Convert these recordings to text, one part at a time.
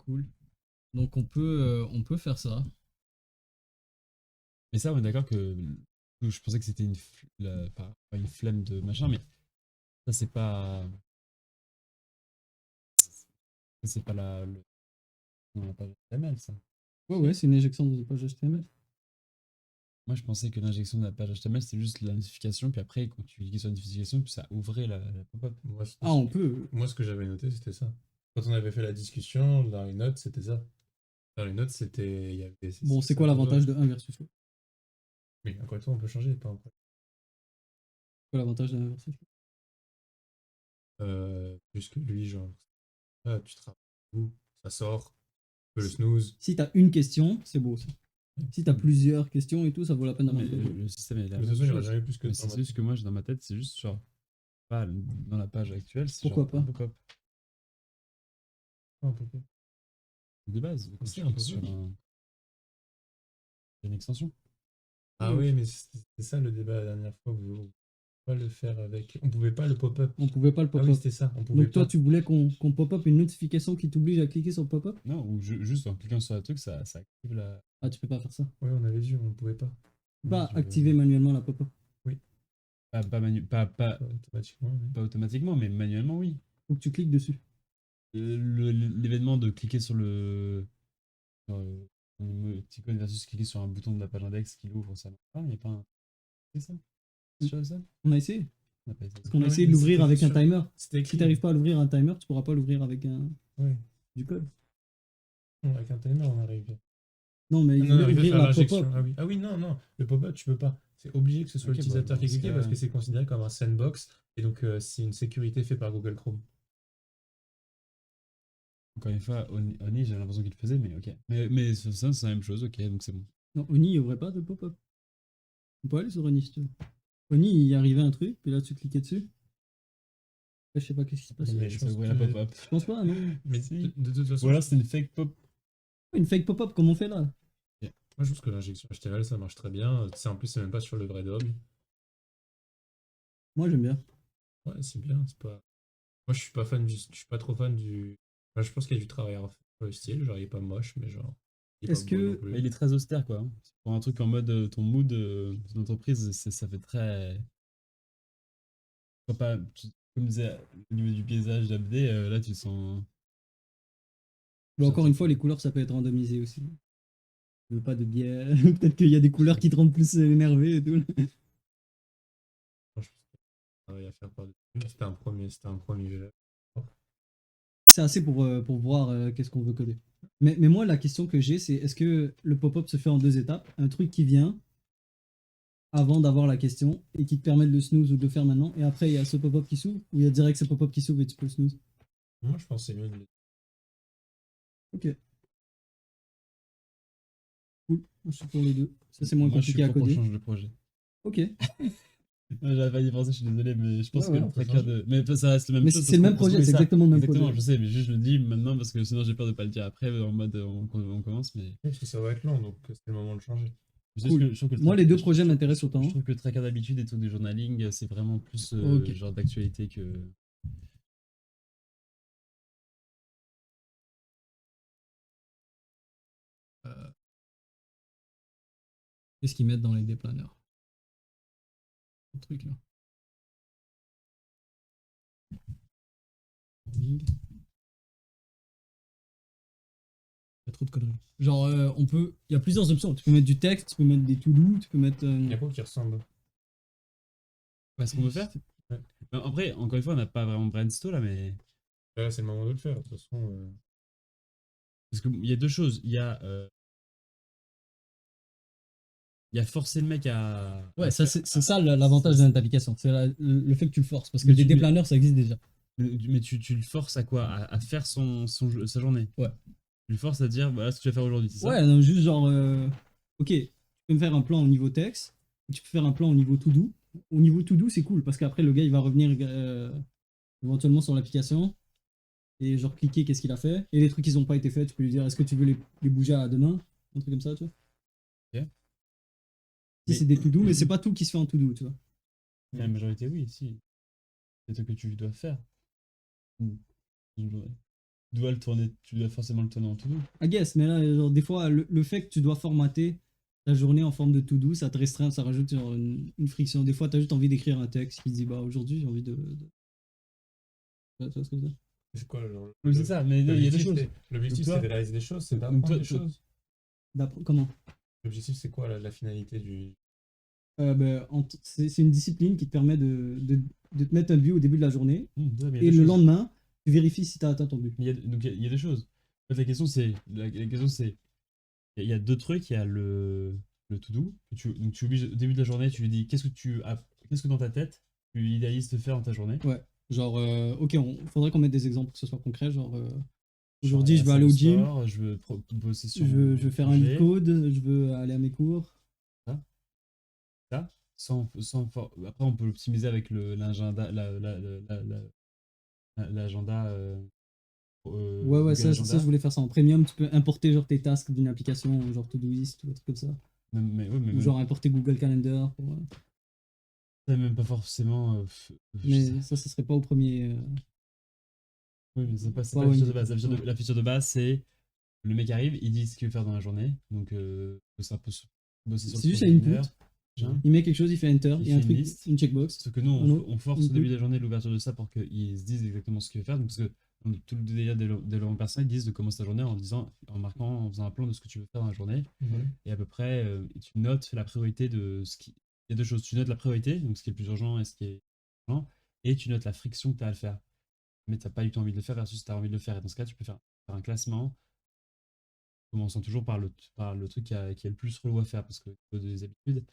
cool. Donc on peut faire ça. Mais ça, on est d'accord que je pensais que c'était pas une flemme de machin, mais ça, c'est pas la page HTML, ça. Ouais, c'est une injection de page HTML. Moi, je pensais que l'injection de la page HTML, c'était juste la notification, puis après, quand tu cliquais sur la notification, puis ça ouvrait la pop-up. Ah, on peut. Moi, ce que j'avais noté, c'était ça. Quand on avait fait la discussion, dans les notes, c'était ça. Dans les notes, c'était. Il y avait Bon, c'est ça quoi dedans. l'avantage de un versus l'autre? Oui, encore une fois, on peut changer, pas un problème. C'est quoi l'avantage de un versus l'autre? Plus que lui, genre, ah, tu travailles où, ça sort, tu peux le snooze. Si t'as une question, c'est beau ça. Si t'as plusieurs questions et tout, ça vaut la peine Non, mais d'avoir le pop-up. le système est la De toute même façon, il n'y aura chose. jamais plus que Mais ça. c'est juste que moi, dans ma tête, c'est juste genre, pas dans la page actuelle, c'est genre Pourquoi pas? un pop-up Un pop-up. de base, quand Si, tu un cliques sur pop-up. une extension. Ah oui, mais c'était ça le débat la dernière fois. Vous ne pas le faire avec. On pouvait pas le pop-up. On pouvait pas le Ah oui, pop-up. c'était ça. On pouvait Donc toi, pas. tu voulais qu'on pop-up une notification qui t'oblige à cliquer sur le pop-up? Non, ou juste en cliquant sur un truc, ça active la. Ah, tu peux pas faire ça. Oui, on avait vu, on ne pouvait pas. Tu peux Non, pas activer manuellement la pop-up. Oui, Pas automatiquement. Oui. pas automatiquement, mais manuellement, oui. Faut que tu cliques dessus. L'événement de cliquer sur, un émoticône versus cliquer sur un bouton de la page index qui l'ouvre, ça marche pas, il n'y a pas un. C'est ça? C'est sûr, ça? On a essayé. On n'a pas essayé. Parce qu'on a Ah oui, essayé de mais l'ouvrir c'était avec un sur- timer. C'était Si écrit. t'arrives pas à l'ouvrir un timer, tu pourras pas l'ouvrir avec Oui. du code. Non, avec un timer, on arrivait. Non, mais Ah il non, on voulait arrivait à ouvrir faire la l'injection. pop-up. Ah oui. Ah oui, non, non. Le pop-up, tu peux pas. C'est obligé que ce soit Ok, l'utilisateur bon, qui dans ce clique cas-là, parce que c'est considéré comme un sandbox. Et donc, c'est une sécurité faite par Google Chrome. encore une fois, Oni, j'ai l'impression qu'il le faisait, mais ok. Mais ça, c'est la même chose, ok, donc c'est bon. Non, Oni, il ouvrait pas de pop-up. On peut aller sur Oni si tu veux. Oni, il y arrivait un truc, puis là, tu cliquais dessus. Après, je sais pas qu'est-ce qui se passe. Mais je Ça pense ouvrait la que- pop-up. Je pense pas, non. Mais Si. de toute façon, Ou alors c'était une fake pop. Une fake pop-up comme on fait là. Ok. moi, je pense que l'injection HTML, ça marche très bien. En plus, c'est même pas sur le vrai DOM. Moi, j'aime bien. Ouais, c'est bien. C'est pas. Moi, je suis pas trop fan du. Enfin, je pense qu'il y a du travail à refaire sur le style. Genre, il est pas moche, mais genre, il est pas Est-ce beau non que. plus. Mais il est très austère, quoi. Pour un truc en mode ton mood d'entreprise, ça fait très. Comme disait au niveau du paysage d'Abdé, là tu sens. Mais encore une fois, les couleurs, ça peut être randomisé aussi. Je veux pas de biais. Peut-être qu'il y a des couleurs qui te rendent plus énervé et tout. Moi, je pense qu'il y a du travail à faire par-dessus. C'était un premier jet. C'est assez pour voir qu'est-ce qu'on veut coder. Mais moi, la question que j'ai, c'est est-ce que le pop-up se fait en deux étapes? Un truc qui vient avant d'avoir la question et qui te permet de le snooze ou de le faire maintenant, et après il y a ce pop-up qui s'ouvre, ou il y a direct ce pop-up qui s'ouvre et tu peux le snooze. Moi, je pense que c'est mieux de le. Ok, cool. Moi, je suis pour les deux. Ça, c'est moins Moi je suis compliqué à pour qu'on coder. change de projet. Ok. J'avais pas y penser, je suis désolé, mais je pense Ouais, que ouais, le on peut tracker changer. de. Mais ça reste le même Mais chose. c'est le même projet, c'est exactement le même Exactement, projet. je sais, mais juste je le dis maintenant parce que sinon j'ai peur de pas le dire après en mode on commence. Mais Oui, parce que ça va être long, donc c'est le moment de changer. Cool. je trouve que Moi, les deux projets m'intéressent autant. Je trouve que le tracker d'habitude et tout du journaling, c'est vraiment plus Ok. genre d'actualité que. Euh, Qu'est-ce qu'ils mettent dans les déplaneurs? Le truc là. Il y a trop de conneries. Genre, il y a plusieurs options. Tu peux mettre du texte, tu peux mettre des to-do, tu peux mettre. Il y a quoi qui ressemble? Ce qu'on veut faire. Ouais. Après, encore une fois, on n'a pas vraiment brainstorm là, mais. Là, c'est le moment de le faire. De toute façon, Parce qu'il y a deux choses. Il y a forcer le mec à. Ouais, ça, c'est ça l'avantage de notre application. C'est le fait que tu le forces. Parce que Mais des tu- déplaneurs, ça existe déjà. Mais tu le forces à quoi? À faire sa journée. Ouais. Tu le forces à dire voilà ce que tu vas faire aujourd'hui, c'est ça? Ouais, non, juste genre. Ok, tu peux me faire un plan au niveau texte. Tu peux faire un plan au niveau to-do. Au niveau to-do, c'est cool. Parce qu'après, le gars, il va revenir éventuellement sur l'application. Et genre cliquer qu'est-ce qu'il a fait. Et les trucs qui n'ont pas été faits, tu peux lui dire est-ce que tu veux les bouger à demain? Un truc comme ça, tu vois. Ok. Si c'est des to-do, mais c'est pas tout qui se fait en to-do, tu vois. La majorité, oui, si. C'est ce que tu dois faire. Une journée. tu dois forcément le tourner en to-do. I guess, mais là, genre, des fois, le fait que tu dois formater ta journée en forme de to-do, ça te restreint, ça rajoute genre, une friction. Des fois, tu as juste envie d'écrire un texte qui dit, bah aujourd'hui, j'ai envie Tu vois ce que je veux dire? C'est quoi, genre, Oui, c'est ça, mais il y a deux l'objectif, choses. l'objectif, Donc, c'est toi- de réaliser des choses, c'est donc, d'apprendre des toi- choses. Comment? L'objectif, c'est quoi la finalité du. Ben, c'est une discipline qui te permet de te mettre un but au début de la journée Ouais, mais il y a et deux le choses. lendemain, tu vérifies si tu as atteint ton but. Mais il y a deux choses. En fait, la question c'est, il y a deux trucs. Il y a le to-do. Donc tu obliges, au début de la journée, tu lui dis qu'est-ce que dans ta tête, tu idéalises de faire dans ta journée. Ouais. Genre, ok, faudrait qu'on mette des exemples pour que ce soit concret. Genre, Genre, aujourd'hui, aller je à veux la aller salle au de gym, sport, je veux bosser sur je veux faire un lead projet, code, je veux aller à mes cours. ça. Après, on peut l'optimiser avec l'agenda, l'agenda, Ouais, ouais, Google ça, je Agenda. voulais faire ça en premium. Tu peux importer genre tes tasks d'une application, genre Todoist ou un truc comme ça. Ou genre importer Google Calendar. Même pas forcément. Mais ça serait pas au premier. Oui, mais c'est Pas pas la au feature de MVP. base. La feature de base, c'est le mec arrive, il dit ce qu'il veut faire dans la journée. Donc, ça peut bosser sur le C'est juste à projet une input. heure. machin. Il met quelque chose, il fait enter, Il il y a un fait une truc, liste. une checkbox. Sauf que nous, Un autre, on force au input. début de la journée l'ouverture de ça pour qu'ils se disent exactement ce qu'il veut faire. Donc, parce que dans tout le délire des développement personnel, ils disent de commencer ta journée en disant, en marquant, en faisant un plan de ce que tu veux faire dans la journée. Et à peu près, tu notes la priorité de ce qui. Il y a deux choses. Tu notes la priorité, donc ce qui est le plus urgent et ce qui est urgent, et tu notes la friction que tu as à le faire. Mais tu n'as pas du tout envie de le faire versus tu as envie de le faire. Et dans ce cas, tu peux faire un classement, commençant toujours par le truc qui est le plus relou à faire, parce que au niveau des habitudes,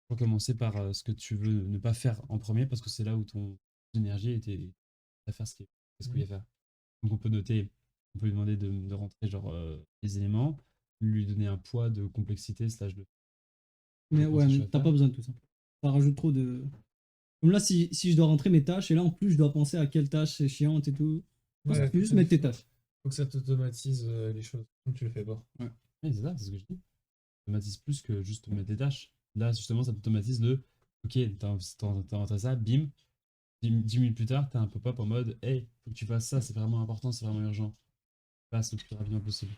faut commencer par ce que tu veux ne pas faire en premier, parce que c'est là où ton énergie était à faire ce qu'il y a à faire. Donc on peut noter, on peut lui demander de rentrer genre les éléments, lui donner un poids de complexité slash de Mais comment ouais, ça mais je vais t'as faire. pas besoin de tout ça. Ça rajoute trop de. Comme là, si je dois rentrer mes tâches, et là en plus je dois penser à quelle tâche c'est chiante et tout. Je pense que tu peux juste mettre tes tâches. Faut que ça t'automatise les choses. Comme tu le fais pas. Oui, c'est ça, c'est ce que je dis. Ça automatise plus que juste mettre des tâches. Là, justement, ça t'automatise ok, t'as rentré ça, bim, 10 minutes plus tard, t'as un pop-up en mode hey, faut que tu fasses ça, c'est vraiment important, c'est vraiment urgent. Passe le plus rapidement possible.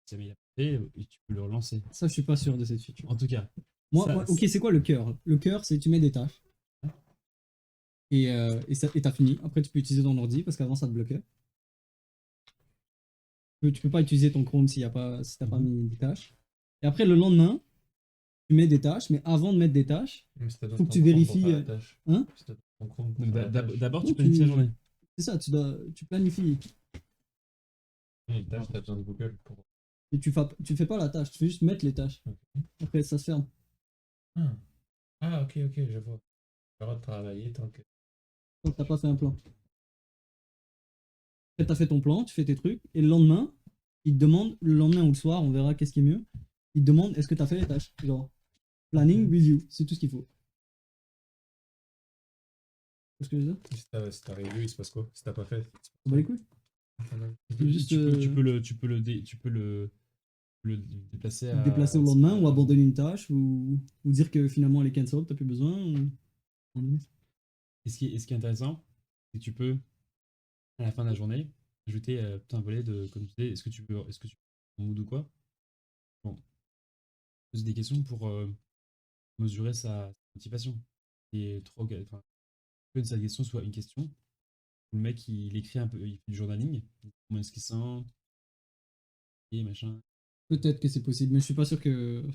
Ça met et tu peux le relancer. Ça, je suis pas sûr de cette feature. En tout cas, Ok, c'est quoi le cœur? Le cœur, c'est tu mets des tâches. Et t'as fini. Après, tu peux utiliser ton ordi parce qu'avant, ça te bloquait. Tu peux pas utiliser ton Chrome si t'as pas mis des tâches. Et après, le lendemain, tu mets des tâches, mais avant de mettre des tâches, faut que tu vérifies. Hein? d'abord, Non, tu planifies la journée. C'est ça, tu planifies. Une tâche, t'as besoin de Google pour. Et tu fais pas la tâche, tu fais juste mettre les tâches. Après, ça se ferme. Ok, je vois. Tu de travailler tant que. Donc, t'as pas fait un plan. Après, t'as fait ton plan, tu fais tes trucs, et le lendemain, il te demande, le lendemain ou le soir, on verra qu'est-ce qui est mieux, il te demande est-ce que t'as fait les tâches. Genre, planning, review, c'est tout ce qu'il faut. C'est ce que je veux dire? Si t'as review, il se passe quoi? Si t'as pas fait. On va les couilles. Juste, Tu peux le déplacer à. déplacer au lendemain ou abandonner une tâche ou dire que finalement elle est cancel, t'as plus besoin. Et ce qui est intéressant, c'est que tu peux, à la fin de la journée, ajouter un volet de, comme tu disais, est-ce que tu veux en mood ou quoi. Bon, poser des questions pour mesurer sa motivation. Et trop, enfin, que sa question soit une question où le mec il écrit un peu, il fait du journaling, comment est-ce qu'il sent, et machin. Peut-être que c'est possible, mais je suis pas sûr que. Je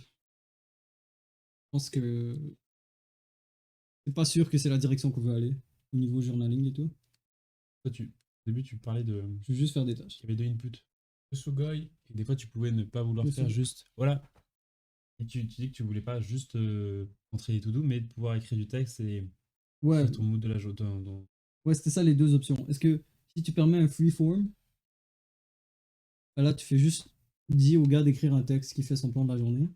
pense que. C'est pas sûr que c'est la direction qu'on veut aller au niveau journaling et tout. Toi, au début, tu parlais de. Je veux juste faire des tâches. Il y avait deux inputs. Le Sugoi. Et des fois, tu pouvais ne pas vouloir Le faire Sugoi. juste. Voilà. Et tu dis que tu voulais pas juste entrer les to-do, mais de pouvoir écrire du texte et Ouais, faire ton mood de la journée. ouais, c'était ça les deux options. Est-ce que si tu permets un freeform, bah là tu fais juste dire au gars d'écrire un texte qui fait son plan de la journée.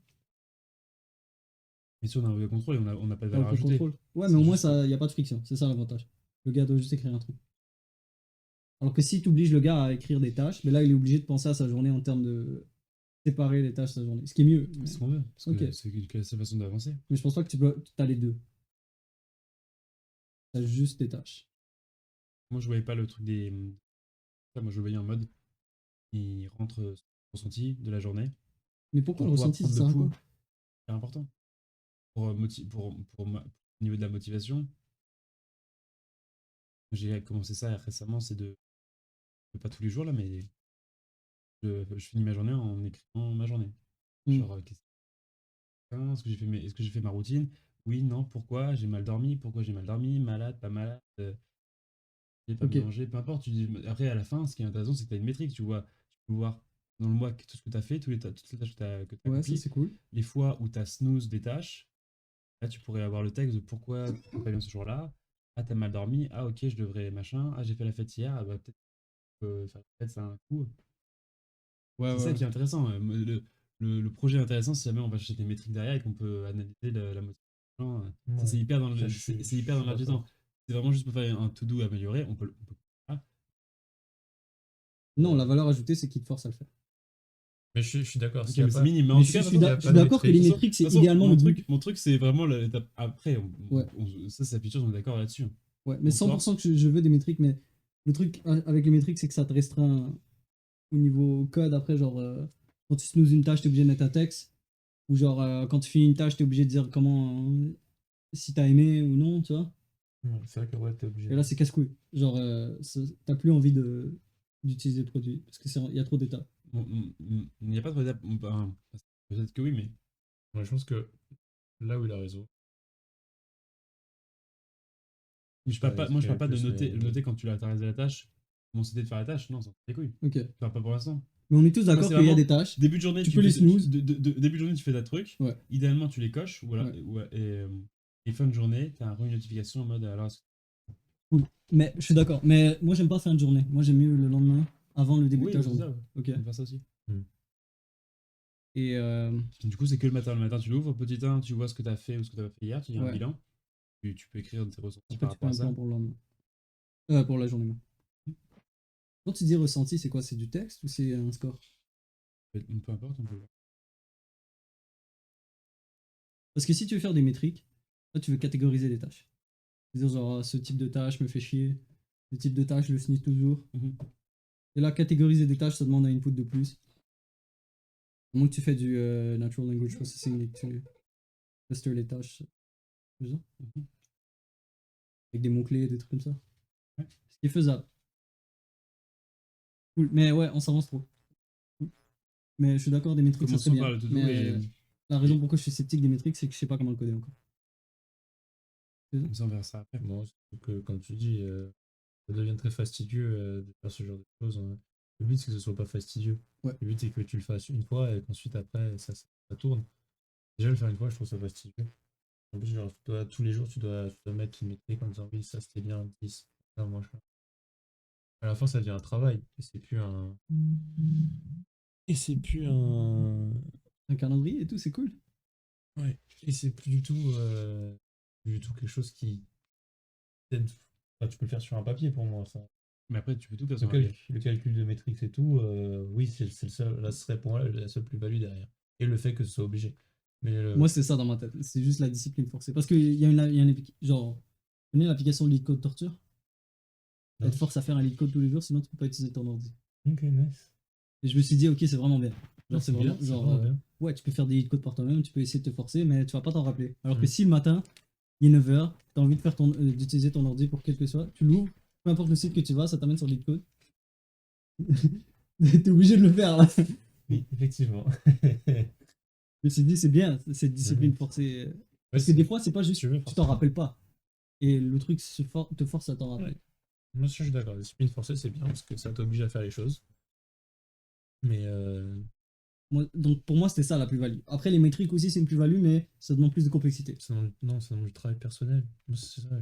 Mais si on a un vrai contrôle et on n'a pas de T'as valeur aucun ajoutée. contrôle. Ouais, mais C'est au moins juste il n'y a pas de friction. C'est ça l'avantage. Le gars doit juste écrire un truc. Alors que si tu obliges le gars à écrire des tâches, mais là il est obligé de penser à sa journée en termes de séparer les tâches de sa journée. Ce qui est mieux. ce qu'on veut. Parce Ok. que c'est la seule façon d'avancer. Mais je pense pas que tu as les deux. Tu as juste des tâches. Moi, je voyais pas le truc Là, moi, je le voyais en mode, il rentre son ressenti de la journée Mais pourquoi pour le pouvoir ressenti, ça prendre sert le à quoi? pouls. C'est important. Au niveau de la motivation, j'ai commencé ça récemment, c'est pas tous les jours là, mais je finis ma journée en écrivant ma journée. Hmm. Genre, est-ce que est-ce que j'ai fait ma routine? Oui, non, pourquoi? J'ai mal dormi? Pourquoi j'ai mal dormi? Malade, pas malade? J'ai pas Ok. bien mangé? Peu importe. Après, à la fin, ce qui est intéressant, c'est que tu as une métrique, tu vois. Tu peux voir dans le mois tout ce que tu as fait, toutes les tâches que tu as Ouais, ça accomplies, c'est cool. les fois où tu as snooze des tâches. Là, tu pourrais avoir le texte de pourquoi tu pas bien ce jour-là. Ah, t'as mal dormi. Ah, ok, je devrais machin. Ah, j'ai fait la fête hier. Ah, bah, peut-être faire la fête, ça a un coup. Ouais, C'est ça ouais. qui est intéressant. Le projet est intéressant si jamais on va chercher des métriques derrière et qu'on peut analyser la motivation. Ça, c'est Ouais. hyper Ça, c'est je hyper dans suis l'air du temps. d'accord. C'est vraiment juste pour faire un to-do amélioré. Ah, Non, la Euh, valeur ajoutée, c'est qu'il te force à le faire. mais je suis d'accord. ok, S'il y a mais c'est pas, minime. Mais Mais en tout cas, de toute s'il y a je pas suis de d'accord que les métrique, métriques, c'est façon, idéalement le but. mon truc c'est vraiment l'étape après. Ouais, Ça, c'est la feature, on est d'accord là-dessus. ouais. Mais On 100% force. que je veux des métriques, mais le truc avec les métriques, c'est que ça te restreint au niveau code. Après, genre, quand tu snoozes une tâche, t'es obligé de mettre un texte. Ou genre, quand tu finis une tâche, t'es obligé de dire comment, si t'as aimé ou non, tu vois. Ouais, c'est vrai que ouais, t'es obligé Et là, c'est casse-couille. Genre, t'as plus envie d'utiliser le produit parce qu'il y a trop d'étapes. Il n'y a pas trop d'étapes. Peut-être que oui, mais Ouais, je pense que là où il a raison, moi, je c'est parle pas de plus noter quand tu as réalisé la tâche, comment c'était de faire la tâche. Non, ça fait des couilles. Ok. Je parle pas pour l'instant. Mais on est tous Moi, d'accord c'est qu'il y a des vraiment tâches. début de journée, Tu peux les snooze. début de journée, tu fais ta truc. Ouais, Idéalement, tu les coches. Voilà, ouais. et fin de journée, tu as une notification en mode alors. Cool. Mais je suis d'accord. Mais moi, j'aime pas fin de journée. Moi, j'aime mieux le lendemain, avant le début de Oui, ta bah, c'est journée. ça. Ouais. Ok. On peut faire ça aussi. Hmm. Et Du coup, c'est que le matin. Le matin, tu l'ouvres. Petit 1, tu vois ce que tu as fait ou ce que tu as pas fait hier. Tu fais un ouais. bilan. Tu peux écrire tes ressentis Après, par tu fais rapport à un ça. plan pour le lendemain. Pour la journée. Même. Quand tu dis ressenti, c'est quoi? C'est du texte ou c'est un score? Peu importe, on peut voir. Parce que si tu veux faire des métriques, là, tu veux catégoriser des tâches. C'est-à-dire, genre, ce type de tâche me fait chier. Ce type de tâche, je le sneeze toujours. Mhm. Et là, catégoriser des tâches, ça demande un input de plus. À moins que tu fais du Natural Language Processing et que tu clusters les tâches. C'est ça. Mhm. Avec des mots-clés, des trucs comme ça. Ouais. Ce qui est faisable. Cool. Mais ouais, on s'avance trop. Cool. Mais je suis d'accord, des métriques, ça serait Commençons par bien. le Mais to-do la raison et pourquoi je suis sceptique des métriques, c'est que je sais pas comment le coder encore. C'est ça. comme ça, on verra ça après. bon, surtout que, comme tu dis, ça devient très fastidieux de faire ce genre de choses, hein. Le but, c'est que ce soit pas fastidieux. Ouais. Le but, c'est que tu le fasses une fois et qu'ensuite, après, ça tourne. Déjà, le faire une fois, je trouve ça fastidieux. En plus, genre, tous les jours, tu dois mettre une métrique en disant oui, ça c'était bien, 10. Ça, moi, à la fin, ça devient un travail. Et c'est plus un. Un calendrier et tout, c'est cool. Ouais. Et c'est plus du tout quelque chose qui t'aide. Enfin, tu peux le faire sur un papier pour moi, ça. Mais après, tu peux tout faire Le, sur un papier. le calcul de métriques et tout, oui, c'est le seul, là, ce serait pour moi la seule plus-value derrière. Et le fait que ce soit obligé. Mais Moi, c'est ça dans ma tête. C'est juste la discipline forcée. Parce qu'il y a genre, tu connais l'application Lead Code Torture? Elle non. te force à faire un lead code tous les jours, sinon tu peux pas utiliser ton ordi. Ok, nice. Et je me suis dit, ok, c'est vraiment bien. Ah, Genre, c'est c'est bien, vraiment, c'est genre, vraiment bien. ouais, tu peux faire des lead codes par toi-même, tu peux essayer de te forcer, mais tu vas pas t'en rappeler. Alors que Mm. si le matin, il est 9h, tu as envie de d'utiliser ton ordi pour quel que soit, tu l'ouvres, peu importe le site que tu vas, ça t'amène sur le lead code. T'es obligé de le faire là. Je Oui, effectivement. me suis dit, c'est bien, cette discipline Mhm. forcée. Ouais, Parce que des fois, c'est pas si juste, tu veux, tu t'en forcément. rappelles pas. Et le truc te force à t'en rappeler. Ouais. Moi, je suis d'accord. La discipline forcée, c'est bien parce que ça t'oblige à faire les choses. Mais Donc pour moi, c'était ça la plus-value. Après, les métriques aussi, c'est une plus-value, mais ça demande plus de complexité. non, ça demande du travail personnel. Moi, c'est ça. Ça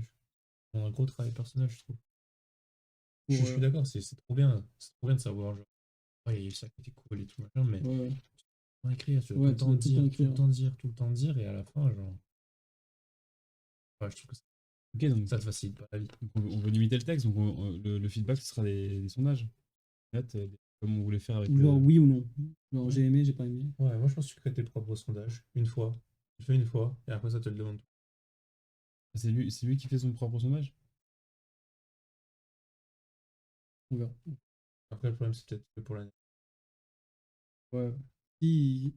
demande un gros travail personnel, je trouve. Je Pour, suis d'accord, c'est trop bien. C'est trop bien de savoir, genre, ouais, il y a eu ça qui était cool et tout, machin, mais ouais, tout écrire, tu dois tout ouais, le tu temps dois tout le temps dire, tout le écrire. temps dire, tout le temps dire, et à la fin, genre, ouais, je trouve que Ok, donc, ça te facilite pas la vie. on veut limiter le texte, donc le feedback, ce sera des sondages. Notes, comme on voulait faire avec Ou genre le. oui ou non. Genre Ouais. j'ai aimé, j'ai pas aimé. Ouais, moi je pense que tu crées tes propres sondages, une fois. Tu fais une fois, et après ça te le demande. C'est lui qui fait son propre sondage? On verra. Après, le problème, c'est peut-être que pour l'année. Ouais. Si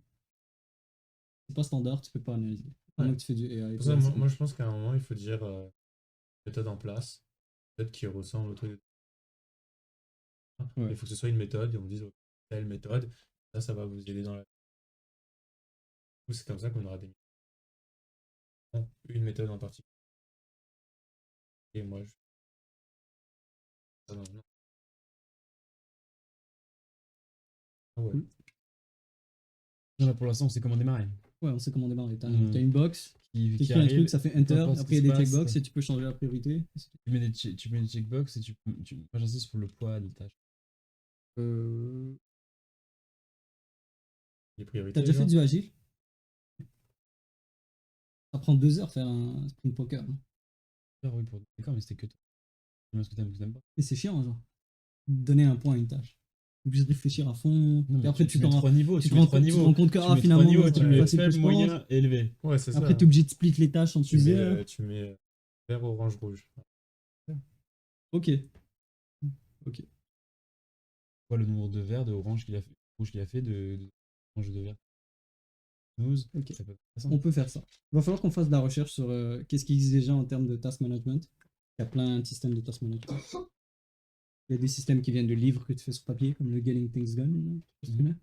c'est pas standard, tu peux pas analyser. À moins Ouais. que tu fais du AI. Pour ça, moi, je pense qu'à un moment, il faut dire méthode en place, peut-être qui ressemble au truc. Ouais. Il faut que ce soit une méthode et on dise ok, telle méthode, ça va vous aider dans la. C'est comme ça qu'on aura une méthode en particulier. Et moi, je. Ah non, non. Ah ouais. Cool. Non, là, pour l'instant, on sait comment démarrer. Ouais, on sait comment démarrer. T'as Hmm. t'as une box, Qui t'écris un arrive, truc, ça fait peu enter, importe ce après il qui y a se des passe, checkbox et tu peux changer la priorité. tu mets des checkbox et moi j'insiste sur le poids des tâches. Euh... Les priorités. T'as déjà fait genre. du agile? Ça prend 2 heures faire un sprint poker, hein. Ah oui, d'accord, mais c'était que toi. Dis-moi ce que t'aimes pas. Et c'est chiant, genre. Donner un point à une tâche. Tu es obligé de réfléchir à fond. Non, Et mais après, tu mets 3 niveaux, tu tu te mets rends 3 compte- tu te niveaux. rends compte que Tu ah, mets 3 finalement, niveaux, non, tu c'est mets pas assez que faible, je pense. moyen et élevé. Ouais, c'est ça. Après, tu es obligé de split les tâches en Tu mets, plusieurs. tu mets vert, orange, rouge. Ok. Ok. Quoi, le nombre de verres, de orange qu'il a fait, rouge qu'il a fait, de orange de vert. 12, Ok. ça peut être ça. On peut faire ça. Il va falloir qu'on fasse de la recherche sur qu'est-ce qui existe déjà en termes de task management. Il y a plein de systèmes de task management. Il y a des systèmes qui viennent de livres que tu fais sur papier, comme le Getting Things Done. Je sais pas si tu connais.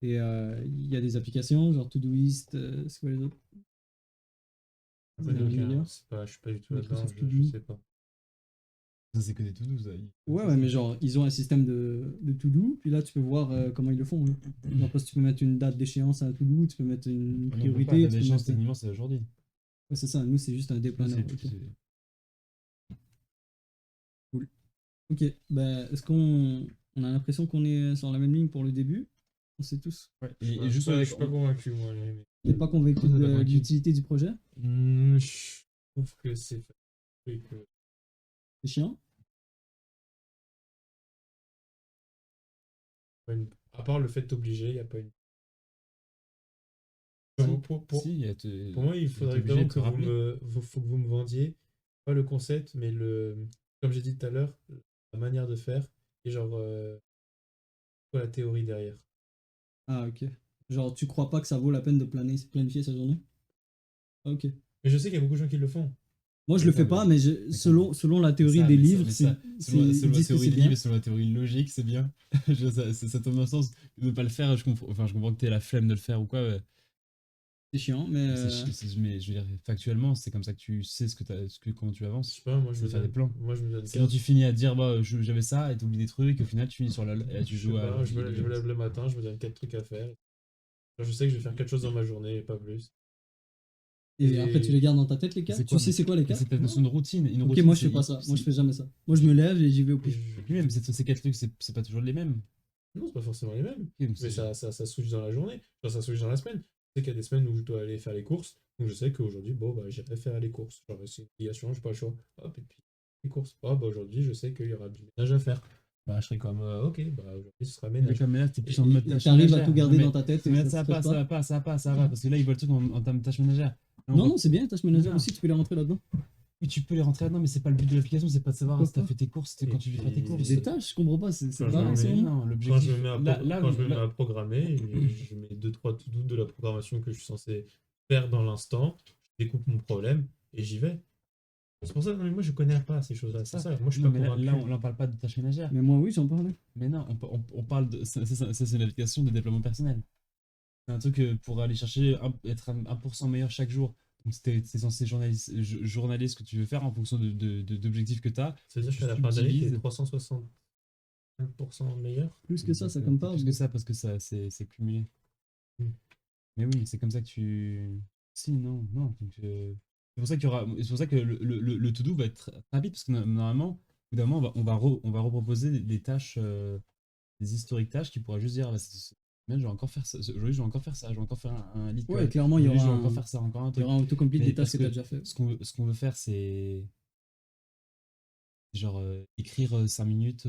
Et il y a des applications, genre Todoist, c'est quoi les autres? Après, Dans le donc, milieu. je suis pas du tout là-dedans, Microsoft je To Do. sais pas. Ça, c'est que des to-do, ça. Ouais, mais genre, ils ont un système de to-do, puis là, tu peux voir comment ils le font, hein. Genre, parce que tu peux mettre une date d'échéance à un to-do, tu peux mettre une Ah non, on peut pas, priorité. la Tu peux déchéance, mettre... techniquement, c'est aujourd'hui. Ouais, c'est ça, nous, c'est juste un Nous, déplaneur. c'est- Ok, c'est- cool. Ok, ben, est-ce qu'on on a l'impression qu'on est sur la même ligne pour le début? On sait tous. Ouais, Je juste, je suis pas convaincu, moi. T'es pas convaincu Comment t'es pas de convaincu l'utilité du projet? Je trouve que c'est fait que C'est chiant? à part le fait de t'obliger, il n'y a pas une. Si, Pour si, pour moi, il t'es faudrait obligé vraiment de que te rappeler. faut que vous me vendiez, pas le concept, mais comme j'ai dit tout à l'heure, la manière de faire et genre quoi, la théorie derrière. Ah, ok. Genre, tu crois pas que ça vaut la peine de planifier sa journée? Ah, ok. Mais je sais qu'il y a beaucoup de gens qui le font. Moi, je le fais pas, mais selon la théorie des livres, selon ils la disent que théorie c'est de bien. livre et selon la théorie logique, c'est bien. Ça tombe dans le sens de ne pas le faire. Je comprends que tu aies la flemme de le faire ou quoi. C'est chiant, mais Mais je veux dire, factuellement, c'est comme ça que tu sais comment tu Je avances. sais pas, moi Tu peux faire des plans. moi je me donne Sinon, tu finis à dire, bah, j'avais ça, et tu oublies des trucs, et au final, tu finis sur la. Et là, tu je sais joues à. pas, je me lève le matin, je me donne 4 trucs à faire. Genre, je sais que je vais faire 4 choses dans ma journée et pas plus. et après tu les gardes dans ta tête les C'est quatre. quoi, Tu sais c'est quoi les mais quatre? c'est ta notion de routine. Une Ok, routine, moi je fais pas ça. Moi je fais jamais ça. Moi je me lève et j'y vais au pif. Oui, mais ces 4 trucs, c'est pas toujours les mêmes. Non, c'est pas forcément les mêmes. Ok, mais Mais ça switch dans la journée. Genre, ça switch dans la semaine. Je sais qu'il y a des semaines où je dois aller faire les courses. Donc je sais qu'aujourd'hui, bon, bah, j'irai faire les courses. Genre, c'est une obligation, j'ai pas le choix. Hop, et puis les courses. Oh, bah, aujourd'hui, je sais qu'il y aura du ménage à faire. Bah, je serai comme, ok, bah, aujourd'hui, ce sera ménage. Mais là, t'es plus en mode Et tâche t'arrives à ménagère. tout garder Non, dans ta tête. Et mais ça ça te va stresse pas, ça va. Parce que là, ils voient le truc en termes de tâche ménagère. Là, on Non, voit- non, c'est bien, tâche ménagère Non. aussi, tu peux les rentrer là-dedans. Oui, tu peux les rentrer là-dedans, mais c'est pas le but de l'application, c'est pas de savoir Pourquoi si t'as pas fait tes courses, c'était quand tu veux faire tes Et courses. Des tâches, je comprends pas, c'est Quand pas je me c'est mets- vraiment- Non, Quand je l'objectif. me mets à, Là, quand je me là- mets à programmer, je mets 2-3 to-do de la programmation que je suis censé faire dans l'instant. Je découpe mon problème et j'y vais. C'est pour ça, non, mais moi, je connais pas ces choses-là. C'est ça. Moi, je suis non, pas mais convaincu. là, on parle pas de tâches ménagères. Mais moi, oui, j'en parlais. Mais non, on parle de. Ça, c'est une application de développement personnel. C'est un truc pour aller chercher, être 1% meilleur chaque jour. Donc, t'es censé journaliser ce que tu veux faire en fonction d'objectifs que tu as. C'est-à-dire qu'à la fin de l'année, t'es 365% meilleur. Plus que ça comme pas. Plus que ça, parce que ça, c'est cumulé. Mm. Mais oui, c'est comme ça que tu. Si, non. Donc, c'est pour ça qu'il y aura. C'est pour ça que le to-do va être rapide, parce que normalement, au bout d'un moment, on va reproposer des tâches, des historiques tâches qui pourra juste dire, bah, je vais encore faire ça. Aujourd'hui, je vais encore faire ça. Je vais encore faire un lead Ouais, code. clairement, il y Aujourd'hui, je aura vais encore un, faire ça, encore un il y truc. aura un autocomplete Mais des tâches parce que que t'as déjà fait. ce qu'on veut faire, c'est genre écrire 5 minutes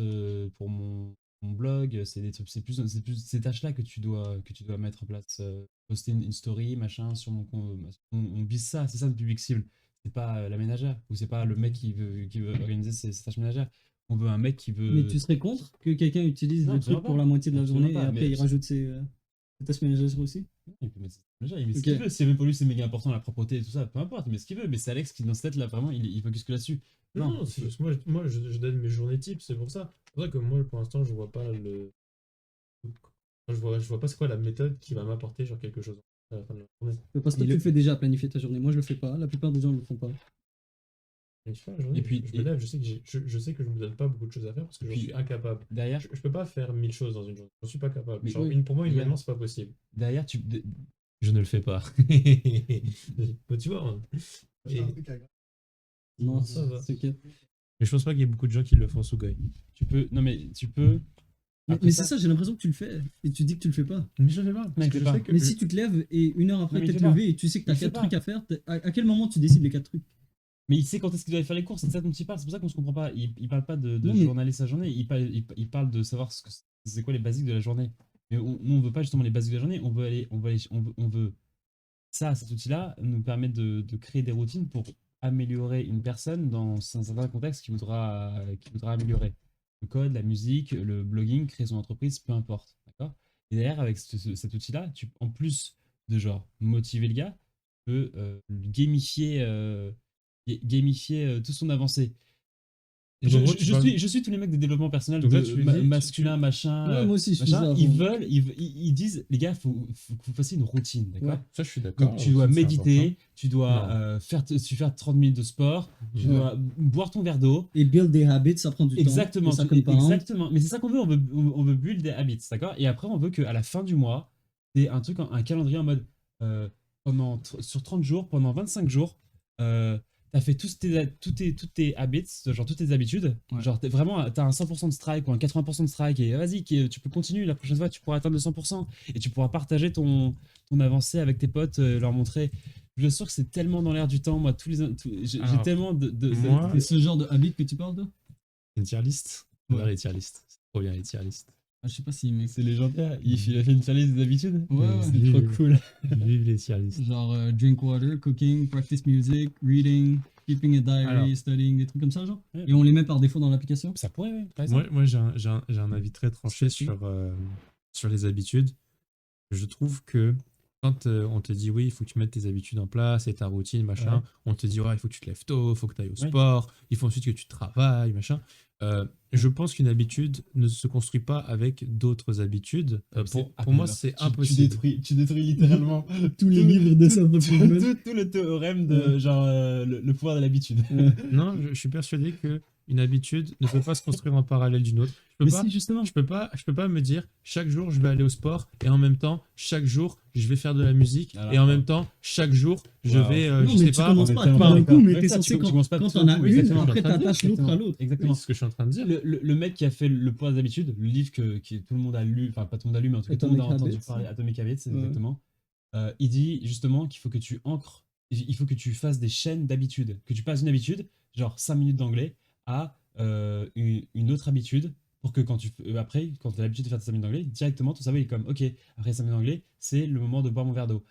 pour mon blog. C'est des trucs, c'est plus ces tâches-là que tu dois mettre en place. Poster une story, machin, sur mon compte. On vise ça, c'est ça le public cible. C'est pas la ménagère, ou c'est pas le mec qui veut organiser ses tâches ménagères. On veut un mec qui veut. Mais tu serais contre que quelqu'un utilise Non, le absolument truc pour pas. la moitié de la Absolument journée et pas, après mais il c'est- rajoute ses tâches ménagères aussi? Il peut mettre ses ménagères, il met ce Ok. qu'il veut. Si même pour lui c'est méga important la propreté et tout ça, peu importe, il met ce qu'il veut. Mais c'est Alex qui, dans cette tête là, vraiment, il focus que là-dessus. Non, c'est parce que moi je donne mes journées types, c'est pour ça. C'est pour ça que moi, pour l'instant, je vois pas le. Je vois pas c'est quoi la méthode qui va m'apporter genre quelque chose à la fin de la journée. Parce que Et tu le- le fais déjà à planifier ta journée. Moi, je le fais pas. La plupart des gens ne le font pas. Mais tu vois, la journée, Et puis- je me lève, je sais que je sais que je me donne pas beaucoup de choses à faire parce que Et je puis- suis incapable. Derrière, Je peux pas faire 1000 choses dans une journée. Je suis pas capable. Mais Genre, oui. pour moi, Regarde. humainement, c'est pas possible. derrière tu. Je ne le fais pas. Bah, tu vois. Hein. Et- Non, ça va. c'est ok. Mais je pense pas qu'il y ait beaucoup de gens qui le font sous Goy. Tu peux. Non, mais tu peux. Mais, Après mais c'est ça, j'ai l'impression que tu le fais. Et tu dis que tu le fais pas. Mais je le fais pas. Mais Parce je que fais je pas. sais que Mais je- si tu te lèves et une heure après Non, mais il t'es fait pas. levé et tu sais que t'as Il fait 4 pas. trucs à faire, à quel moment tu décides les 4 trucs? Mais il sait quand est-ce qu'il doit aller faire les courses, c'est de ça dont il parle. C'est pour ça qu'on se comprend pas. Il parle pas de Non, mais- journaler sa journée, il parle de savoir c'est quoi les basiques de la journée. Mais nous, on veut pas justement les basiques de la journée, on veut ça, cet outil-là, nous permet de créer des routines pour améliorer une personne dans un certain contexte qu'il voudra améliorer. Le code, la musique, le blogging, créer son entreprise, peu importe. D'accord. Et derrière, avec cet outil-là, en plus de genre motiver le gars, tu peux gamifier toute son avancée. Donc, en gros, tu vas- Je suis tous les mecs de développement personnel, Donc là, tu lui dis, masculin, machin. Ouais, moi aussi, je fais machin. ça. Ils avant. veulent, ils disent, les gars, faut que vous fassiez une routine, d'accord? Ouais. Ça, je suis d'accord. Donc tu dois ça, c'est méditer, important. tu dois Non. faire 30 minutes de sport, tu Ouais. dois boire ton verre d'eau. Et build des habits, ça prend du Exactement, temps. Et ça compte pas. exactement. Mais c'est ça qu'on veut, on veut build des habits, d'accord? Et après, on veut qu'à la fin du mois, tu un calendrier en mode sur 30 jours, pendant 25 jours, t'as fait toutes tes habits, genre toutes tes habitudes. Ouais. Genre, t'as un 100% de strike ou un 80% de strike, et vas-y, tu peux continuer. La prochaine fois, tu pourras atteindre le 100%, et tu pourras partager ton avancée avec tes potes, leur montrer. Je suis sûr que c'est tellement dans l'air du temps, moi, j'ai Alors, tellement moi, C'est ce genre de habit que tu parles, toi? Une tier list. Ouais. Les tier list. C'est trop bien, les tier list. Ah, je sais pas si, mec. c'est légendaire. Il a fait une tier list des habitudes. Ouais, ouais. C'est trop cool. Vive les tier list. Genre drink water, cooking, practice music, reading, keeping a diary, Alors. studying, des trucs comme ça, genre. Ouais. Et on les met par défaut dans l'application. Ça pourrait, ouais, par exemple. Moi j'ai un avis très tranché C'est sur les habitudes. Je trouve que quand on te dit oui, il faut que tu mettes tes habitudes en place et ta routine, machin, Ouais. on te dit ouais, il faut que tu te lèves tôt, il faut que tu ailles au Ouais. sport, il faut ensuite que tu travailles, machin. Je pense qu'une habitude ne se construit pas avec d'autres habitudes. Pour moi, c'est impossible. Tu détruis littéralement Tous les livres de self-improvement. tout le théorème de genre le pouvoir de l'habitude. Non, je suis persuadé que une habitude ne peut pas se construire en parallèle d'une autre. Mais si, justement. Je peux pas me dire chaque jour je vais aller au sport et en même temps chaque jour je vais faire de la musique Alors, et en même temps chaque jour je Wow. vais Non, je mais sais tu pas. commences on est pas à tellement tout d'un d'accord. coup, mais Ouais, t'es ça, censé tu commences pas quand tout t'en d'un as coup, une, exactement. après Je suis en train de t'attaches dire, l'autre à l'autre. Exactement. C'est ce que je suis en train de dire. Le mec qui a fait le pouvoir des habitudes, le livre que tout le monde a lu, enfin pas tout le monde a lu, mais en tout cas tout le monde a Atomic entendu Habits. parler, Atomic Habits, Ouais. exactement. Il dit justement qu'il faut que tu ancres, il faut que tu fasses des chaînes d'habitudes, que tu passes une habitude, genre 5 minutes d'anglais, à une autre habitude, pour que quand tu après, quand tu as l'habitude de faire tes 5 minutes d'anglais, directement ton cerveau il est comme ok, après 5 minutes d'anglais, c'est le moment de boire mon verre d'eau.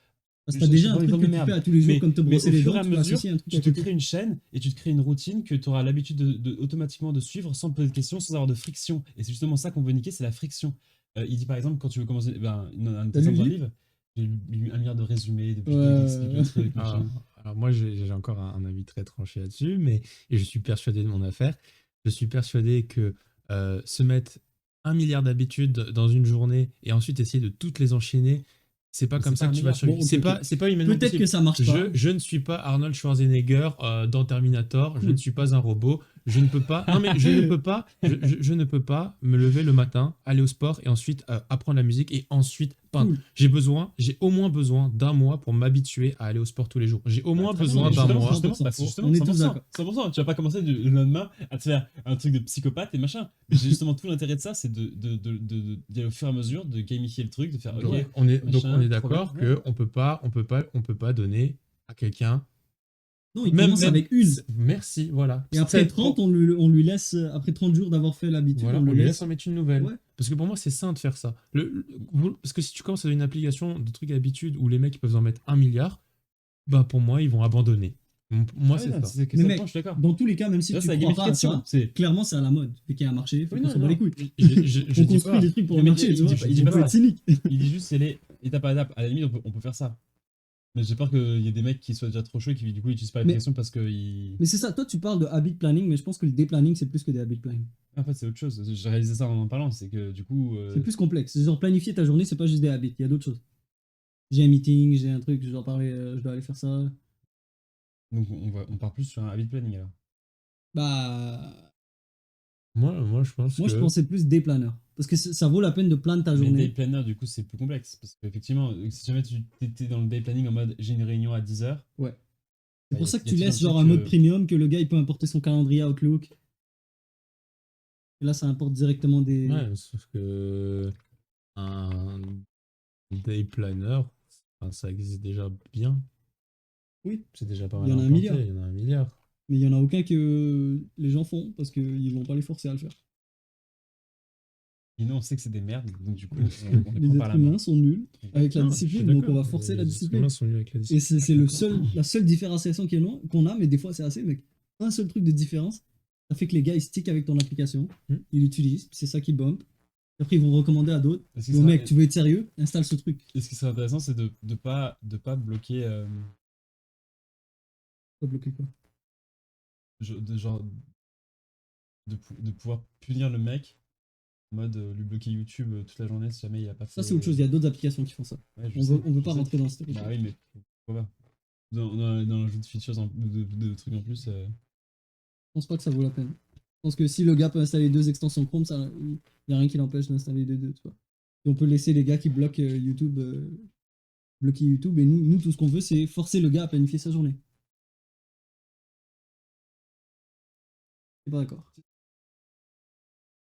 Parce que t'as déjà un truc que tu fais à tous les jours, comme te brosser au les fur dents, et à tu peux mesure, associer un truc tu à te côté. crées une chaîne et tu te crées une routine que tu auras l'habitude automatiquement de suivre sans te poser de questions, sans avoir de friction. Et c'est justement ça qu'on veut niquer, c'est la friction. Il dit par exemple, quand tu veux commencer, un T'as lu exemple le dans le livre livre, j'ai lu 1 milliard de résumés, de Ouais. expliquer le truc, machin. Alors moi j'ai encore un avis très tranché là-dessus, mais et je suis persuadé de mon affaire. Je suis persuadé que se mettre 1 milliard d'habitudes dans une journée et ensuite essayer de toutes les enchaîner, c'est pas Mais comme c'est ça pas que un tu vas milliard. survivre. Bon, ok, C'est pas humainement Peut-être possible. que ça marche pas. Je ne suis pas Arnold Schwarzenegger dans Terminator, je Cool. ne suis pas un robot, je ne peux pas. Non mais je ne peux pas. Je ne peux pas me lever le matin, aller au sport et ensuite apprendre la musique et ensuite peindre. Cool. J'ai au moins besoin d'un mois pour m'habituer à aller au sport tous les jours. J'ai au moins Très besoin bien, d'un justement, mois. justement, Pour- c'est justement on est tous 100%, d'accord. 100%. Tu vas pas commencer du lendemain à te faire un truc de psychopathe et machin. Mais justement, tout l'intérêt de ça, c'est d'y aller au fur et à mesure, de gamifier le truc, de faire ok. Donc on est machin, d'accord trop bien, que on peut pas donner à quelqu'un. Non, il commence avec une. Merci, voilà. Et après C'est- 30, on lui laisse, après 30 jours d'avoir fait l'habitude, Voilà, on on le lui laisse. laisse en mettre une nouvelle. Ouais. Parce que pour moi, c'est sain de faire ça. Parce que si tu commences à une application de trucs d'habitude où les mecs ils peuvent en mettre 1 milliard, bah pour moi, ils vont abandonner. Moi, Ouais, c'est non, ça. c'est que Mais ça mec, dépend, je suis d'accord. Dans tous les cas, même si Ça, tu c'est la crois pas à gamification. ça, C'est. clairement, c'est à la mode. Vu qu'il a marché, faut Oui, qu'on non, s'en bat non. les couilles. Je On dis construit pas. des trucs pour Mais marcher, il tu vois. dit- il Il dit faut pas pas ça. être cynique. Il dit juste c'est les étape à étape. À la limite, on peut faire ça. Mais j'ai peur qu'il y ait des mecs qui soient déjà trop chauds et qui du coup n'utilisent pas l'application parce que Mais c'est ça, toi tu parles de habit planning, mais je pense que le day-planning c'est plus que des habit planning. en fait c'est autre chose. J'ai réalisé ça en parlant, c'est que du coup C'est plus complexe. C'est genre planifier ta journée, c'est pas juste des habits, il y a d'autres choses. J'ai un meeting, j'ai un truc, je dois parler, je dois aller faire ça. donc on part plus sur un habit planning alors. Bah, Moi, je pense moi que. je pensais plus day planner. Parce que ça vaut la peine de planer ta Mais day journée. planner du coup c'est plus complexe parce qu'effectivement si jamais tu étais dans le day planning en mode j'ai une réunion à 10h. Ouais. C'est Bah, pour y a- ça que y a tu tout un laisses genre truc, un mode premium, que le gars il peut importer son calendrier Outlook. Et là ça importe directement des. Ouais, sauf que. Un day planner, enfin, ça existe déjà bien. Oui. C'est déjà pas Il mal y en a un implanté, milliard. il y en a un milliard. Mais il y en a aucun que les gens font parce qu'ils vont pas les forcer à le faire. Et nous on sait que c'est des merdes donc du coup on les Les prend êtres par la main. humains sont nuls avec la Non, je suis discipline, donc on d'accord, va forcer la les êtres discipline. humains sont nuls avec la Et discipline. c'est la seule différenciation qu'on a, mais des fois c'est assez, mec. Un seul truc de différence, ça fait que les gars ils stickent avec ton application, ils l'utilisent, puis c'est ça qui bump. Après ils vont recommander à d'autres. Est-ce que Bon ça- mec, tu veux être sérieux, installe ce truc. Et ce qui serait intéressant c'est de pas bloquer Pas bloquer quoi. genre de pouvoir punir le mec en mode lui bloquer YouTube toute la journée si jamais il a pas fait. Ça c'est autre chose, il y a d'autres applications qui font ça. Ouais, je On sais, veut je pas sais. rentrer dans cette Bah oui, mais pourquoi pas dans l'ajout de features de trucs en plus. Je pense pas que ça vaut la peine. Je pense que si le gars peut installer 2 extensions Chrome, il y a rien qui l'empêche d'installer les deux, tu vois. Et on peut laisser les gars qui bloquent YouTube bloquer YouTube, et nous tout ce qu'on veut c'est forcer le gars à planifier sa journée. Je suis pas d'accord.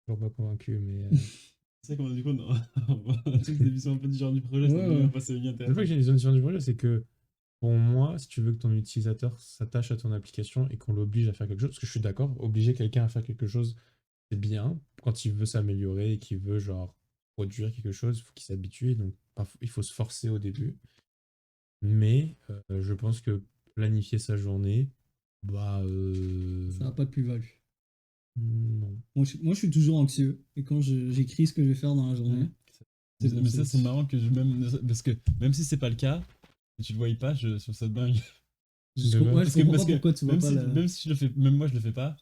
Toujours pas convaincu, mais. C'est qu'on a du coup on a tous des visions un peu différentes du projet, c'est bien Une fois que j'ai une vision du projet, c'est que pour moi, si tu veux que ton utilisateur s'attache à ton application et qu'on l'oblige à faire quelque chose, parce que je suis d'accord, obliger quelqu'un à faire quelque chose, c'est bien. Quand il veut s'améliorer et qu'il veut genre produire quelque chose, il faut qu'il s'habitue. Donc il faut se forcer au début. Mais je pense que planifier sa journée, bah. Ça n'a pas de plus-value. Non. Moi je suis toujours anxieux, et quand j'écris ce que je vais faire dans la journée, c'est bon, Mais ça c'est marrant que parce que même si c'est pas le cas et tu le voyais pas, je trouve ça dingue. je comprends pas pourquoi tu vois même pas si, la- même si je le fais, même moi je le fais pas.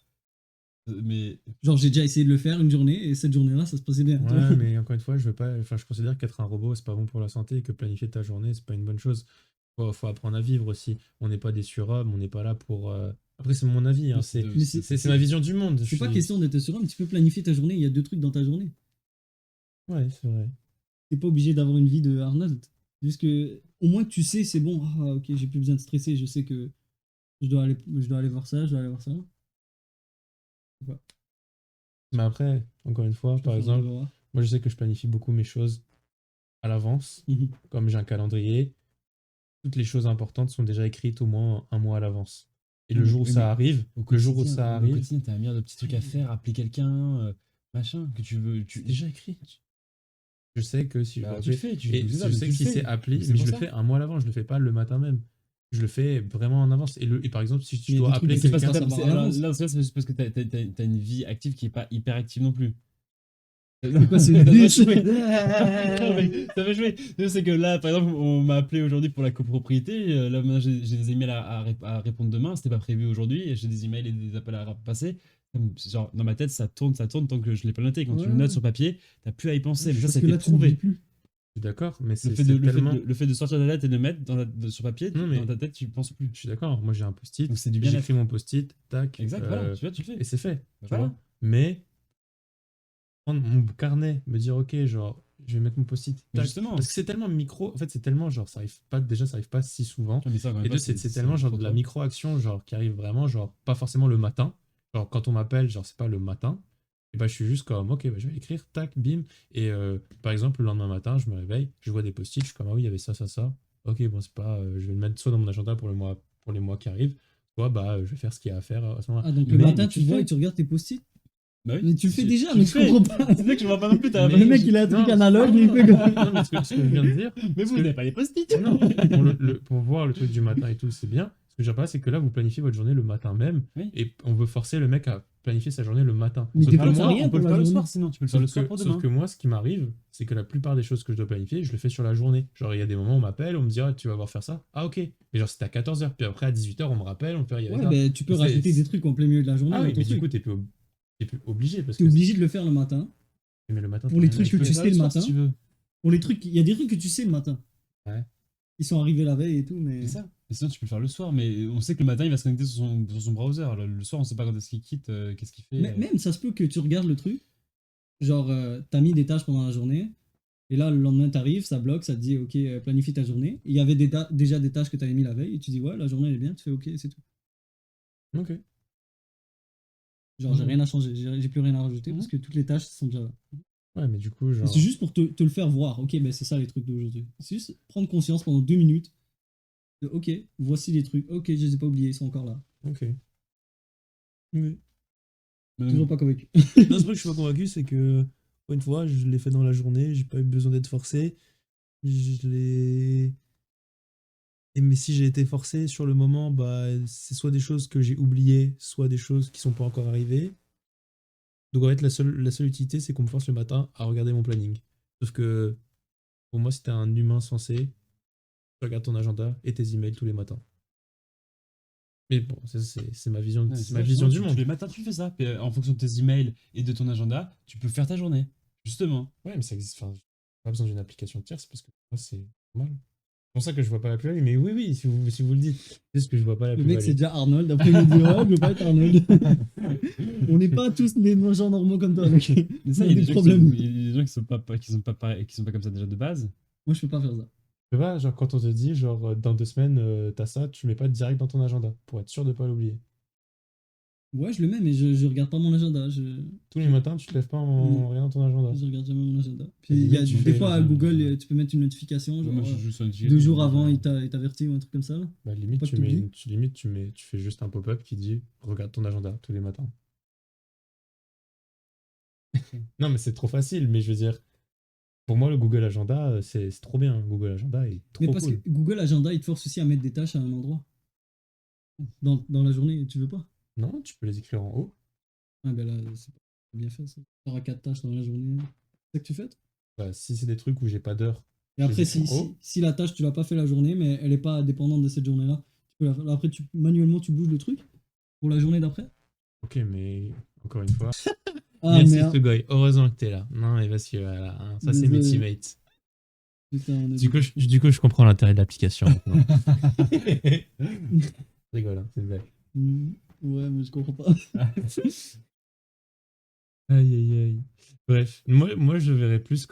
Mais Genre j'ai déjà essayé de le faire une journée, et cette journée-là ça se passait bien. tu vois. Ouais, mais encore une fois, je veux pas. Enfin, je considère qu'être un robot, c'est pas bon pour la santé et que planifier ta journée, c'est pas une bonne chose. Faut apprendre à vivre aussi. On n'est pas des surhommes, on n'est pas là pour. Après, c'est mon avis, hein, c'est Mais c'est ma vision du monde. C'est pas question d'être sûr, mais tu peux planifier ta journée, il y a 2 trucs dans ta journée. Ouais, c'est vrai. T'es pas obligé d'avoir une vie de Arnold. Juste que, au moins que tu sais, c'est bon, ah ok, j'ai plus besoin de stresser, je sais que je dois aller voir ça, je dois aller voir ça. Mais après, encore une fois, par exemple, moi je sais que je planifie beaucoup mes choses à l'avance. Mhm. Comme j'ai un calendrier, toutes les choses importantes sont déjà écrites au moins un mois à l'avance. Et le jour où ça arrive, le jour où ça Au arrive, quotidien, t'as un milliard de petits trucs à faire, appeler quelqu'un, machin, que tu veux. c'est déjà écrit. Je sais que si je Bah, le tu le fais, fais, et c'est ça, je mais sais tu que le si fais. c'est appelé, C'est mais pour je le ça. fais un mois à l'avance, je le fais pas le matin même. Je le fais vraiment en avance. Et par exemple, si Il y tu a dois des trucs appeler que c'est pas quelqu'un, ça va à alors, l'avance. là, dans ce cas, c'est juste parce que t'as une vie active qui est pas hyper active non plus. C'est quoi, c'est Ça une va biche jouer. Non, mais ça va jouer. C'est que là, par exemple, on m'a appelé aujourd'hui pour la copropriété. Là, maintenant, j'ai des emails à répondre demain. C'était pas prévu aujourd'hui. Et j'ai des emails et des appels à passer. Genre, dans ma tête, ça tourne tant que je l'ai pas noté. Quand tu le Ouais. notes sur papier, t'as plus à y penser. Mais ça, Parce ça a que été là, tu ne vis prouvé. plus. je suis d'accord, mais Le c'est fait, tellement. le fait de sortir de la tête et de le mettre sur papier, Non, mais- dans ta tête, tu penses plus. Je suis d'accord. Moi, j'ai un post-it. Donc, c'est du bien-être. J'écris mon post-it, tac. Exact, voilà, tu vois, tu le fais. Et c'est fait. tu Voilà. vois. Mais prendre mon carnet, me dire, ok, genre, je vais mettre mon post-it. Mais tac. justement. Parce que c'est tellement micro. En fait, c'est tellement genre, ça arrive pas si souvent. Mais ça, quand même Et pas, deux, c'est tellement genre de la micro-action, genre, qui arrive vraiment, genre, pas forcément le matin. Genre, quand on m'appelle, genre, c'est pas le matin. Et bah, je suis juste comme, ok, bah, je vais écrire, tac, bim. Et par exemple, le lendemain matin, je me réveille, je vois des post-it, je suis comme, ah oui, il y avait ça, ça, ça. Ok, bon, c'est pas. Je vais le mettre soit dans mon agenda pour les mois qui arrivent, soit bah, je vais faire ce qu'il y a à faire à ce moment-là. Ah, donc le Mais matin, tu tu vois fais. et tu regardes tes post-it. Bah oui. Mais tu le fais déjà, tu mais le je fais. comprends pas. C'est vrai que je vois pas non plus. Mais- Le mec, il a un truc Non, analogue, il fait comme. Non, mais ce que je viens de dire, Mais vous n'avez pas les post-it. non, pour voir le truc du matin et tout, c'est bien. Ce que j'ai remarqué, c'est que là, vous planifiez votre journée le matin même, Oui. et on veut forcer le mec à planifier sa journée le matin. Mais Sauf t'es que pas moi, rien on peut pour le la faire le journée. soir, sinon tu peux le faire le soir pour sauf demain. que moi, ce qui m'arrive, c'est que la plupart des choses que je dois planifier, je le fais sur la journée. Genre, il y a des moments où on m'appelle, on me dit, ah, tu vas voir faire ça. Ah, ok. Mais genre, c'était à 14h. Puis après, à 18h, on me rappelle, on me fait, il y avait Ouais, ça. ben tu peux C'est- rajouter des trucs en plein milieu de la journée Ah dans oui, ton mais du truc. coup, t'es plus obligé parce T'es que. obligé de le faire le matin. Mais le matin, Pour t'as les rien à trucs que faire. tu peux sais faire le soir, si matin. tu veux. Pour les trucs, il y a des trucs que tu sais le matin. Ouais. Ils sont arrivés la veille et tout, mais. C'est ça. Et sinon, tu peux le faire le soir, mais on sait que le matin, il va se connecter sur son browser. Le soir, on sait pas quand est-ce qu'il quitte, qu'est-ce qu'il fait. Mais même, ça se peut que tu regardes le truc. Genre, t'as mis des tâches pendant la journée. Et là, le lendemain, t'arrives, ça bloque, ça te dit, ok, planifie ta journée. Il y avait déjà des tâches que t'avais mis la veille. Et tu dis, ouais, la journée, elle est bien. Tu fais, ok, c'est tout. Ok. Genre, j'ai Mhm. rien à changer. J'ai plus rien à rajouter parce que toutes les tâches sont déjà là. Ouais, mais du coup, Et genre. c'est juste pour te le faire voir. Ok, ben c'est ça les trucs d'aujourd'hui. C'est juste prendre conscience pendant 2 minutes. De, ok, voici les trucs. Ok, je les ai pas oubliés, ils sont encore là. Ok. Oui. Toujours pas convaincu. Non, c'est vrai que je suis pas convaincu, c'est que, encore une fois, je l'ai fait dans la journée, j'ai pas eu besoin d'être forcé. Je l'ai. Et mais si j'ai été forcé sur le moment, bah, c'est soit des choses que j'ai oubliées, soit des choses qui sont pas encore arrivées. Donc en fait, la seule utilité, c'est qu'on me force le matin à regarder mon planning. Sauf que pour moi, si t'es un humain sensé, tu regardes ton agenda et tes emails tous les matins. Mais bon, ça, c'est ma vision, Ouais, c'est c'est ma ça, vision justement, du tous monde. les matins, tu fais ça. Puis, en fonction de tes emails et de ton agenda, tu peux faire ta journée. Justement. Ouais, mais ça existe. Enfin, j'ai pas besoin d'une application tierce parce que pour moi, c'est normal. C'est pour ça que je vois pas la plus-value. Mais oui, oui, si vous le dites, c'est juste que je vois pas la Le mec, c'est plus-value. déjà Arnold. Après, il me dit, ouais, je veux pas être Arnold. On n'est pas tous des gens normaux comme toi, mec. Mais ça, On il y a a des des problèmes. gens qui sont pas pareils, qui sont pas comme ça déjà de base. Moi, je peux pas faire ça. Tu vois, genre quand on te dit, genre dans 2 semaines, t'as ça, tu mets pas direct dans ton agenda pour être sûr de pas l'oublier. Ouais, je le mets, mais je regarde pas mon agenda. Tous les matins, tu te lèves pas en rien dans ton agenda. Je regarde jamais mon agenda. Puis Et il y a limite, tu des fais- fois à J'aime Google, bien. tu peux mettre une notification, genre Moi, je joue sur une 2 jours avant, il t'avertit ou un truc comme ça. Là. Bah, limite, Pas que tu mets, t'oublies. limite, tu fais juste un pop-up qui dit regarde ton agenda tous les matins. Non, mais c'est trop facile, mais je veux dire, pour moi, le Google Agenda, c'est trop bien. Google Agenda est Mais trop parce cool. que Google Agenda, il te force aussi à mettre des tâches à un endroit. Dans la journée, tu veux pas. Non, tu peux les écrire en haut. Ah ben là, c'est pas bien fait ça. T'auras 4 tâches dans la journée. C'est ça que tu fais toi. Bah, si c'est des trucs où j'ai pas d'heure, Et je les après, écris si, en haut. si la tâche, tu l'as pas fait la journée, mais elle est pas dépendante de cette journée-là, tu peux la faire. Après, manuellement, tu bouges le truc pour la journée d'après. Ok, mais encore une fois. Ah Merci merde. Sugoi, heureusement que t'es là. Non, mais parce que voilà, hein, ça c'est mes Désolé. teammates. Putain, on a Du coup, je comprends l'intérêt de l'application maintenant. Je rigole, hein, c'est une blague. Ouais, mais je comprends pas. Aïe aïe aïe. Bref, moi je verrais plus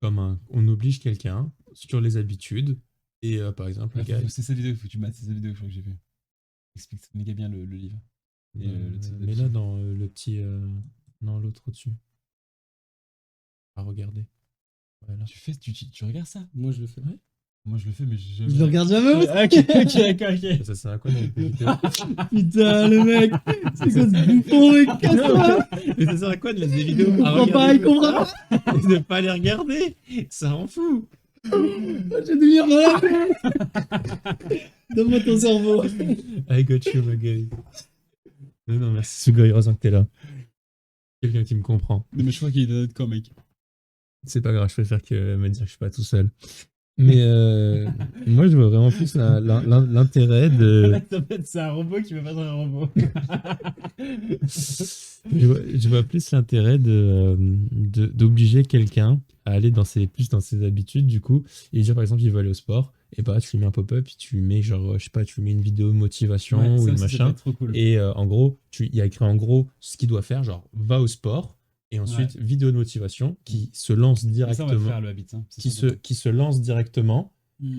on oblige quelqu'un sur les habitudes. Et par exemple, le gars. C'est sa vidéo, il faut que tu mates, c'est sa vidéo, je crois que j'ai vu. Explique méga bien le livre. Et, Mais là, dans le petit. Non, l'autre au-dessus. À regarder. Voilà. Tu regardes ça? Moi, je le fais. Moi, je le fais, mais Je le regarde jamais. moi. Ok, d'accord. Ça sert à quoi dans les vidéos Putain, le mec. C'est quoi ce bouffon, mec? Casse-toi. Mais ça sert à quoi de mettre des vidéos Il à comprend pas, il comprend pas Et de pas les regarder Ça en fout Je vais devenir malade. Donne-moi ton cerveau. I got you, my guy. Non, merci Sugoi, heureusement que t'es là. Quelqu'un qui me comprend. Mais je crois qu'il est dans notre camp, mec. C'est pas grave, je préfère que me dire que je suis pas tout seul. Mais moi, je vois vraiment plus l'intérêt de. C'est un robot qui veut pas être un robot. Je vois plus l'intérêt d'obliger quelqu'un à aller plus dans ses habitudes, du coup, et dire par exemple, il veut aller au sport, et bah, tu lui mets un pop-up, puis tu lui mets genre, je sais pas, tu lui mets une vidéo de motivation ou une machin, trop cool. et en gros, il y a écrit en gros ce qu'il doit faire, genre, va au sport, et ensuite, vidéo de motivation qui se lance Ça, on va le directement, faire, le habit. Hein. qui se lance directement,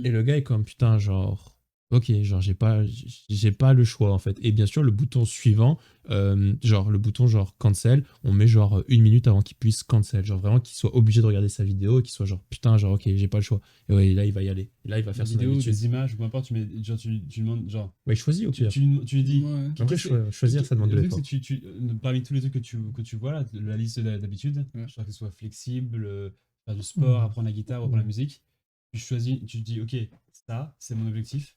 et le gars est comme, putain, genre, ok, genre, j'ai pas le choix, en fait. Et bien sûr, le bouton suivant, genre, le bouton, genre, cancel, on met, genre, 1 minute avant qu'il puisse cancel. Genre, vraiment qu'il soit obligé de regarder sa vidéo et qu'il soit, genre, putain, genre, ok, j'ai pas le choix. Et ouais, là, il va y aller. Et là, il va faire son vidéo, habitude. des images, ou peu importe, tu mets, genre, tu demandes, genre, Ouais, il choisit au pire. tu lui dis. Ouais. Après, choisir, ça demande de Le truc, l'effort. c'est que parmi tous les trucs que tu vois là, la liste d'habitudes, Ouais. genre que ce soit flexible, faire du sport, apprendre la guitare, apprendre la musique, tu choisis, tu te dis, ok, ça, c'est mon objectif.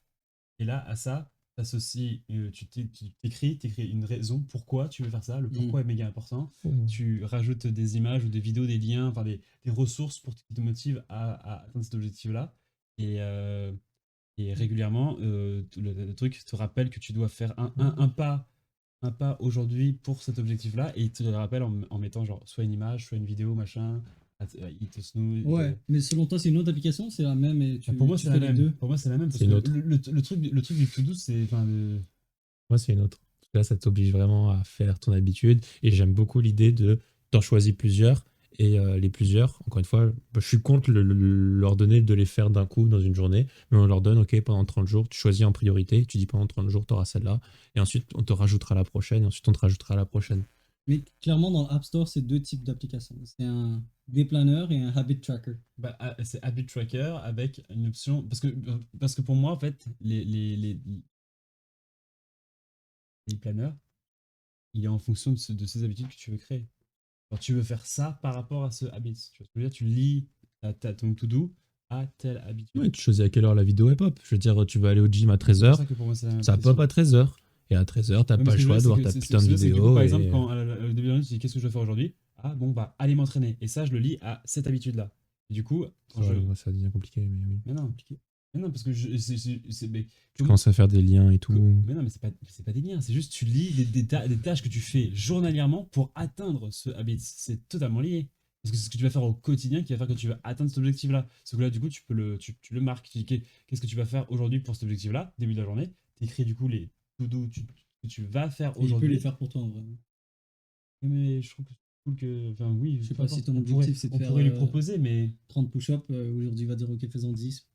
Et là, à ça, t'associes, tu t'écris une raison pourquoi tu veux faire ça. Le pourquoi est méga important. Tu rajoutes des images ou des vidéos, des liens, enfin des ressources qui te motivent à atteindre cet objectif-là. Et, régulièrement, le truc te rappelle que tu dois faire un pas aujourd'hui pour cet objectif-là, et il te le rappelle en mettant genre soit une image, soit une vidéo, machin. Il te snooze. Ouais, mais selon toi, c'est une autre application, c'est la même et Pour moi, tu c'est la fais les même. deux. Pour moi, c'est la même. Parce C'est une que autre. le truc du to-do, c'est. Enfin, Moi, c'est une autre. Parce que là, ça t'oblige vraiment à faire ton habitude. Et j'aime beaucoup l'idée de t'en choisir plusieurs. Et les plusieurs, encore une fois, je suis contre leur donner de les faire d'un coup dans une journée. Mais on leur donne, OK, pendant 30 jours, tu choisis en priorité. Tu dis pendant 30 jours, tu auras celle-là. Et ensuite, on te rajoutera la prochaine. Et ensuite, on te rajoutera la prochaine. Mais clairement, dans l'App Store, c'est deux types d'applications. C'est un day planner et un habit tracker. c'est Habit Tracker avec une option. Parce que pour moi, en fait, les planners, il est en fonction de ces habitudes que tu veux créer. Alors, tu veux faire ça par rapport à ce habit. Tu vois ce que je veux dire? Tu lis ton to-do à telle habitude. Ouais, tu choisis à quelle heure la vidéo est pop. Je veux dire, tu vas aller au gym à C'est pour 13h. ça que pour moi, c'est la même Ça pop question. à 13h. Et à 13h, t'as Ouais, mais pas ce le que je choix veux de dire, voir c'est ta que- putain de c'est que du coup, vidéo. par et- exemple, quand au début de l'année, tu dis qu'est-ce que je dois faire aujourd'hui? Ah bon, bah, aller m'entraîner. Et ça, je le lis à cette habitude-là. Et du coup, quand Ouais, je. moi, ça devient compliqué, mais oui. Mais non, parce que mais Tu commences à faire des liens et tout. mais non, mais c'est pas des liens, c'est juste tu lis des tâches que tu fais journalièrement pour atteindre ce habit. C'est totalement lié. Parce que c'est ce que tu vas faire au quotidien qui va faire que tu vas atteindre cet objectif-là. Sauf que là, du coup, tu le marques. Tu dis qu'est-ce que tu vas faire aujourd'hui pour cet objectif-là, début de la journée. Tu écris du coup les to-do que tu vas faire Et il peut aujourd'hui. les faire pour toi en vrai. Mais je trouve que c'est cool que. Enfin, oui, Je sais peu pas si importe. ton On objectif, c'est de on faire, pourrait lui proposer, mais. 30 push-ups. Aujourd'hui, il va dire ok, faisons 10.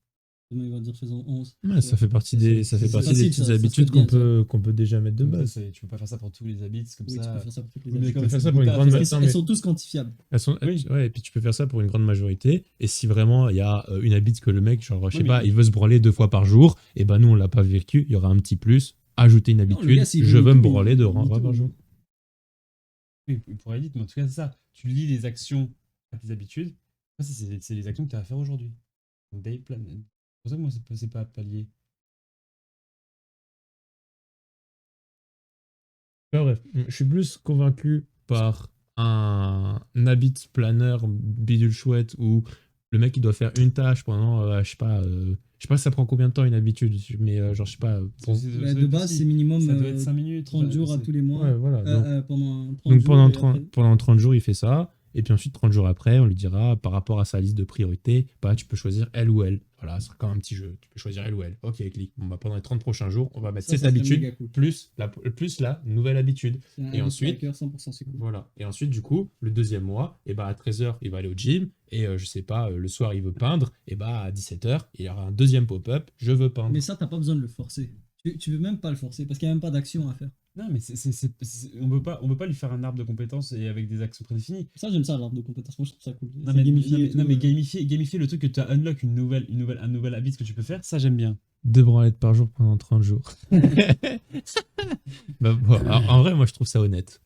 Demain, il va dire faisons 11. Ouais, ça fait partie des, ça fait c'est partie facile, des petites ça habitudes serait bien, qu'on peut déjà mettre de Comme ça, base. tu peux pas faire ça pour tous les habits comme Oui, tu ça. peux faire ça pour toutes les Oui, mais apps. comme Tu peux faire c'est ça pour une beaucoup grande taf, masse. Elles sont tous quantifiables. Oui. Ouais, et puis tu peux faire ça pour une grande majorité. Et si vraiment il y a une habit que le mec, genre, je sais Oui, pas, mais- il veut se branler 2 fois par jour, et ben nous on l'a pas vécu, il y aura un petit plus, ajouter une le habitude, gars, s'il je veut veux me tout, branler il 2 fois veut par tout. jour. Oui, il pourrait dire, mais en tout cas, c'est ça. Tu lis les actions à tes habitudes. Ça, c'est les actions que tu as à faire aujourd'hui. Donc, day plan. C'est pour ça que moi, c'est pas lié. Enfin, bref, je suis plus convaincu par un habit planner bidule chouette où le mec il doit faire une tâche pendant, je sais pas ça prend combien de temps une habitude, mais genre je sais pas. Bah, de base, c'est minimum Ça doit être 5 minutes. 30 jours à tous les mois. Ouais, voilà. Pendant 30 Donc jours. pendant et 30, après- pendant 30 jours, il fait ça. Et puis ensuite, 30 jours après, on lui dira, par rapport à sa liste de priorités, bah, tu peux choisir elle ou elle. Voilà, ce sera comme un petit jeu. Tu peux choisir elle ou elle. Ok, clique. Bon, bah, pendant les 30 prochains jours, on va mettre Ça cette serait habitude méga cool. plus la nouvelle habitude. C'est un Et habit ensuite- tracker, 100%, c'est cool. Voilà. Et ensuite, du coup, le deuxième mois, et bah, à 13h, il va aller au gym. Et je sais pas, le soir, il veut peindre. Et bah, à 17h, il y aura un deuxième pop-up. Je veux peindre. Mais ça, t'as pas besoin de le forcer. Tu veux même pas le forcer parce qu'il n'y a même pas d'action à faire. Non, mais on peut pas lui faire un arbre de compétences et avec des actions prédéfinies. Ça, j'aime ça, l'arbre de compétences. Moi, je trouve ça cool. Non, C'est mais, gamifié non, mais, et tout, non, mais gamifier le truc que tu as unlock un nouvel habit que tu peux faire, ça j'aime bien. 2 branlettes par jour pendant 30 jours. Bah, bon, alors, en vrai, moi, je trouve ça honnête.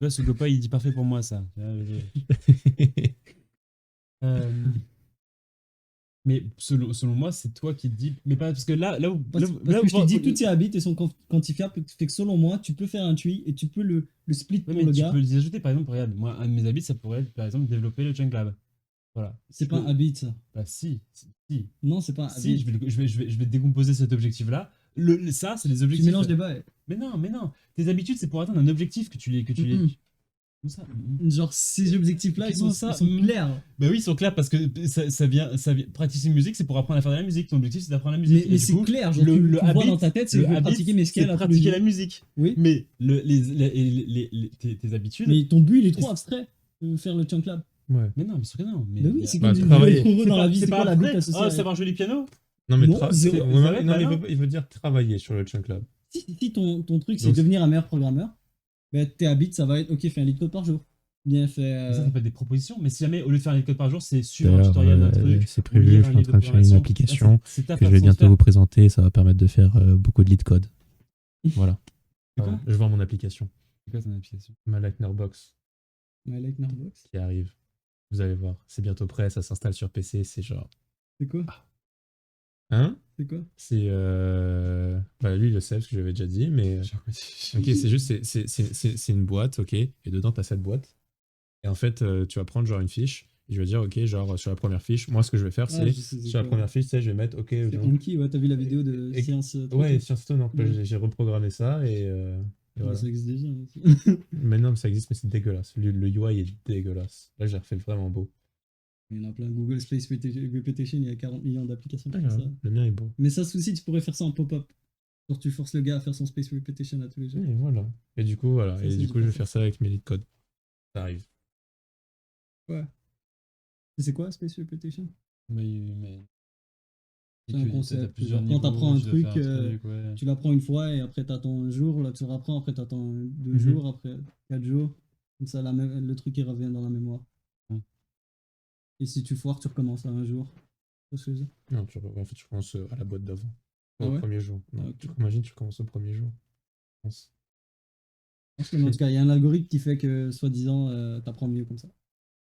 Là, ce copain, il dit parfait pour moi, ça. Mais selon moi, c'est toi qui te dis. Mais pas parce que là où. Parce que je t'ai dit, toutes ces habits elles sont quantifiables. Fait que selon moi, tu peux faire un tree et tu peux le split Ouais, pour mais le tu gars. peux les ajouter, par exemple, regarde, moi, un de mes habits, ça pourrait être, par exemple, développer le Chunk Lab. Voilà. C'est pas un habit, ça. Bah, si. Non, c'est pas un Si, habit. je vais décomposer cet objectif-là. Ça, c'est les Tu objectifs. mélanges les bails. Mais non. Tes habitudes, c'est pour atteindre un objectif que tu les. Comme ça. Genre, ces objectifs-là, ils Comment sont, ça ils sont clairs. Bah oui, ils sont clairs parce que ça vient. Pratiquer une musique, c'est pour apprendre à faire de la musique. Ton objectif, c'est d'apprendre la musique. Mais Et du c'est coup, clair. Genre, le tu vois habit- dans ta tête, c'est le je veux habit, pratiquer mes c'est scales de à tous les pratiquer jours. la musique. Oui. Mais tes habitudes. Mais ton but, il est trop abstrait de faire le chunk lab. Ouais. Mais non, mais sûr que non. Mais Bah oui, c'est Bah, comme travailler. heureux dans la vie. c'est C'est pas quoi la abstrait. but associée Ah, à- savoir jouer du piano. Non, mais Non, zéro. il veut dire travailler sur le Chunk Lab. Si ton truc, c'est Donc, devenir un meilleur programmeur, bah, tes habits, ça va être ok, fais un lit de code par jour. Bien fait. Mais ça peut être des propositions. Mais si jamais, au lieu de faire un livre de code par jour, c'est suivre un tutoriel d'un truc. c'est ou prévu, lire je un suis en livre train de faire une programmation, application c'est ta que je façon vais de bientôt faire. vous présenter. Ça va permettre de faire beaucoup de lead code. Voilà. C'est quoi Je vends mon application. C'est quoi ton application? Ma Lightner Box My like Narbox. qui arrive. Vous allez voir. C'est bientôt prêt. Ça s'installe sur PC. C'est genre. C'est quoi Hein? C'est quoi? C'est. Bah, lui, il le sait parce que je l'avais déjà dit, mais. Ok, c'est juste, c'est une boîte, ok, et dedans, t'as cette boîte. Et en fait, tu vas prendre genre une fiche, et je vais dire, ok, genre sur la première fiche, moi, ce que je vais faire, Ah, c'est. je sais c'est Sur la quoi. première fiche, tu sais, je vais mettre, ok. C'est donc- Anki, ouais, t'as vu la vidéo de Et- séance. Ouais, Sciences Po, donc Ouais. j'ai reprogrammé ça, et Mais voilà. ça existe déjà. Aussi. Mais non, mais ça existe, mais c'est dégueulasse. Le UI est dégueulasse. Là, j'ai refait vraiment beau. Il y en a plein. Google Space Repetition, il y a 40 millions d'applications qui font ça. Le mien est beau. Mais ça, souci, tu pourrais faire ça en pop-up. Genre, tu forces le gars à faire son Space Repetition à tous les jours. Et voilà. Et du coup, voilà. Ça, Et c'est du du coup, je vais parfait. faire ça avec mes lead codes. Ça arrive. Ouais. Et c'est quoi Space Repetition? Mais C'est un t'as concept. plusieurs Genre, quand t'apprends un niveaux, tu dois truc, faire un truc, ouais. tu l'apprends une fois et après t'attends un jour, là tu le rapprends, après t'attends 2 Mhm. jours, après 4 jours. Comme ça, le truc il revient dans la mémoire. Mm. Et si tu foires, tu recommences à un jour. C'est ce que je veux dire. Non, en fait, tu commences à la boîte d'avant. Ah Au ouais premier jour. Non, Ah, ok. imagine, tu commences au premier jour. Je pense. Parce que, en tout cas, il y a un algorithme qui fait que, soi-disant, t'apprends mieux comme ça.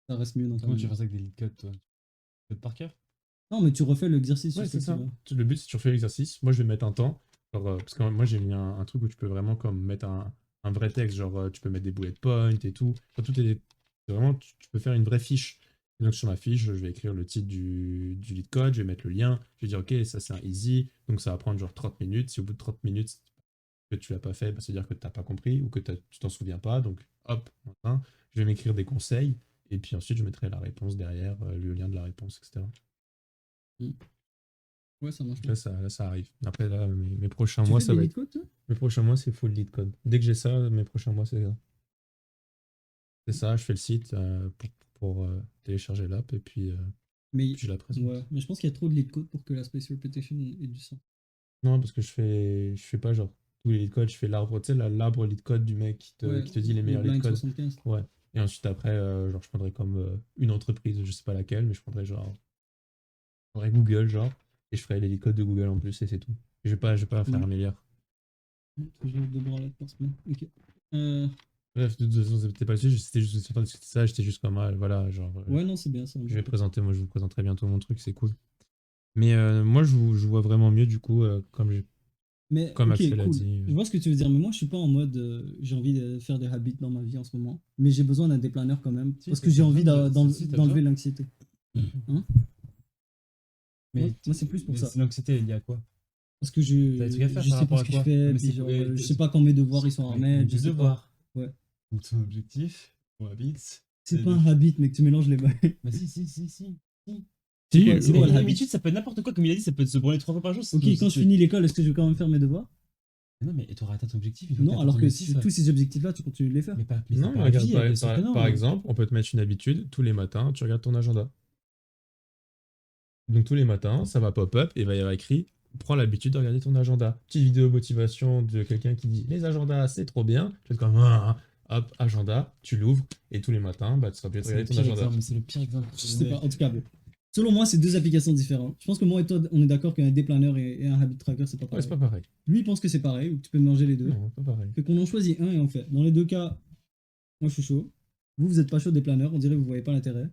Ça reste mieux dans ta Comment tu mémoire. fais ça avec des lead codes, toi? Code par cœur? Non, mais tu refais l'exercice. Ouais, sur c'est ce que ça. tu veux. Le but, c'est que tu refais l'exercice. Moi, je vais mettre un temps. Genre, parce que moi, j'ai mis un truc où tu peux vraiment comme mettre un vrai texte. Genre, tu peux mettre des bullet points et tout. Genre, tout est. C'est vraiment, tu peux faire une vraie fiche. Et donc, sur ma fiche, je vais écrire le titre du lead code. Je vais mettre le lien. Je vais dire, OK, ça, c'est un easy. Donc, ça va prendre genre 30 minutes. Si au bout de 30 minutes, que tu l'as pas fait, bah, c'est-à-dire que tu n'as pas compris ou que tu t'en souviens pas. Donc, hop, enfin, je vais m'écrire des conseils. Et puis ensuite, je mettrai la réponse derrière, le lien de la réponse, etc. Ouais, ça marche. Là, ça arrive. Après, là, mes prochains Tu mois, fais ça des va lead être. codes, toi? Mes prochains mois, c'est full lead code. Dès que j'ai ça, mes prochains mois, c'est ça. C'est ça, je fais le site pour télécharger l'app et puis Mais, je la présente. ouais, mais je pense qu'il y a trop de lead code pour que la Space Repetition ait du sens. Non, parce que je fais pas genre tous les lead codes, je fais l'arbre, tu sais, l'arbre lead code du mec Ouais, qui te dit les meilleurs lead blind codes. 75. Ouais. Et ensuite, après, genre, je prendrais comme une entreprise, je sais pas laquelle, mais je prendrais genre. Je prendrais Google, genre, et je ferais les lead codes de Google en plus, et c'est tout. Je vais pas faire un milliard. Toujours 2 branlettes par semaine. Ok. Bref, de toute façon, c'était pas le sujet, c'était juste en train de discuter de ça, j'étais juste comme, voilà, genre. Ouais, non, c'est bien ça. Je vous présenterai bientôt mon truc, c'est cool. Mais moi, je vois vraiment mieux, du coup, Mais, comme ok, Axel a cool. dit. Je vois ce que tu veux dire, mais moi, je suis pas en mode j'ai envie de faire des habits dans ma vie en ce moment. Mais j'ai besoin d'un déplaneur quand même. Si, parce que t'as j'ai besoin envie si, t'as d'enlever besoin. l'anxiété. Hein? Moi, c'est plus pour ça. L'anxiété, il y a quoi? Parce que T'as des trucs à faire je par sais pas rapport ce à que je quoi? fais. Mais Puis c'est- genre, mais- je sais pas quand mes devoirs ils sont à remettre. Je Des sais pas. devoirs. Ouais. Donc ton objectif, ton habit. C'est pas un habit, mais que tu mélanges les bails. Bah si. Si, C'est quoi, Une le habit? habitude, ça peut être n'importe quoi, comme il a dit, ça peut être se branler 3 fois par jour. Ok, quand je finis l'école, est-ce que je vais quand même faire mes devoirs? Non, mais t'auras atteint ton objectif. une fois Non, t'as alors atteint que ton objectif, tous ces objectifs-là, tu continues de les faire. Mais pas, non, c'est mais pas regarde, vie, bien sûr que non. par exemple, on peut te mettre une habitude, tous les matins, tu regardes ton agenda. Donc tous les matins, ça va pop-up et il va y avoir écrit prends l'habitude de regarder ton agenda. Petite vidéo motivation de quelqu'un qui dit les agendas, c'est trop bien. Tu fais comme hop, agenda, tu l'ouvres et tous les matins, bah, tu seras obligé de C'est le regarder ton pire agenda. exemple, c'est le pire exemple. Je sais pas, en tout cas, bon. Selon moi, c'est 2 applications différentes. Je pense que moi et toi, on est d'accord qu'un déplaneur et un habit tracker, c'est pas Ouais, pareil. c'est pas pareil. Lui, il pense que c'est pareil, ou que tu peux mélanger les deux. Non, c'est pas pareil. Fait qu'on en choisit un et on fait. Dans les 2 cas, moi je suis chaud. Vous êtes pas chaud des planeurs, on dirait que vous voyez pas l'intérêt.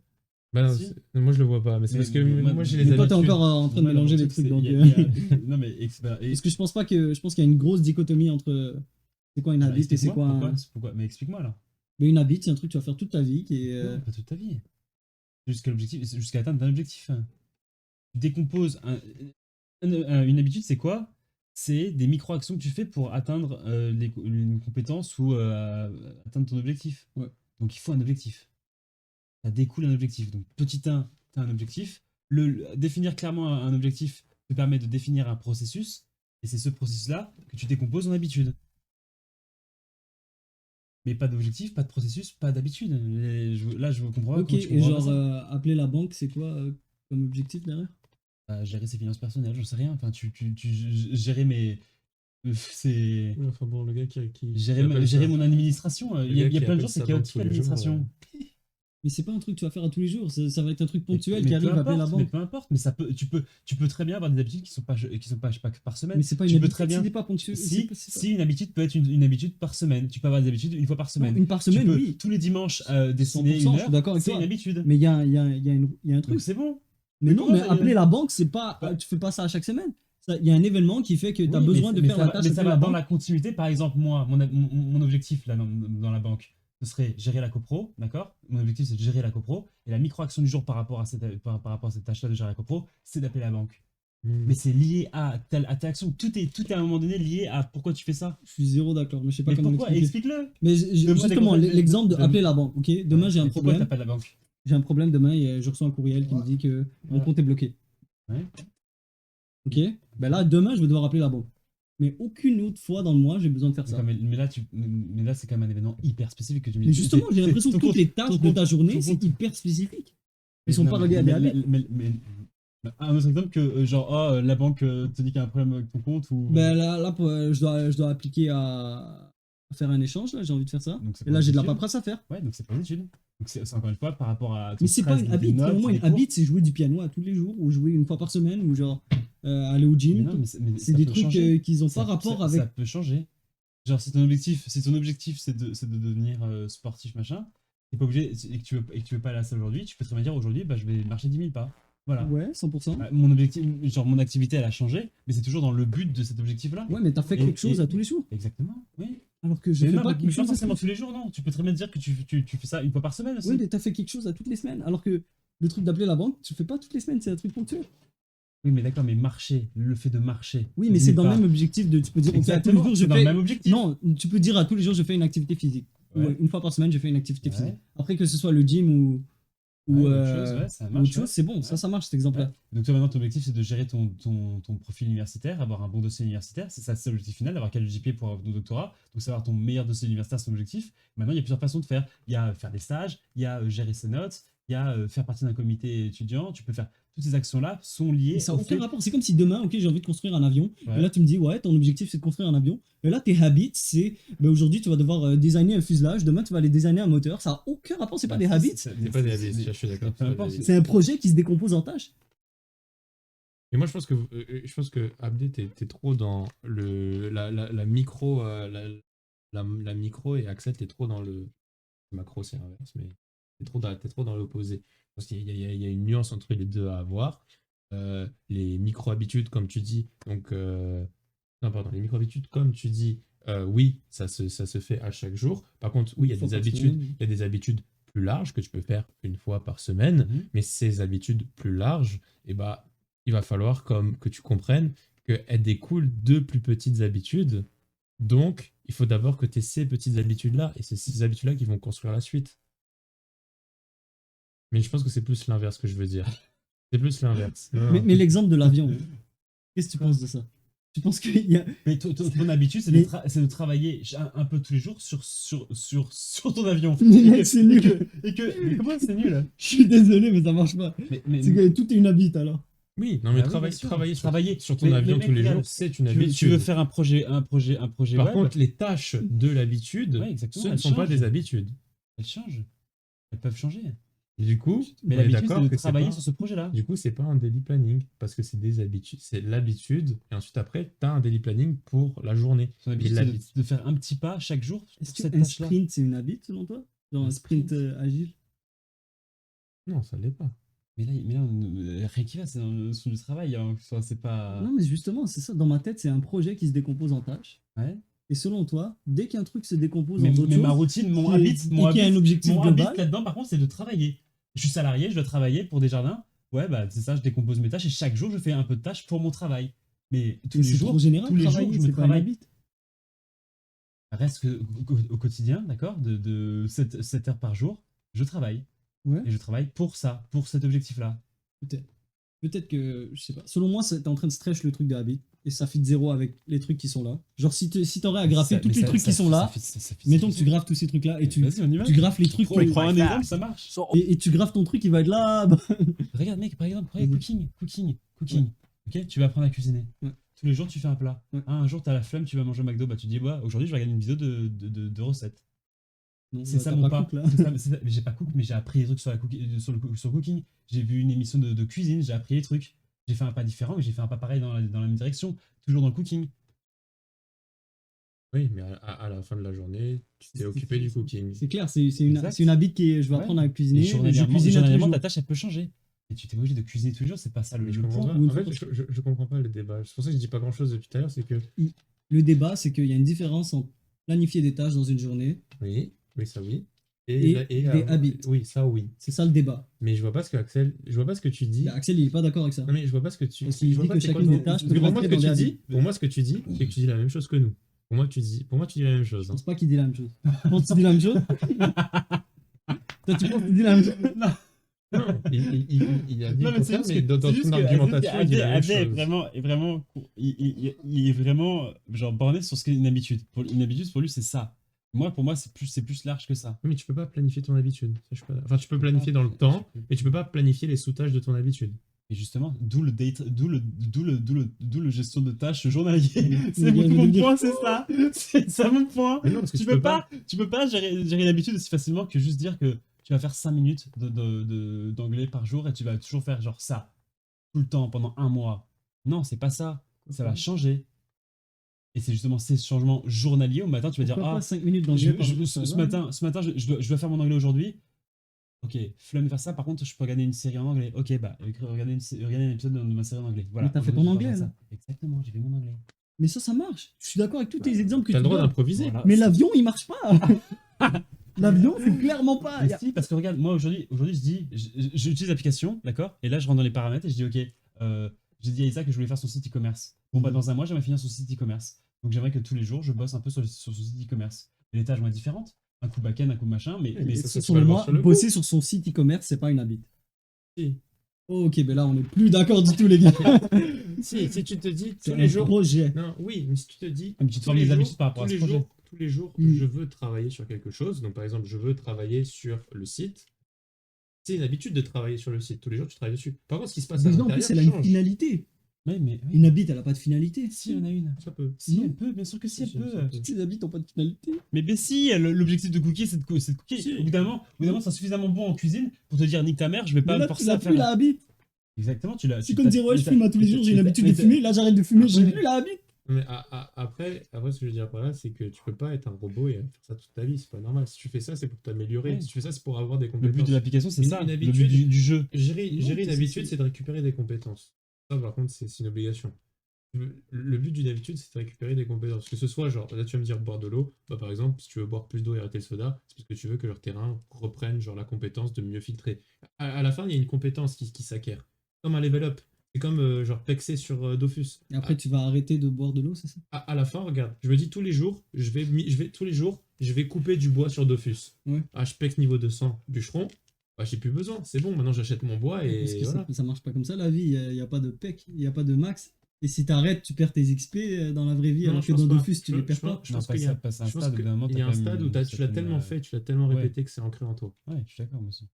Bah non, Si. moi je le vois pas, mais c'est parce que moi j'ai les Mais toi, t'es habitudes. encore en train de Moi, mélanger le les truc, trucs. c'est- Donc, il y a- Non, mais Parce que je pense pas que. Je pense qu'il y a une grosse dichotomie entre c'est quoi une habit et c'est quoi un. Pourquoi? Mais explique-moi là. Mais une habit, c'est un truc que tu vas faire toute ta vie qui est. Non, pas toute ta vie. Jusqu'à atteindre un objectif. Tu décomposes une habitude, c'est quoi? C'est des micro-actions que tu fais pour atteindre une compétence ou atteindre ton objectif. Ouais. Donc il faut un objectif. Ça découle un objectif. Donc petit 1, tu as un objectif. Définir clairement un objectif te permet de définir un processus. Et c'est ce processus-là que tu décomposes en habitude. Mais pas d'objectif, pas de processus, pas d'habitude. Là, je comprends pas Ok, comment tu et comprends genre, ça. appeler la banque, c'est quoi comme objectif derrière? Gérer ses finances personnelles, j'en sais rien. Enfin, gérer mes. C'est. Ouais, enfin bon, le gars qui Gérer appelle gérer ça- mon administration. le Il y a gars qui plein de gens, appelle c'est sa chaotique banque tous les jours, l'administration. Mais c'est pas un truc que tu vas faire à tous les jours, ça va être un truc Mais- ponctuel mais qui peu arrive à appeler la importe, mais banque. peu importe, mais tu peux très bien avoir des habitudes qui sont pas, je sais pas, par semaine. Mais c'est pas Tu une peux habitude, très bien- c'est pas ponctuel. Si, c'est pas- si une habitude peut être une habitude par semaine. Tu peux avoir des habitudes une fois par Non, semaine. une par Tu semaine, peux oui. tous les dimanches dessiner 100%, une je suis heure. d'accord avec C'est toi. une habitude. Mais il y a un truc. Donc c'est bon. Mais non, comment mais ça, il y a- appeler la banque, c'est pas. Bah- Tu fais pas ça à chaque semaine. Il y a un événement qui fait que tu as Oui, besoin de faire la tâche mais ça appelée va la dans banque. la continuité. Par exemple, moi, mon objectif là, dans la banque, ce serait gérer la copro, d'accord? Mon objectif, c'est de gérer la copro. Et la micro-action du jour par rapport à par rapport à cette tâche-là de gérer la copro, c'est d'appeler la banque. Mais c'est lié à ta action. Tout est à un moment donné lié à pourquoi tu fais ça. Je suis zéro d'accord, mais je sais pas Mais comment pourquoi? l'expliquer. Explique-le. Mais Donne-moi des justement, conseils. l'exemple Donne- d'appeler la banque, ok? Demain, j'ai un Mais pourquoi problème. t'appelles la banque? J'ai un problème demain et je reçois un courriel qui me dit que mon Voilà. compte est bloqué. Ouais. Ok? Ben là, demain, je vais devoir appeler la banque. Mais aucune autre fois dans le mois, j'ai besoin de faire ça. Mais là, c'est quand même un événement hyper spécifique que tu me Mais dis. justement, j'ai l'impression que ton toutes compte- les tâches ton de compte- ta journée, ton c'est compte- hyper spécifique. Ils sont Non, pas reliés à des habits. Un autre exemple que, genre, oh, la banque te dit qu'il y a un problème avec ton compte ou. Ben là je dois appliquer à faire un échange, là, j'ai envie de faire ça. Donc, c'est Et pour là, les j'ai de la études. paperasse à faire. Ouais, donc c'est pour les études. Donc, c'est encore une fois par rapport à. ton Mais c'est pas stress une des habit. notes, Pour moi, des une cours. habit, c'est jouer du piano à tous les jours, ou jouer une fois par semaine, ou genre aller au Mais gym. non, mais C'est ça des peut trucs changer. qui n'ont pas Ça- rapport ça- avec. Ça peut changer. Genre, si ton objectif c'est de devenir sportif, machin, t'es pas obligé, et que tu veux pas aller à la salle aujourd'hui, tu peux très bien dire aujourd'hui, bah, je vais marcher 10 000 pas. Voilà. Ouais, 100%. Mon objectif, genre mon activité, elle a changé, mais c'est toujours dans le but de cet objectif-là. Ouais, mais t'as fait Et- quelque chose et- à tous les jours. Exactement, oui. Alors que je Mais fais non, pas mais quelque pas chose. forcément tous les jours, non. Tu peux très bien dire que tu fais ça une fois par semaine aussi. Oui, mais t'as fait quelque chose à toutes les semaines. Alors que le truc d'appeler la banque, tu le fais pas toutes les semaines, c'est un truc ponctuel. Oui, mais d'accord, mais marcher, le fait de marcher. Oui, mais c'est dans le pas- même objectif de. Tu peux dire, ok, à tous les Exactement, jours, je c'est dans le fais. même objectif. Non, tu peux dire à tous les jours, je fais une activité physique. Ou Ouais. une fois par semaine, je fais une activité Ouais. physique. Après, que ce soit le gym ou Ouais, autre chose, ouais, ça ou marche, autre chose, ouais. c'est bon, ça marche cet exemple-là. Ouais. Donc toi maintenant ton objectif c'est de gérer ton profil universitaire, avoir un bon dossier universitaire, c'est ça c'est l'objectif final, d'avoir quel GPA pour avoir ton doctorat, donc savoir ton meilleur dossier universitaire c'est ton objectif. Maintenant il y a plusieurs façons de faire, il y a faire des stages, il y a gérer ses notes, il y a faire partie d'un comité étudiant, tu peux faire toutes ces actions-là sont liées Et ça n'a au aucun fait- rapport. C'est comme si demain, ok, j'ai envie de construire un avion. Ouais. Et là, tu me dis, ouais, ton objectif, c'est de construire un avion. Et là, tes habits, c'est, ben, aujourd'hui, tu vas devoir designer un fuselage. Demain, tu vas aller designer un moteur. Ça n'a aucun rapport. C'est pas des habits. C'est pas des habits, je suis d'accord. Peu importe, C'est un projet qui se décompose en tâches. Et moi, je pense que Abdé, t'es trop dans la micro, la micro, et Axel, t'es trop dans le macro, c'est l'inverse, mais t'es trop dans l'opposé. Parce qu'il y a une nuance entre les deux à avoir. Les micro-habitudes, comme tu dis, donc, non, pardon, les micro-habitudes, comme tu dis, oui, ça se fait à chaque jour. Par contre, oui, il y a Une fois des par habitudes, semaine. il y a des habitudes plus larges que tu peux faire une fois par semaine. Mhm. Mais ces habitudes plus larges, eh ben, il va falloir que tu comprennes qu'elles découlent de plus petites habitudes. Donc, il faut d'abord que tu aies ces petites habitudes-là, et c'est ces habitudes-là qui vont construire la suite. Mais je pense que c'est plus l'inverse que je veux dire. C'est plus l'inverse. Mais l'exemple de l'avion, qu'est-ce que tu penses de ça? Tu penses qu'il y a. Mais ton habitude, c'est Mais- de travailler un peu tous les jours sur ton avion. Mais Et mec, que- c'est nul. mais comment c'est nul? Je suis désolé, mais ça marche pas. Mais- C'est que tout est une habite alors. Oui, non, mais Ah oui, travailler, bien sûr. travailler sur, Travailler. sur ton Mais- avion mais tous les regarde, jours, c'est une Tu habitude. veux faire un projet Par web, contre, les tâches de l'habitude, Ouais, exactement, ce ne elles sont pas changent. des habitudes. elles changent. Elles peuvent changer. Et du coup, Mais on est l'habitude, d'accord c'est de que c'est travailler pas- sur ce projet-là. Du coup, c'est pas un daily planning, parce que c'est des habitudes, c'est l'habitude, et ensuite après, tu as un daily planning pour la journée. Ton Et habitude, c'est l'habitude. de faire un petit pas chaque jour Est-ce pour cette qu'un tâche-là. sprint, c'est une habite selon toi? Genre Un un sprint sprint agile? Non, ça l'est pas. Mais là, rien qui va, c'est dans le sous du travail. Hein. Enfin, c'est pas. Non, mais justement, c'est ça. Dans ma tête, c'est un projet qui se décompose en tâches. Ouais. Et selon toi, dès qu'un truc se décompose Mais, en d'autres mais ma choses, routine, mon qui est- habit, et qu'il y a un objectif mon habit global. là-dedans, par contre, c'est de travailler. Je suis salarié, je dois travailler pour des jardins. Ouais, bah c'est ça, je décompose mes tâches et chaque jour, je fais un peu de tâches pour mon travail. Mais tous mais les c'est jours, trop général, tous les jours, travailler, je me c'est pas une travaille. habite. Reste que au quotidien, d'accord, de 7 heures par jour, je travaille. Ouais. Et je travaille pour ça, pour cet objectif-là. Peut-être que, je sais pas. Selon moi, t'es en train de stretch le truc de habit. Et ça fit zéro avec les trucs qui sont là. Genre, si t'aurais à graffer tous les trucs qui sont là, mettons que tu graffes tous ces trucs-là et tu Vas-y, on y va. graffes les trucs. Tu prends un exemple, ça marche. Et tu graffes ton truc, il va être là. Bah. Regarde, mec, par exemple, regarde, Vas-y. cooking. Ok, tu vas apprendre à cuisiner. Ouais. Tous les jours, tu fais un plat. Ouais. Un jour, t'as la flemme, tu vas manger au McDo. Bah, tu dis, ouais, aujourd'hui, je vais regarder une vidéo de recettes. Non, C'est bah, ça t'as mon pas pas. cook, là. Mais j'ai pas cook, mais j'ai appris des trucs sur le cooking. J'ai vu une émission de cuisine, j'ai appris des trucs. J'ai fait un pas différent, mais j'ai fait un pas pareil dans la même direction. Toujours dans le cooking. Oui, mais à la fin de la journée, tu t'es occupé du cooking. C'est clair, c'est Exact. une habit qui est. Je vais Ouais. apprendre à Et cuisiner. Je journalièrement, cuisine à tous les jours. ta tâche, elle peut changer. Et tu t'es obligé de cuisiner tous les jours, c'est pas ça Mais je le comprends point. pas. ou une En fois fait, par je comprends pas le débat. C'est pour ça que je dis pas grand chose depuis tout à l'heure, c'est que. Le débat, c'est qu'il y a une différence entre planifier des tâches dans une journée. Oui, oui, ça oui. Et des habits. Oui, ça oui. C'est ça le débat. Mais je vois pas ce que Axel. Je vois pas ce que tu dis. Bah, Axel, il est pas d'accord avec ça. Non, mais je vois pas ce que tu Parce qu'il je vois dit pas que c'est quoi chacune ton- des tâches Parce que peut pour moi, rentrer ce que dans tu des dis, pour moi, ce que tu dis, c'est que tu dis la même chose que nous. Pour moi, tu dis la même chose. Je Hein. pense pas qu'il dit la même chose. Tu penses qu'il dit la même chose? Toi, tu penses qu'il dit la même chose? Non, il a dit Non, le mais c'est contraire, juste mais que dans c'est juste son que argumentation, il dit la même Adé est chose. vraiment, il est vraiment genre borné sur ce qu'est une habitude. Une habitude pour lui c'est ça. Pour moi c'est plus large que ça. Oui, mais tu peux pas planifier ton habitude. Ça, je suis pas- Enfin, tu peux planifier dans le temps, mais tu peux pas planifier les sous-tâches de ton habitude. Et justement, d'où le gestion de tâches journalier. C'est Il vient de mon le dire. point, c'est ça. C'est ça mon point. Mais non, parce que Tu peux pas gérer une habitude aussi facilement que juste dire que tu vas faire 5 minutes d'anglais par jour et tu vas toujours faire genre ça tout le temps pendant un mois. Non, c'est pas ça. Ça va changer. Et c'est justement ces changements journaliers. Au matin, tu vas dire Pourquoi ah, pas 5 minutes d'anglais par jour, ça va, ce matin, je dois faire mon anglais aujourd'hui. Ok, flemme de faire ça. Par contre, je peux regarder une série en anglais. Ok, bah, regarder un épisode de ma série en anglais. Voilà. Mais t'as fait Aujourd'hui, ton je vais anglais, faire là. ça. Exactement, j'ai fait mon anglais. Mais ça marche. Je suis d'accord avec tous tes exemples que T'as tu le droit donnes. d'improviser. Voilà. Mais l'avion, il marche pas. L'avion, c'est clairement pas. Mais si, parce que regarde, moi aujourd'hui, je dis, j'utilise l'application, d'accord. Et là, je rentre dans les paramètres et je dis, ok, j'ai dit à Isa que je voulais faire son site e-commerce. Bon, bah, dans un mois, j'aimerais finir son site e-commerce. Donc, j'aimerais que tous les jours, je bosse un peu sur son site e-commerce. Et les tâches vont être différentes. Un coup back-end, un coup machin, mais Mais ça, si, tu vas le selon voir moi, sur le bosser sur son site e-commerce, c'est pas une habitude. Si. Ok, ben là, on est plus d'accord du tout, les gars. Si tu te dis C'est tous un les jours. projet. Non, oui, mais si tu te dis. mais tu te tous formes les des jours- habitudes par rapport à tous ce les projet. jours, tous les jours, Mm. je veux travailler sur quelque chose. Donc, par exemple, je veux travailler sur le site. C'est une habitude de travailler sur le site. Tous les jours, tu travailles dessus. Par contre, ce qui se passe à Déjà, en l'intérieur plus, elle a une change. finalité. Ouais, mais Une habite, elle a pas de finalité. si, il y en a une. Ça peut. Si, Non. elle peut, bien sûr que si, elle Si, peut. ça peut. Toutes ces habites ont pas de finalité. Mais si, l'objectif de Cookie, c'est de cookie. Si. Au bout d'un moment, c'est suffisamment bon en cuisine pour te dire nique ta mère, je vais pas Mais me là, tu forcer l'as à plus faire. la habite. Exactement, tu l'as. C'est comme dire, ouais, je fume à tous les jours, j'ai une habitude de fumer. Là, j'arrête de fumer, j'ai plus la habite. Mais après, ce que je veux dire par là, c'est que tu peux pas être un robot et faire ça toute ta vie. C'est pas normal. Si tu fais ça, c'est pour t'améliorer. Ouais. Si tu fais ça, c'est pour avoir des Le compétences. but de l'application, c'est Une- ça. une Le habitude- but du jeu. Gérer Non, une c'est- habitude, c'est de récupérer des compétences. Ça, par contre, c'est une obligation. Le but d'une habitude, c'est de récupérer des compétences. Que ce soit, genre, là, tu vas me dire boire de l'eau. Bah, par exemple, si tu veux boire plus d'eau et arrêter le soda, c'est parce que tu veux que leur terrain reprenne, genre, la compétence de mieux filtrer. À la fin, il y a une compétence qui s'acquiert. Comme un level up. C'est comme, genre, pexer sur Dofus. Et après, tu vas arrêter de boire de l'eau, c'est ça? À la fin, regarde, je me dis tous les jours, je vais couper du bois sur Dofus. Ouais. Ah, je pexe niveau 200 bûcheron. Bah, j'ai plus besoin. C'est bon, maintenant j'achète mon bois et Parce que voilà. ça marche pas comme ça, la vie. Il y a pas de pec, il y a pas de max. Et si t'arrêtes, tu perds tes XP dans la vraie vie, Non, alors je que pense dans pas. Dofus, tu Je- les perds je pas. pense- je Non, pense passer qu'il y a- passer un je pense stade, au bout d'un moment, Il y a t'as un quand stade même où tu l'as certaine, tellement fait, tu l'as tellement ouais. répété que c'est ancré en toi. Ouais, je suis d'accord, moi aussi.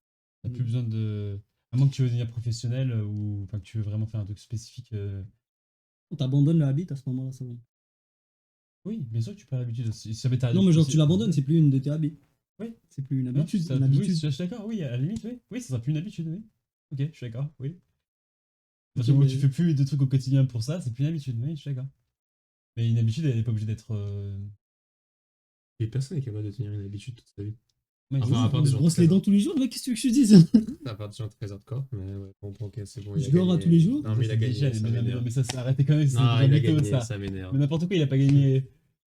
T'as Mm. plus besoin de. À moins que tu veux devenir professionnel ou enfin, que tu veux vraiment faire un truc spécifique. On t'abandonne la habite à ce moment-là, ça va. Oui, bien sûr que tu perds l'habitude. Si ça m'est arrivé- Non, mais genre, si- tu l'abandonnes, c'est plus une de tes habits. Oui. C'est plus une Non, habitude. ça- Une oui, habitude. je suis d'accord, oui, à la limite, oui. Oui, ça sera plus une habitude, oui. Ok, je suis d'accord, oui. À Ok, partir du moment où mais- tu fais plus de trucs au quotidien pour ça, c'est plus une habitude, oui, je suis d'accord. Mais une habitude, elle n'est pas obligée d'être. Et personne n'est capable de tenir une habitude toute sa vie. Ouais, Enfin, à part On des se gens brosse très les dents hard. tous les jours, mec, qu'est-ce que tu veux que je te dise? À part des gens très hardcore, mais ouais, bon, ok, c'est bon. Je il a dors à gagné. tous les jours. Non, mais il a gagné. Déjà, Ça mais m'énerve. mais ça s'est arrêté quand même, c'est Non, il a Vito, gagné, ça. ça m'énerve. Mais n'importe quoi, il a pas gagné.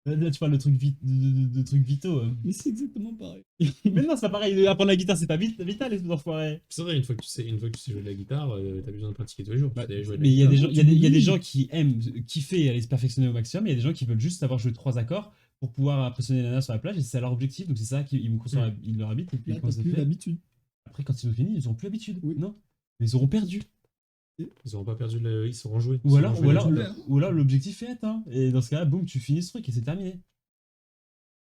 Là, tu parles de trucs, de trucs vitaux. Mais c'est exactement pareil. Mais non, c'est pas pareil. Apprendre la guitare, c'est pas vital, les enfoirés. C'est vrai, une fois que tu sais jouer de la guitare, t'as besoin de pratiquer tous les jours. Bah, Tu sais jouer de la mais il y a des guitare. gens, il y a des gens qui aiment kiffer et aller se perfectionner au maximum. Il y a des gens qui veulent juste savoir jouer 3 accords pour pouvoir impressionner la nana sur la plage et c'est ça leur objectif. Donc c'est ça qu'ils vont construire leur habite. Et puis Là, quand t'as c'est plus fait, l'habitude. après quand ils ont fini, ils auront plus l'habitude. Oui. Non, mais ils auront perdu. Ils auront pas perdu ils seront joués. Ou alors, jouer ou alors l'objectif est atteint. Et dans ce cas-là, boum, tu finis ce truc et c'est terminé.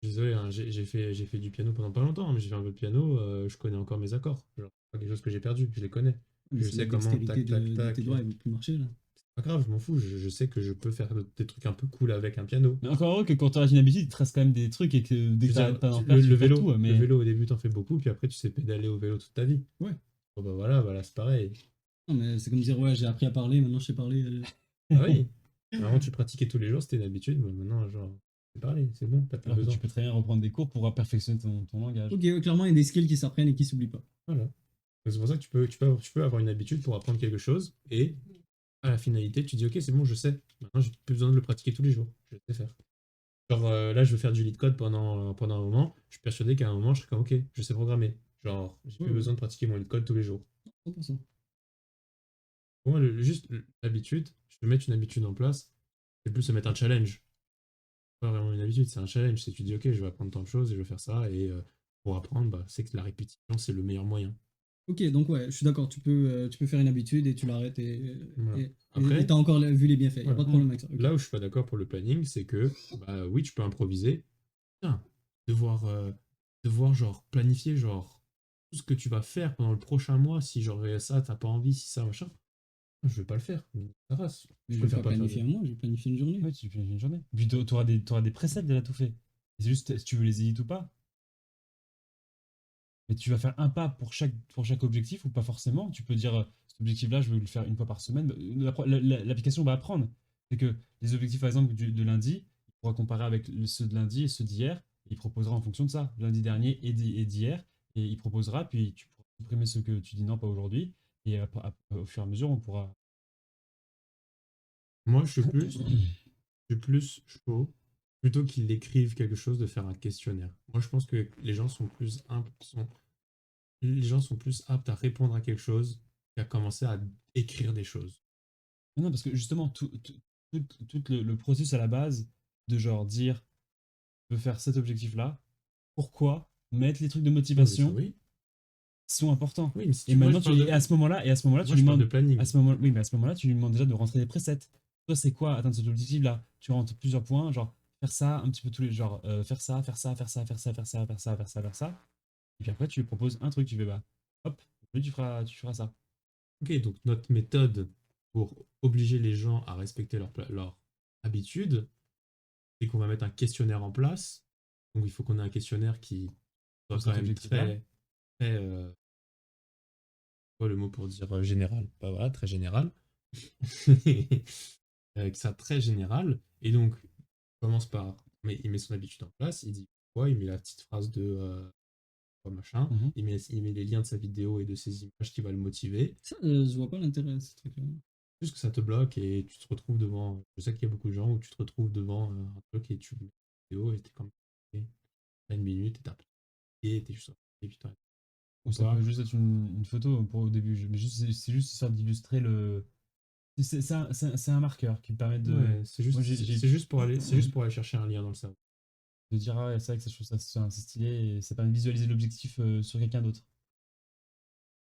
Désolé, hein, j'ai fait du piano pendant pas longtemps, hein, mais j'ai fait un peu de piano, je connais encore mes accords. Genre, c'est pas quelque chose que j'ai perdu, je les connais. Mais Je c'est sais la comment, dextérité tac, de tac, tes tac. doigts, ils vont plus marcher là. Pas grave, je m'en fous, je sais que je peux faire des trucs un peu cool avec un piano. Mais encore heureux que quand tu as une habitude, il te reste quand même des trucs et que dès Je que veux dire, t'arrêtes pas d'en faire, le tu perds vélo, tout. Mais... le vélo au début t'en fais beaucoup, puis après tu sais pédaler au vélo toute ta vie. Ouais. Bon bah voilà, c'est pareil. Non, mais c'est comme dire, ouais, j'ai appris à parler, maintenant je sais parler. Ah oui. Avant tu pratiquais tous les jours, c'était une habitude, mais maintenant genre, c'est parler, c'est bon, t'as plus Alors que besoin. tu peux très bien reprendre des cours pour perfectionner ton langage. Ok, ouais, clairement, il y a des skills qui s'apprennent et qui s'oublient pas. Voilà. Donc, c'est pour ça que tu peux avoir une habitude pour apprendre quelque chose et à la finalité, tu dis ok, c'est bon, je sais. Maintenant, j'ai plus besoin de le pratiquer tous les jours. Je sais faire. Genre là, je veux faire du lead code pendant un moment. Je suis persuadé qu'à un moment, je serai comme ok, je sais programmer. Genre, j'ai Ouais, plus ouais, besoin de pratiquer mon lead code tous les jours. 100%. Pour moi, l'habitude, je peux mettre une habitude en place, c'est plus se mettre un challenge. Pas vraiment une habitude, c'est un challenge. C'est tu dis ok, je vais apprendre tant de choses et je vais faire ça. Et pour apprendre, bah, c'est que la répétition, c'est le meilleur moyen. Ok, donc ouais, je suis d'accord, tu peux faire une habitude et tu l'arrêtes Voilà. et Après, t'as encore vu les bienfaits, y a voilà. pas de problème avec ça. Ok. Là où je suis pas d'accord pour le planning, c'est que bah oui, tu peux improviser. Putain, devoir, devoir genre planifier genre tout ce que tu vas faire pendant le prochain mois, si genre ça, t'as pas envie, si ça, machin, je vais pas le faire. Ça passe. Mais Je je vais préfère pas pas le faire. planifier un mois, je vais planifier une journée. Ouais, tu fais une journée. Puis t'auras des préceptes déjà tout fait. C'est juste si tu veux les éditer ou pas. Mais tu vas faire un pas pour chaque objectif ou pas forcément. Tu peux dire cet objectif-là, je veux le faire une fois par semaine. L'application va apprendre. C'est que les objectifs, par exemple, de lundi, il pourra comparer avec ceux de lundi et ceux d'hier. Il proposera en fonction de ça, lundi dernier et d'hier. Et il proposera, puis tu pourras supprimer ceux que tu dis non, pas aujourd'hui. Et au fur et à mesure, on pourra. Moi, je suis plus chaud, plutôt qu'ils écrivent quelque chose, de faire un questionnaire. Moi, je pense que les gens sont plus aptes à répondre à quelque chose qu'à commencer à écrire des choses. Non, parce que justement, tout le processus à la base de genre dire, je veux faire cet objectif-là, pourquoi mettre les trucs de Oui, mais ça, motivation oui. sont importants. Oui, mais si Et tu, moi, je maintenant, parle de, et à ce moment-là, tu moi, lui je parle de demandes, planning. à ce moment, oui, mais à ce moment-là, tu lui demandes déjà de rentrer des presets. Toi, c'est quoi atteindre cet objectif-là? Tu rentres plusieurs points, genre faire ça un petit peu tous les, genre faire ça, faire ça, faire ça, faire ça, faire ça, faire ça, faire ça, faire ça. Et puis après, tu lui proposes un truc, tu fais bah, hop, aujourd'hui, tu feras ça. Ok, donc notre méthode pour obliger les gens à respecter leur habitude, c'est qu'on va mettre un questionnaire en place. Donc il faut qu'on ait un questionnaire qui soit Pour quand cet même objectif-là. très quoi le mot pour dire général? Bah voilà, très général. Que ça très général. Et donc, il commence par, mais il met son habitude en place, il dit quoi, il met la petite phrase de quoi, machin, Mhm. il met les liens de sa vidéo et de ses images qui va le motiver. Ça, je vois pas l'intérêt de ce truc-là. Juste que ça te bloque et tu te retrouves devant. Je sais qu'il y a beaucoup de gens où tu te retrouves devant un truc et tu mets une vidéo et t'es comme. Ok, t'as une minute et t'as et t'es juste. Et putain, Ou ou ça pas. peut juste être une photo pour au début. Mais juste, c'est juste histoire d'illustrer le. C'est un marqueur qui me permet de. Ouais, Moi, c'est juste pour aller, c'est juste pour aller chercher un lien dans le cerveau. de dire, ah ouais, c'est vrai que ça, je trouve ça c'est stylé et ça permet de visualiser l'objectif sur quelqu'un d'autre.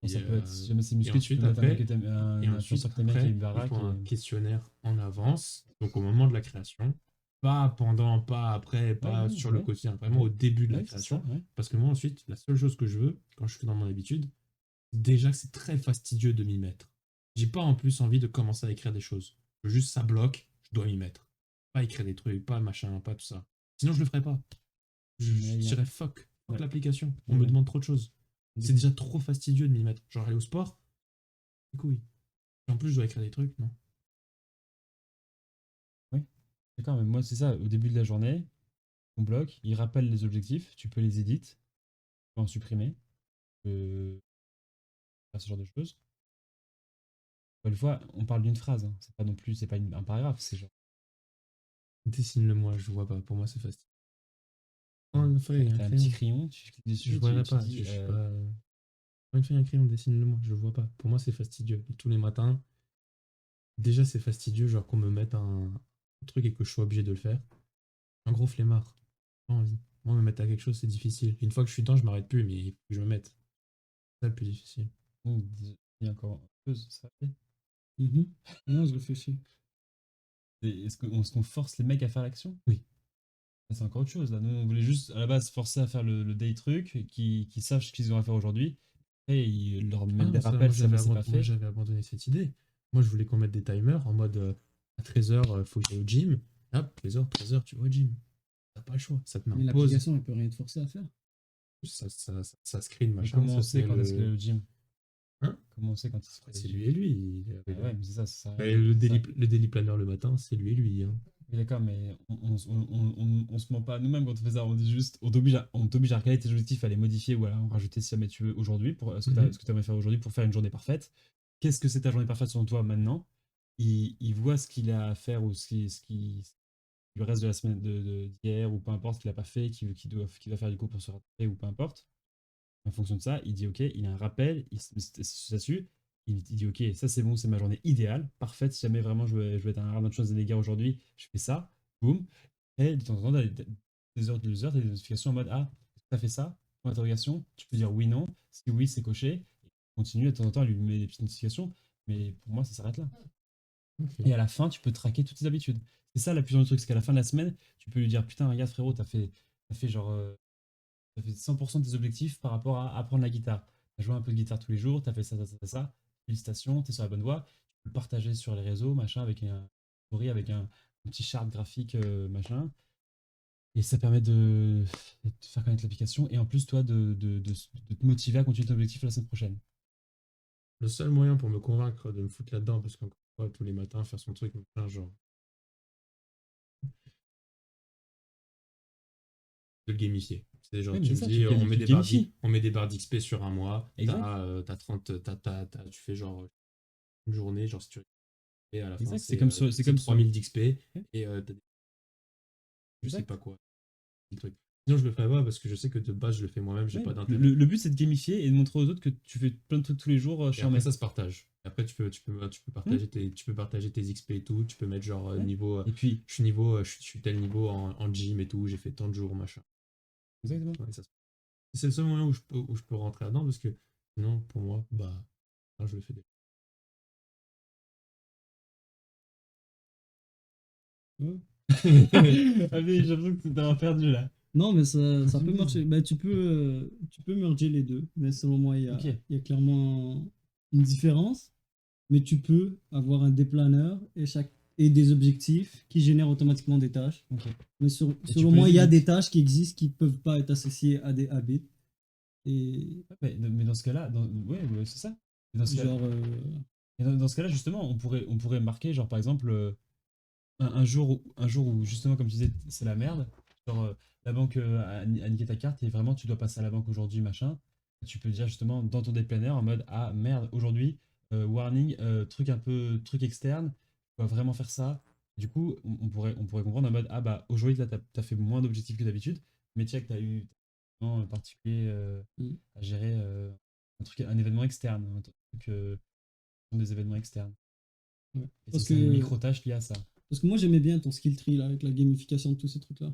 Bon, Et, ça peut être, si jamais c'est et musclé, tu peux ensuite, mettre un mec après, que t'aimes, et un ensuite, influenceur que t'aimes bien qui est après, une il baraque. faut un Et... questionnaire en avance, donc au moment de la création, pas pendant, pas après, Ouais, pas ouais, sur le ouais, quotidien, vraiment au début de la ouais, c'est ça, création. ouais. Parce que moi, ensuite, la seule chose que je veux, quand je suis dans mon habitude, déjà que c'est très fastidieux de m'y mettre. J'ai pas en plus envie de commencer à écrire des choses. Juste ça bloque, je dois m'y mettre. Pas écrire des trucs, pas machin, pas tout ça. Sinon, je le ferais pas. Je Ouais, dirais fuck ouais, l'application. On ouais, me ouais. demande trop de choses. C'est déjà trop fastidieux de m'y mettre. Genre aller au sport, du coup, oui. Et en plus, je dois écrire des trucs, non. Oui, d'accord, mais moi, c'est ça. Au début de la journée, on bloque, il rappelle les objectifs, tu peux les éditer, tu peux en supprimer, tu peux faire ce genre de choses. Une fois, on parle d'une phrase, hein. C'est pas non plus, c'est pas un paragraphe, c'est genre. Dessine-le-moi, je vois pas. Pour moi, c'est fastidieux. Oh, une feuille, un T'as un petit crayon. crayon, tu cliques Je dessus, verrai tu pas. dis. Je suis pas. Une feuille, un crayon, dessine-le-moi. Je vois pas. Pour moi, c'est fastidieux. Tous les matins, déjà, c'est fastidieux, genre qu'on me mette un truc et que je sois obligé de le faire. Un gros flemmard. Pas envie. Moi, me mettre à quelque chose, c'est difficile. Une fois que je suis dedans, je m'arrête plus, mais il faut que je me mette. C'est ça le plus difficile. Il y a encore une chose, ça fait. Non, je réfléchis. Est-ce qu'on force les mecs à faire l'action? Oui. C'est encore autre chose là. Nous, on voulait juste à la base forcer à faire le day truc, qui sachent ce qu'ils ont à faire aujourd'hui. Et ils leur Ah mettent des non, ça, rappels si jamais c'est pas moi, fait. j'avais abandonné cette idée. Moi, je voulais qu'on mette des timers en mode à 13h, faut que j'aille au gym. Hop, 13h, tu vas au gym. T'as pas le choix. Ça te met en Mais pause. l'application, elle peut rien te forcer à faire. Ça screen, Mais machin. comment on Ça te sait met quand est-ce qu'il est le. au gym? Hein? Comment on sait quand est-ce qu'il Après, est au c'est gym? lui et lui. Ah ouais, mais c'est ça, ça sert à Et rien. C'est ça. le daily planner le matin, c'est lui et lui. Hein. Oui, d'accord, mais on se ment pas nous-mêmes quand on fait ça. On dit juste, on t'oblige à regarder tes objectifs, à les modifier ou à en rajouter si jamais tu veux aujourd'hui, pour ce que tu aimerais faire aujourd'hui pour faire une journée parfaite. Qu'est-ce que c'est ta journée parfaite selon toi maintenant? Il voit ce qu'il a à faire ou le reste de la semaine d'hier ou peu importe ce qu'il a pas fait, qu'il doit faire du coup pour se rattraper ou peu importe. En fonction de ça, il dit ok, il a un rappel, ça suit. Il dit ok, ça c'est bon, c'est ma journée idéale, parfaite. Si jamais vraiment je veux être un ravin de choses et des gars aujourd'hui, je fais ça, boum. Et de temps en temps, t'as des heures, 2 heures, t'as des notifications en mode ah, t'as fait ça? Point d'interrogation. Tu peux dire oui, non. Si oui, c'est coché. Et continue de temps en temps à lui mettre des petites notifications. Mais pour moi, ça s'arrête là. Ok. Et à la fin, tu peux traquer toutes tes habitudes. C'est ça la puissance du truc, c'est qu'à la fin de la semaine, tu peux lui dire putain, regarde frérot, t'as fait genre t'as fait 100% de tes objectifs par rapport à apprendre la guitare. T'as joué un peu de guitare tous les jours, t'as fait ça, ça, ça, ça. Félicitations, t'es sur la bonne voie. Tu peux le partager sur les réseaux, machin, avec un story, avec un petit chart graphique, machin. Et ça permet de te faire connaître l'application et en plus, toi, de te motiver à continuer ton objectif la semaine prochaine. Le seul moyen pour me convaincre de me foutre là-dedans, parce qu'encore une fois, tous les matins, faire son truc, machin, genre, de le gamifier. C'est genre, Oui, mais tu c'est me ça, dis, tu gamifies. on met des barres d'XP sur un mois, Exact. t'as 30, tu fais genre une journée, genre si tu et à la fin, Exact, c'est comme sur- c'est comme sur- 3000 d'XP, Ouais, et je sais exact. pas quoi, le truc. Sinon, je le ferais pas, parce que je sais que de base, je le fais moi-même, j'ai Ouais, pas le, d'intérêt. le but, c'est de gamifier et de montrer aux autres que tu fais plein de trucs tous les jours Et chez un après, mec. ça se partage. Après, tu peux partager tes XP et tout. Tu peux mettre genre Ouais. niveau. Et puis, Je suis tel niveau en gym et tout. J'ai fait tant de jours, machin. exactement. Ouais, c'est le seul moyen où je peux rentrer là-dedans parce que sinon, pour moi, bah, je le fais déjà. Ouais. Ah mais j'ai l'impression que t'as perdu là. Non, mais ça peut Continue. marcher. Bah, tu peux merger les deux. Mais selon moi, Ok. il y a clairement une différence. Mais tu peux avoir un déplaneur et des objectifs qui génèrent automatiquement des tâches. Ok. Mais tu selon peux moi, il y a limite- des tâches qui existent qui peuvent pas être associées à des habits. Et Mais dans ce cas-là, ouais, c'est ça. Et dans ce cas, genre, et dans ce cas-là, justement, on pourrait marquer, genre par exemple, un jour où justement, comme tu disais, c'est la merde. Genre, la banque a niqué ta carte et vraiment, tu dois passer à la banque aujourd'hui, machin. Tu peux dire justement dans ton déplaneur en mode ah merde, aujourd'hui, warning, truc externe, tu dois vraiment faire ça. Du coup, on pourrait comprendre en mode ah bah aujourd'hui, là, t'as fait moins d'objectifs que d'habitude, mais check, t'as eu un moment particulier mm, à gérer un événement externe, un truc, des événements externes. ouais. Et Parce c'est une que, micro-tâche liée à ça. parce que moi, j'aimais bien ton skill tree là, avec la gamification de tous ces trucs-là.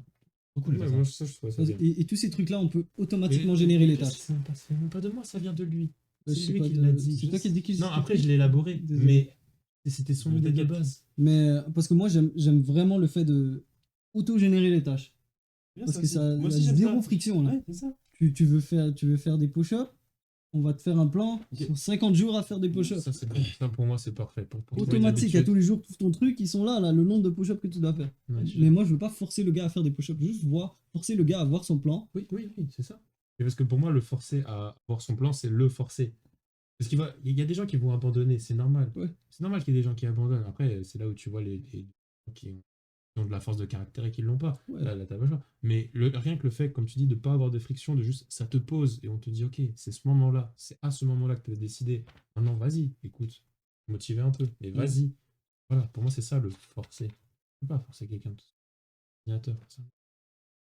Trop cool de faire ça. Moi, ça, je trouve ça bien. Et tous ces trucs-là, on peut automatiquement Mais- générer les mais tâches. C'est même pas de moi, ça vient de lui. Je C'est sais lui pas qui de- l'a dit. C'est toi qui as dit qu'il Non, après, je l'ai élaboré, Désolé. mais c'était son Mais idée de t'inquiète. base. Mais parce que moi, j'aime vraiment le fait de auto-générer les tâches. Bien, Parce ça que aussi. ça, Moi il y aussi, a j'aime zéro ça. friction là. Ouais, c'est ça. Tu veux faire des push-ups, on va te faire un plan. Ok. Sur 50 jours à faire des push-ups. Ça, c'est bon. Ça, pour moi, c'est parfait. Pour trouver des Automatique, à habitudes. tous les jours, tout ton truc, ils sont là, le nombre de push-ups que tu dois faire. Ouais, Mais moi, je veux pas forcer le gars à faire des push-ups, juste forcer le gars à voir son plan. Oui, c'est ça. Et parce que pour moi, le forcer à avoir son plan, c'est le forcer. Parce il y a des gens qui vont abandonner, c'est normal. Ouais. C'est normal qu'il y ait des gens qui abandonnent. Après, c'est là où tu vois les gens qui ont de la force de caractère et qui l'ont pas. Ouais. Là, t'as pas le choix. Mais rien que le fait, comme tu dis, de pas avoir de friction, de juste ça te pose et on te dit, ok, c'est ce moment-là, c'est à ce moment-là que tu as décidé. Maintenant, vas-y, écoute, motiver un peu, mais vas-y. Voilà, pour moi, c'est ça le forcer. Tu peux pas forcer quelqu'un de ordinateur.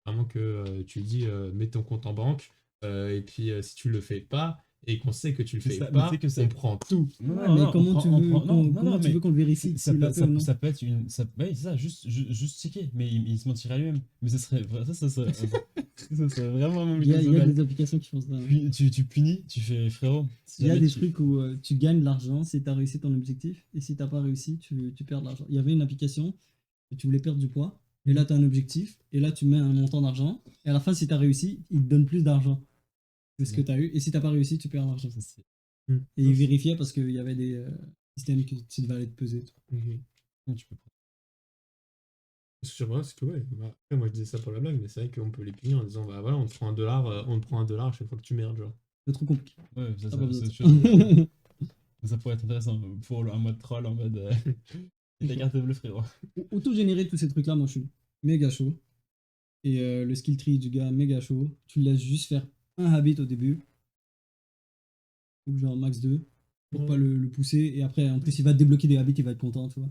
Vraiment que tu lui dis mets ton compte en banque et puis si tu le fais pas et qu'on sait que tu le C'est fais ça, mais pas, tu sais que c'est- on prend tout. Non, Ouais, non, mais non, comment tu veux, comment tu mais veux qu'on le vérifie ça s'il peut, l'a fait ou non ça peut être une. Ouais, c'est ça, juste checker. Mais il se mentirait à lui-même. Mais ça serait vraiment un Il y a global. des applications qui font ça. Puis, tu punis, tu fais frérot. si Il y a jamais des trucs où tu gagnes de l'argent si tu as réussi ton objectif, et si tu n'as pas réussi, tu perds de l'argent. Il y avait une application, et tu voulais perdre du poids, et là tu as un objectif, et là tu mets un montant d'argent, et à la fin, si tu as réussi, il te donne plus d'argent que ce que tu as eu, et si tu n'as pas réussi, tu perds l'argent. Ça, c'est- Et il vérifiait parce qu'il y avait des systèmes que tu devais aller te peser. et tout. tu peux Ce que je vois, c'est que ouais, bah, après moi je disais ça pour la blague, mais c'est vrai qu'on peut les punir en disant bah voilà, on te prend $1 à chaque fois que tu merdes, genre. C'est trop compliqué. Ouais, ça, T'as pas besoin c'est de sûr. Ça pourrait être intéressant pour un mode troll en mode. La carte bleue, frérot. Auto-générer tous ces trucs-là, moi je suis méga chaud. Et le skill tree du gars, méga chaud. Tu le laisses juste faire un habit au début. Ou genre max 2. Pour Ouais. pas le pousser. Et après, en plus, il va te débloquer des habits, il va être content, tu vois.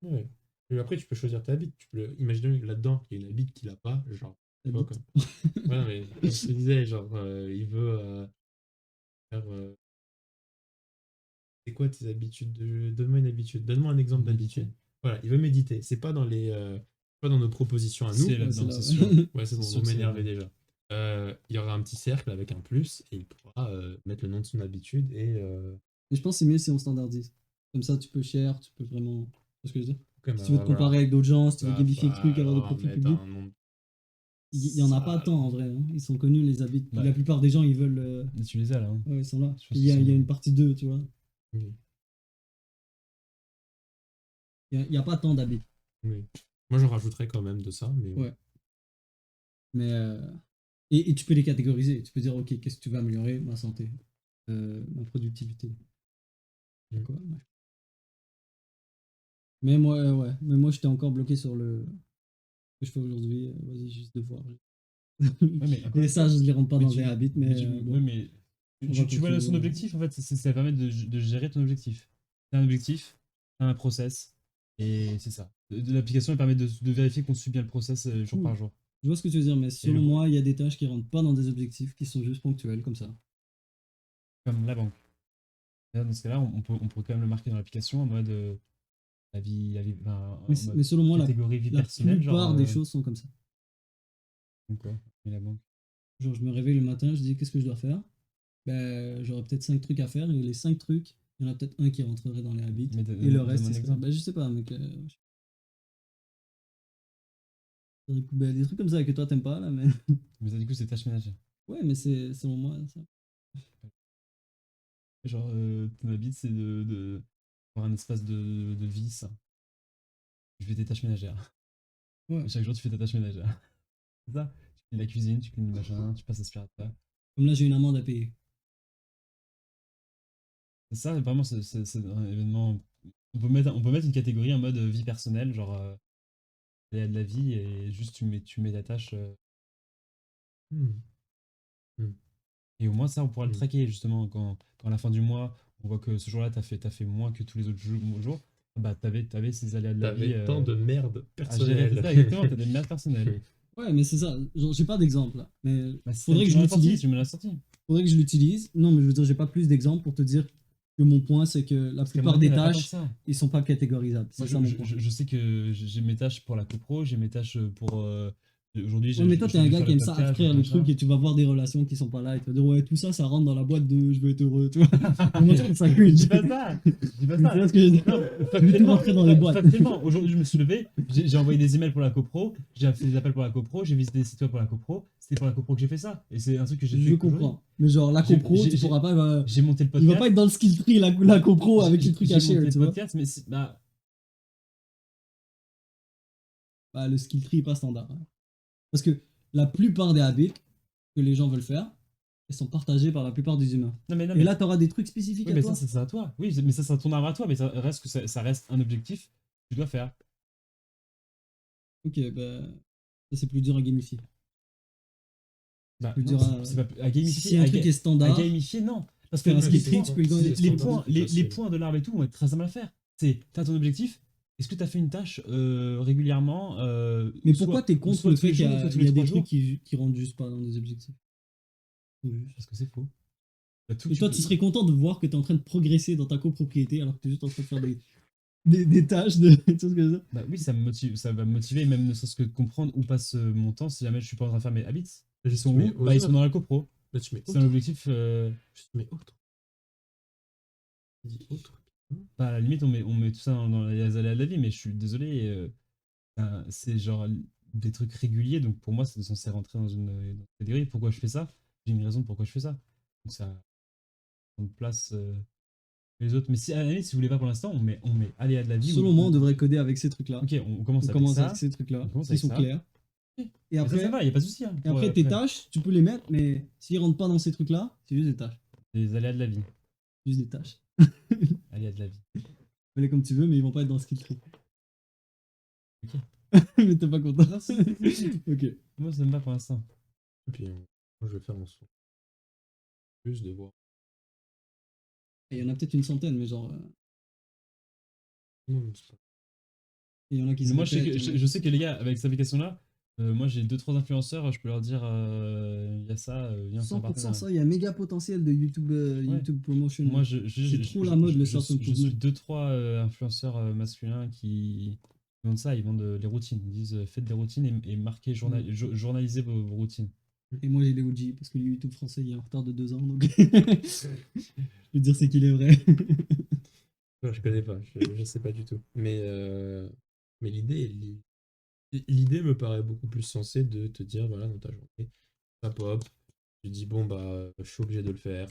Ouais. Et après, tu peux choisir ta habit. Tu peux imaginer là-dedans, il y a une habit qu'il a pas, genre. Tu vois, Habit. quoi. Ouais, non, mais comme je te disais, genre, il veut faire. C'est quoi tes habitudes Donne-moi une habitude. Donne-moi un exemple Méditer. d'habitude. Voilà, il veut méditer. C'est pas dans pas dans nos propositions à nous. C'est Ouais, là-dedans, c'est c'est là, sûr. Ouais, c'est bon, sûr vous que c'est m'énervez là-dedans. déjà. Il y aura un petit cercle avec un plus et il pourra mettre le nom de son habitude et. Mais je pense que c'est mieux si on standardise. Comme ça, tu peux share, tu peux vraiment. C'est ce que je veux dire. Ok, Si bah, tu veux te voilà. comparer avec d'autres gens, si tu veux Bah, gamifier le truc, avoir des on va profils mettre publics, un nom. il y en a pas Ça- tant en vrai. Hein. Ils sont connus, les habits. Ouais. La plupart des gens, ils veulent. Tu les as là. Hein. Ouais, ils sont là. Je pense Il y a qu'ils sont- une partie 2, tu vois. Oui, Il y a pas tant d'habits. oui. Moi, j'en rajouterais quand même de ça, mais. Ouais. Mais. Et tu peux les catégoriser. Tu peux dire, ok, qu'est-ce que tu veux améliorer? Ma santé, ma productivité. Mm. Quoi, ouais. Mais moi, ouais. Mais moi, j'étais encore bloqué sur le. Ce que je fais aujourd'hui. Vas-y, juste de voir. Ouais, mais encore Et une ça, fois, je les rentre pas mais dans tu- les habits, mais. Bon, ouais, mais on va tu vois son continuer. objectif en fait, ça permet de gérer ton objectif. T'as un objectif, t'as un process, et c'est ça. L'application elle permet de vérifier qu'on suit bien le process jour Cool. par jour. Je vois ce que tu veux dire, mais Et selon moi, il y a des tâches qui rentrent pas dans des objectifs, qui sont juste ponctuelles, comme ça. Comme la banque. Là, dans ce cas-là, on peut quand même le marquer dans l'application en mode enfin, Mais, en mode mais selon moi, catégorie vie la personnelle. plupart Genre, des choses sont comme ça. donc quoi, et la banque. Genre, je me réveille le matin, je dis qu'est-ce que je dois faire. Ben, j'aurais peut-être 5 trucs à faire, et les 5 trucs, il y en a peut-être un qui rentrerait dans les habits, Mais et le reste, donne-moi un c'est exemple. ben, je sais pas, mec. Ben, des trucs comme ça que toi t'aimes pas, là, mais. Mais ça, du coup, c'est tâches ménagères. Ouais, mais c'est selon moi, ça. Genre, ton habit, c'est de avoir un espace de vie, ça. Tu fais tes tâches ménagères. Ouais. Et chaque jour, tu fais tes tâches ménagères. C'est ça. Tu cleans la cuisine, tu cleans le machin, tu passes l'aspirateur. Comme là, j'ai une amende à payer. C'est ça, vraiment, c'est un événement. On peut mettre une catégorie en mode vie personnelle, genre aléa de la vie, et juste tu mets ta tâche. Hmm. Et au moins, ça, on pourra le Mm. traquer, justement, quand à la fin du mois, on voit que ce jour-là, t'as fait moins que tous les autres jours. Bah, t'avais ces aléas de la vie. T'avais tant de merde à gérer. C'est personnelle. ça, exactement, t'as des merdes personnelles. Ouais, mais c'est ça. Genre, j'ai pas d'exemple, là. Mais Bah, si faudrait que tu je m'en as sorti, l'utilise. tu me l'as sorti. Faudrait que je l'utilise. Non, mais je veux dire, j'ai pas plus d'exemples pour te dire que mon point, c'est que la Parce qu'à plupart mon avis, des il y en a pas tant que tâches, ça. ils sont pas catégorisables. C'est Moi, ça mon point. je sais que j'ai mes tâches pour la copro, j'ai mes tâches pour. Aujourd'hui, Ouais, mais toi, j'ai t'es un dû gars faire qui le aime ça podcast, abstraire le machin. truc et tu vas voir des relations qui sont pas là et tu vas dire, ouais, tout ça, ça rentre dans la boîte de je veux être heureux, tu vois. Moi, je trouve ça Je cringe. dis pas ça. Je dis pas Tu ça. vois ce que je veux dire? Non, Je vais tout factuellement, rentrer dans les boîtes. factuellement, aujourd'hui je me suis levé, j'ai envoyé des emails pour la copro, j'ai fait des appels pour la copro, j'ai visité des sites web pour la copro, c'était pour la copro que j'ai fait ça. Et c'est un truc que j'ai fait. Je aujourd'hui. comprends. Mais genre, la J'ai- copro, j'ai- tu j'ai- pourras pas. J'ai monté le Il va podcast. pas être dans le skill tree, la copro, avec les trucs J'ai à monté share, le tu vois. podcast, mais bah, Bah, le skill tree est pas standard. Hein. Parce que la plupart des habits que les gens veulent faire, elles sont partagées par la plupart des humains. non mais, Et là, tu auras des trucs spécifiques oui, à mais toi. ça c'est à toi. Oui, mais ça c'est ton arbre à toi, mais ça reste ça reste un objectif que tu dois faire. Ok, bah, ça c'est plus dur à gamifier. Bah, plus non, dur à- c'est pas à gamifier. Si un truc est À standard, gamifier, non. Parce que faire un mais skill c'est tree, ça, tu peux lui donner c'est des standard. points. plus les facile. points de l'arbre et tout vont être très simples à faire. T'as ton objectif. Est-ce que tu as fait une tâche régulièrement Mais soit- pourquoi t'es contre soit le tous les fait qu'il y jours, a, soit tous il y les a des 3 jours trucs qui rentrent juste pas dans des objectifs? Juste. Parce que c'est faux. Bah, tout, Et toi, peux- tu serais content de voir que tu es en train de progresser dans ta copropriété alors que tu es juste en train de faire des tâches de. Tu vois ce que je veux dire? Bah oui, ça va me motiver, même ne serait-ce que de comprendre où passe mon temps si jamais je suis pas en train de faire mes habits. Ils sont Mais où? Bah, ils sont dans la copro. Là, tu mets C'est autre. un objectif. Tu mets autre. Dis autre. Bah, à la limite, on met tout ça dans les aléas de la vie, mais je suis désolé. C'est genre des trucs réguliers, donc pour moi, c'est censé rentrer dans une catégorie. Pourquoi je fais ça? J'ai une raison pourquoi je fais ça. Donc ça prend de place que les autres. Mais si à la limite, si vous voulez pas pour l'instant, on met aléas de la vie. Selon moi, on devrait coder avec ces trucs-là. Ok, on commence On avec commence ça. avec ces trucs-là On commence qui avec sont ça. clairs. Ok. Et Mais ça après, va, y a pas de souci. Hein, et après tes tâches, tu peux les mettre, mais s'ils rentrent pas dans ces trucs-là, c'est juste des tâches. Les aléas de la vie. Juste des tâches. Aléas de la vie. Fais-les comme tu veux, mais ils vont pas être dans le skill tree. Mais t'es pas content. Non, si. Ok. Moi, ça me va pour l'instant. Et puis, moi, je vais faire en sorte plus de voir. Et il y en a peut-être une centaine, mais genre. Non, mais c'est pas- Il y en a qui se Mais moi, répètent, il y en a je qui- sais que les gars, avec cette application-là, moi, j'ai 2-3 influenceurs, je peux leur dire, il y a ça, viens, c'est un 100% partenariat. ça, il y a méga potentiel de YouTube, YouTube Promotion. Moi, C'est trop la mode, le je self-improvement. suis 2-3 influenceurs masculins qui vendent ça, ils vendent des routines. Ils disent faites des routines et marquez, journalisez vos routines. Et moi, j'ai les OG, parce que le YouTube français, il est en retard de 2 ans, donc. Je veux dire, c'est qu'il est vrai. Non, je connais pas, je sais pas du tout. Mais l'idée me paraît beaucoup plus sensée de te dire, voilà, dans ta journée, ça pop, tu dis, bon, bah, je suis obligé de le faire,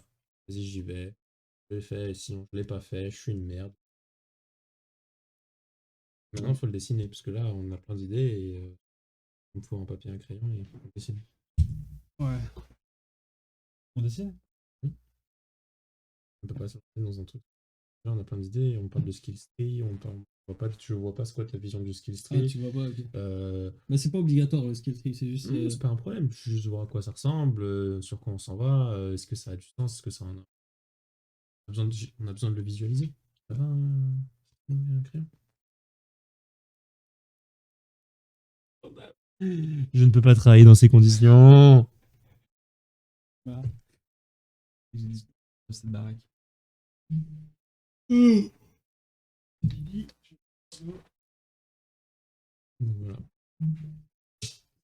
vas-y, j'y vais, je le fais, et sinon je l'ai pas fait, je suis une merde. Maintenant, il faut le dessiner, parce que là, on a plein d'idées et il me faut un papier et un crayon et on dessine. Ouais. On dessine? On peut pas se lancer dans un truc. Là, on a plein d'idées, on parle de skill tree, je vois pas c'est quoi ta vision du skill Ah, tree. tu vois pas, ok. Euh, Bah, c'est pas obligatoire le skill tree, c'est juste. c'est pas un problème, je veux juste voir à quoi ça ressemble, sur quoi on s'en va, est-ce que ça a du sens, est-ce que ça en a... on a besoin de le visualiser. Ça va un crayon? Je ne peux pas travailler dans ces conditions. Cette baraque. Donc, voilà.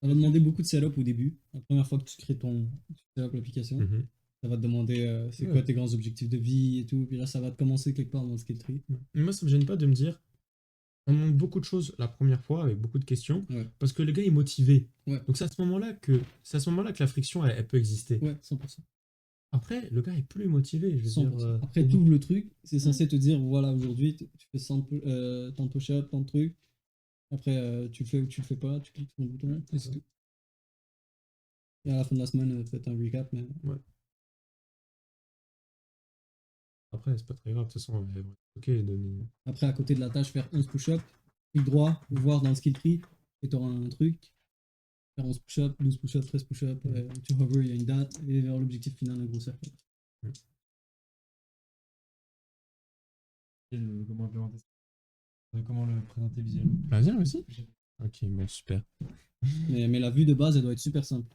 Ça va demander beaucoup de setup au début. La première fois que tu crées tu setup l'application, Mhm. ça va te demander c'est Ouais. quoi tes grands objectifs de vie et tout. Puis là, ça va te commencer quelque part dans le skill tree. Mais moi, ça me gêne pas de me dire, on demande beaucoup de choses la première fois avec beaucoup de questions, Ouais. parce que le gars est motivé. Ouais. Donc c'est à ce moment-là que la friction elle peut exister. Ouais, 100%. Après, le gars est plus motivé. Je veux 100%. dire, Après, au tu bout- ouvres le truc, c'est censé te dire voilà, aujourd'hui, tu fais tant de push-up, tant de trucs. Après, tu le fais ou tu le fais pas, tu cliques sur le bouton, et c'est tout. Et à la fin de la semaine, peut-être un recap, mais. Après, c'est pas très grave. De toute façon, ok, donner. Après, à côté de la tâche, faire 11 push-up, clic droit, voir dans le skill tree, et tu auras un truc. Faire 11 push-up, 12 push-up, 13 push-up, tu hover, il y a une date, et vers l'objectif final, un gros cercle. Comment implémenter ça? Comment le présenter visuellement? Vas-y, vas-y. Ok, bon, super. Mais la vue de base, elle doit être super simple.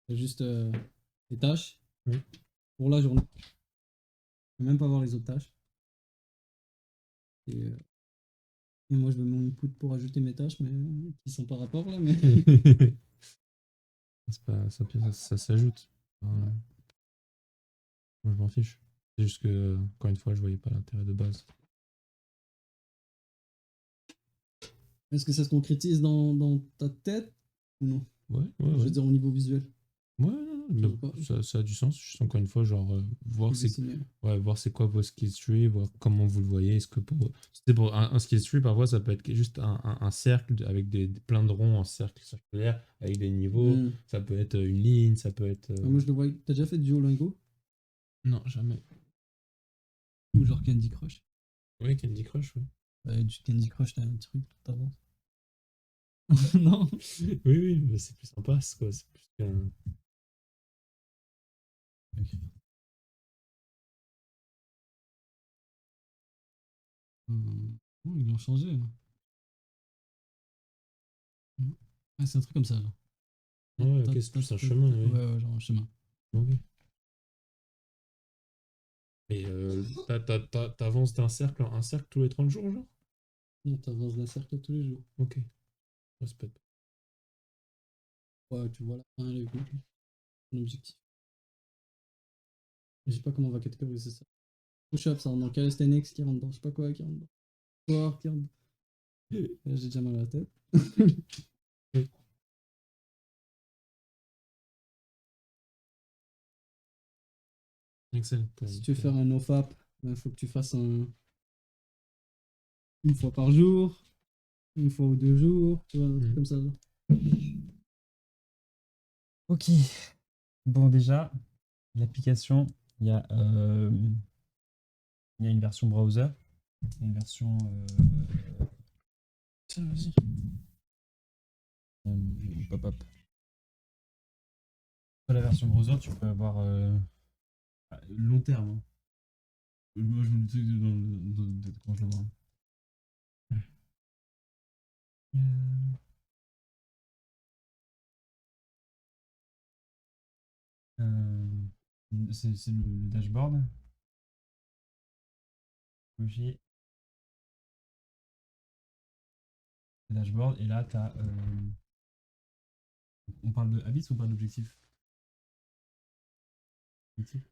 C'est juste les tâches Oui. pour la journée. Je ne peux même pas voir les autres tâches. Et moi, je veux mon input pour ajouter mes tâches, mais qui sont par rapport là. Mais... C'est pas, ça s'ajoute. Moi, je m'en fiche. C'est juste que, encore une fois, je voyais pas l'intérêt de base. Est-ce que ça se concrétise dans ta tête ou non? Ouais, Je ouais. veux dire au niveau visuel. Ouais, non, Je sais pas. ça a du sens. Juste encore une fois, genre, voir c'est Dessiner. voir c'est quoi vos skill tree, voir comment vous le voyez. Est-ce que c'était pour un skill tree, parfois ça peut être juste un cercle avec plein de ronds en cercle circulaire avec des niveaux. Hmm. Ça peut être une ligne, ça peut être. Moi, je le vois. T'as déjà fait du Duolingo? Non, jamais. Ou genre Candy Crush? Oui, Candy Crush, oui. Du Candy Crush, t'as un truc, t'avances. Non? Oui, oui, mais c'est plus sympa, c'est quoi. C'est plus qu'un. Ok. Oh, ils l'ont changé. Hein. Ah, c'est un truc comme ça. Genre. Ouais, ok, c'est plus un chemin, oui. Ouais, genre un chemin. Ok. Et t'avances d'un cercle en un cercle tous les 30 jours, genre? Non, t'avances d'un cercle tous les jours. Ok. Ouais, c'est pas... Ouais, tu vois la fin, le but, ton objectif. Je sais pas comment on va catégoriser ça. Push-up, ça rentre dans calisthenics qui rentre dans je sais pas quoi qui rentre dans sport qui rentre dans... Là, j'ai déjà mal à la tête. Excellent. Si tu veux faire un nofap, il faut que tu fasses une fois par jour, une fois ou 2 jours, tu vois, un truc comme ça. Genre. Ok. Bon, déjà, l'application, il y a une version browser, une version Ça, vas-y. Hop, hop. Sur la version browser, tu peux avoir long terme. Hein. Moi, je me dis quand je le vois. C'est le dashboard. J'ai le dashboard et là, tu as. On parle de habits ou on parle d'objectifs? Objectifs.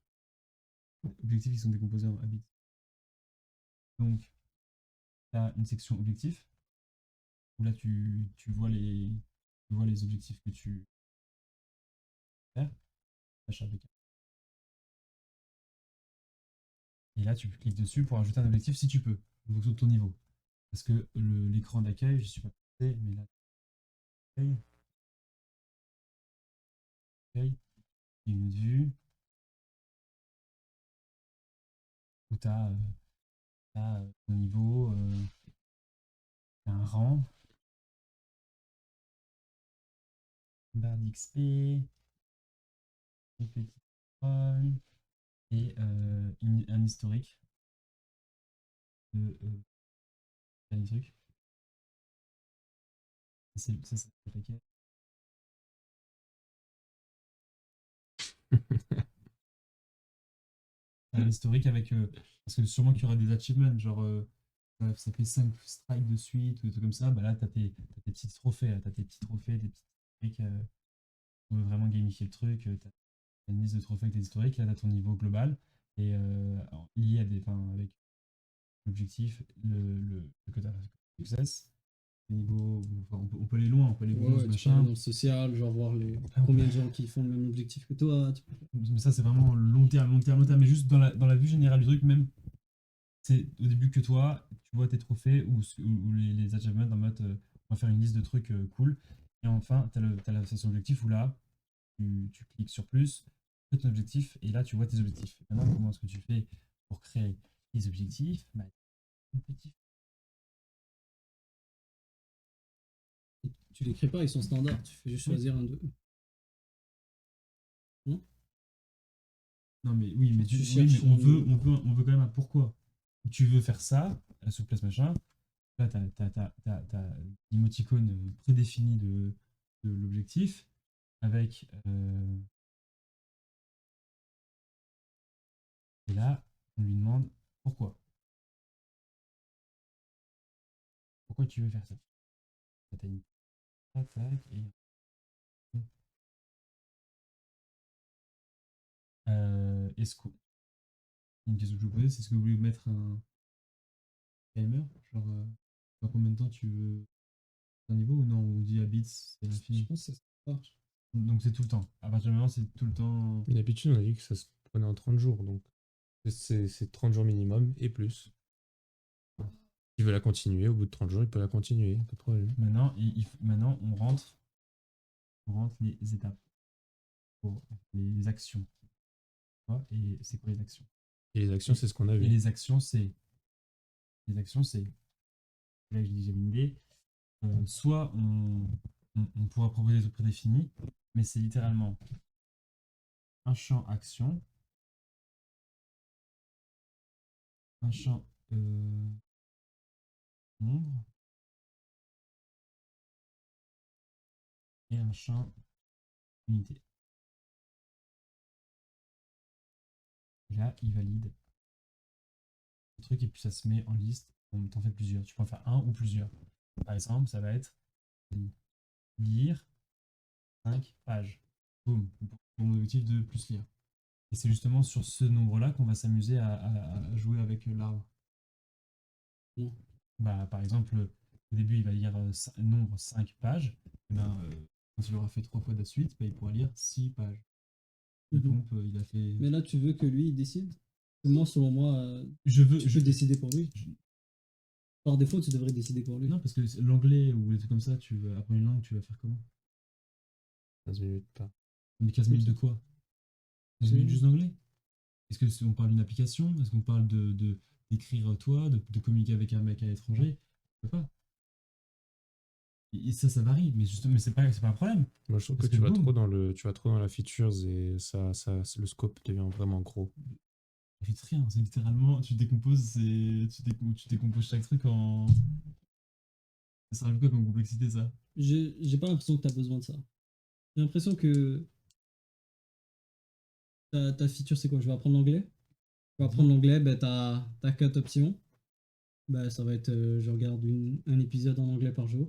Objectifs qui sont décomposés en habits. Donc, tu as une section objectifs où là, tu vois les objectifs que tu fais. Et là, tu cliques dessus pour ajouter un objectif si tu peux, en fonction de ton niveau. Parce que l'écran d'accueil, je ne suis pas passé, mais là, accueil, une autre vue où tu as, ton niveau, un rang, barre d'XP, et petit scroll, et un historique de un truc. Ça, c'est le paquet. Un historique avec. Parce que sûrement qu'il y aura des achievements, genre ça fait 5 strikes de suite ou des trucs comme ça. Bah là, t'as tes petits trophées, t'as tes petits trophées, des petits historiques. On veut vraiment gamifier le truc. T'as une liste de trophées avec tes historiques. Là, t'as ton niveau global. Et lié à avec l'objectif, le quota success. Les niveaux, enfin, on peut aller loin, on peut aller bronze, Ouais, tu peux machin. aller dans le social, genre voir combien de gens qui font le même objectif que toi. Mais ça, c'est vraiment long terme, long terme, long terme. Mais juste dans la vue générale du truc, même, c'est au début que toi, tu vois tes trophées ou les achievements en mode on va faire une liste de trucs cool. Et enfin, tu as la session objectif où là, tu cliques sur plus, tu fais ton objectif et là, tu vois tes objectifs. Maintenant, comment est-ce que tu fais pour créer les objectifs? Bah, objectif. Tu les crées pas, ils sont standards. Tu fais juste choisir un d'eux. Non, mais oui, mais, Tu oui, cherches mais on veut quand même un pourquoi. Tu veux faire ça, la souplesse machin. Là, tu as l'émoticône prédéfini de l'objectif avec. Et là, on lui demande pourquoi. Pourquoi tu veux faire ça? T'as une tac, et. Est-ce que. Une question que je vous posais, c'est est-ce que vous voulez mettre un timer? Genre, dans combien de temps tu veux un niveau ou non? On dit à bits, c'est Je l'infini. pense que ça marche. Donc c'est tout le temps. À partir du moment, c'est tout le temps. D'habitude, on a dit que ça se prenait en 30 jours, donc c'est 30 jours minimum et plus. Il veut la continuer, au bout de 30 jours, il peut la continuer, pas de problème. Maintenant, on rentre les étapes pour les actions. Et c'est quoi les actions? Et les actions, c'est ce qu'on a Et vu. les actions, c'est. Là, j'ai une idée. Soit on pourra proposer des trucs prédéfinis, mais c'est littéralement un champ action, un champ nombre et un champ unité. Et là, il valide le truc et puis ça se met en liste. On t'en fait plusieurs. Tu peux en faire un ou plusieurs. Par exemple, ça va être lire 5 pages. Boum. Pour mon objectif de plus lire. Et c'est justement sur ce nombre-là qu'on va s'amuser à jouer avec l'arbre. Bah, par exemple, au début, il va lire nombre 5 pages. Et ben, quand il aura fait 3 fois de suite, bah, il pourra lire 6 pages. Donc, il a fait. Mais là, tu veux que lui, il décide? Moi, selon moi, Je veux. tu peux décider pour lui. Par défaut, tu devrais décider pour lui. Non, parce que l'anglais ou des trucs comme ça, tu vas apprendre une langue, tu vas faire comment? 15 minutes pas. Mais 15 minutes de quoi? 15 minutes juste d'anglais? Est-ce que on parle d'une application? Est-ce qu'on parle d'écrire toi, de communiquer avec un mec à l'étranger? Je sais pas. Et ça varie, mais justement, mais c'est pas un problème. Moi, je trouve que Parce que tu vas boum. trop tu vas trop dans la features et le scope devient vraiment gros. Vite rien, c'est littéralement, tu décomposes, tu décomposes chaque truc en. Ça rajoute quoi comme complexité, ça? J'ai pas l'impression que tu as besoin de ça. J'ai l'impression que ta feature, c'est quoi? Je vais apprendre l'anglais. Je vais apprendre l'anglais, bah, t'as 4 options. Bah, ça va être je regarde un épisode en anglais par jour.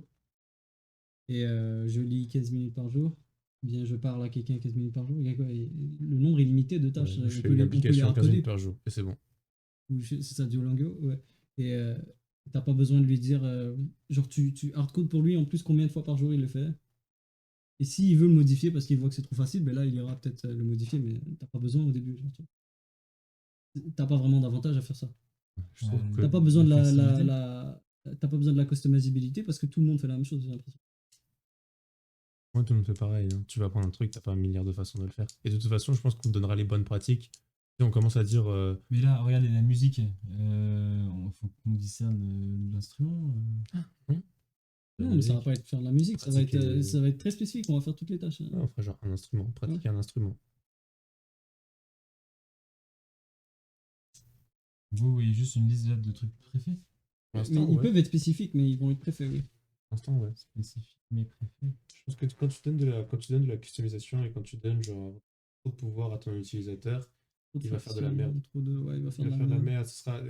Et je lis 15 minutes par jour. Ou bien je parle à quelqu'un 15 minutes par jour. Il y a quoi? Le nombre est limité de tâches. Ouais, je On fais peut une les application 15 minutes hardcoder. par jour et c'est bon. C'est ça, Duolingo, ouais. Et t'as pas besoin de lui dire, genre tu hardcode pour lui en plus combien de fois par jour il le fait. Et s'il veut le modifier parce qu'il voit que c'est trop facile, ben là il ira peut-être le modifier, mais t'as pas besoin au début. Genre, t'as pas vraiment d'avantage à faire ça. Je trouve que T'as pas besoin de flexibilité. t'as pas besoin de la customizabilité parce que tout le monde fait la même chose, j'ai l'impression. moi, tout le monde fait pareil. Hein. Tu vas apprendre un truc, t'as pas un milliard de façons de le faire. Et de toute façon, je pense qu'on te donnera les bonnes pratiques. Si on commence à dire Mais là, regardez la musique. Faut qu'on discerne l'instrument. la Non, mais ça va musique, pas être faire de la musique, pratiquer. ça va être très spécifique, on va faire toutes les tâches. Ouais, on fera genre un instrument, pratiquer un instrument. Vous voyez juste une liste de trucs préfets. Pour Mais l'instant, ils ouais. peuvent être spécifiques, mais ils vont être préfets, oui. Pour l'instant, ouais. Spécifiques, mais préfets. Je pense que quand tu donnes de la customisation et quand tu donnes genre trop de pouvoir à ton utilisateur, Trop de il va faire de la factions, merde. ouais, il va faire Il de va la faire de la merde. merde. Ce sera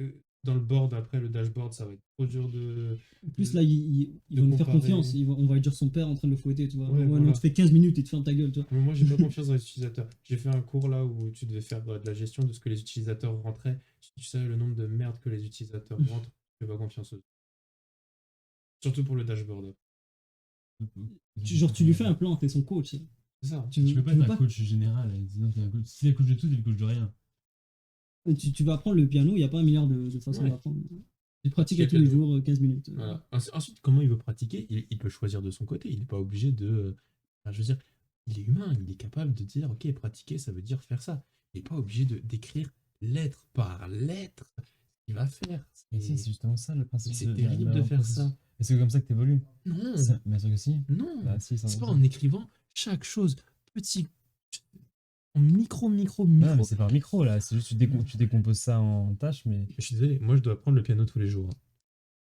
dans le board après le dashboard, ça va être trop dur En plus, là, ils de vont nous faire comparer. confiance. On va être genre son père en train de le fouetter, tu vois. Ouais, Ouais, non, voilà. tu fais 15 minutes et tu fermes ta gueule, tu vois. Mais moi, j'ai pas confiance dans les utilisateurs. J'ai fait un cours là où tu devais faire de la gestion de ce que les utilisateurs rentraient. Si tu savais le nombre de merdes que les utilisateurs rentrent, j'ai pas confiance. Surtout pour le dashboard. Genre, tu lui fais un plan, t'es son coach. C'est ça. Tu peux pas tu veux être un coach général. Disons, t'es un coach. Si t'es le coach de tout, t'es le coach de rien. tu vas apprendre le piano, il n'y a pas un milliard de façons Ouais. d'apprendre. Tu pratiques Pratiquer à tous les piano. jours, 15 minutes. Voilà. Ensuite, comment il veut pratiquer il peut choisir de son côté. Il n'est pas obligé de. Enfin, je veux dire, il est humain. Il est capable de dire ok, pratiquer, ça veut dire faire ça. Il n'est pas obligé d'écrire lettre par lettre ce qu'il va faire. Mais si, c'est justement ça le principe. C'est terrible de faire ça. Et c'est comme ça que t'évolues. Non, Bien sûr que si. non. Bah si, C'est pas ça. en écrivant chaque chose petit, en micro. Non, mais c'est pas un micro là. C'est juste tu décomposes ça en tâches, mais. Je suis désolé, moi je dois apprendre le piano tous les jours. Hein.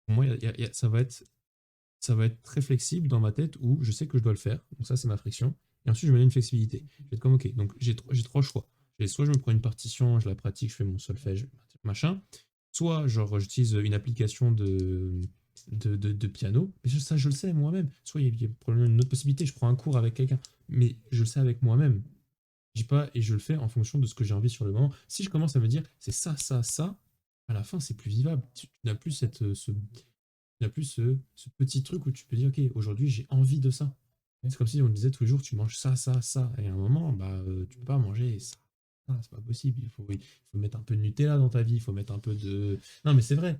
Pour moi, ça va être très flexible dans ma tête où je sais que je dois le faire. Donc ça, c'est ma friction. Et ensuite, je me donne une flexibilité. Je vais être comme, ok, donc j'ai trois choix. Soit je me prends une partition, je la pratique, je fais mon solfège, machin. Soit, genre, j'utilise une application de piano. Mais ça, je le sais moi-même. Soit il y a probablement une autre possibilité, je prends un cours avec quelqu'un. Mais je le sais avec moi-même. Je dis pas, et je le fais en fonction de ce que j'ai envie sur le moment. Si je commence à me dire, c'est ça, à la fin, c'est plus vivable. Tu n'as plus ce petit truc où tu peux dire, ok, aujourd'hui, j'ai envie de ça. C'est comme si on disait tous les jours, tu manges ça. Et à un moment, tu peux pas manger ça. C'est pas possible. Il faut mettre un peu de Nutella dans ta vie. Il faut mettre un peu de. Non, mais c'est vrai.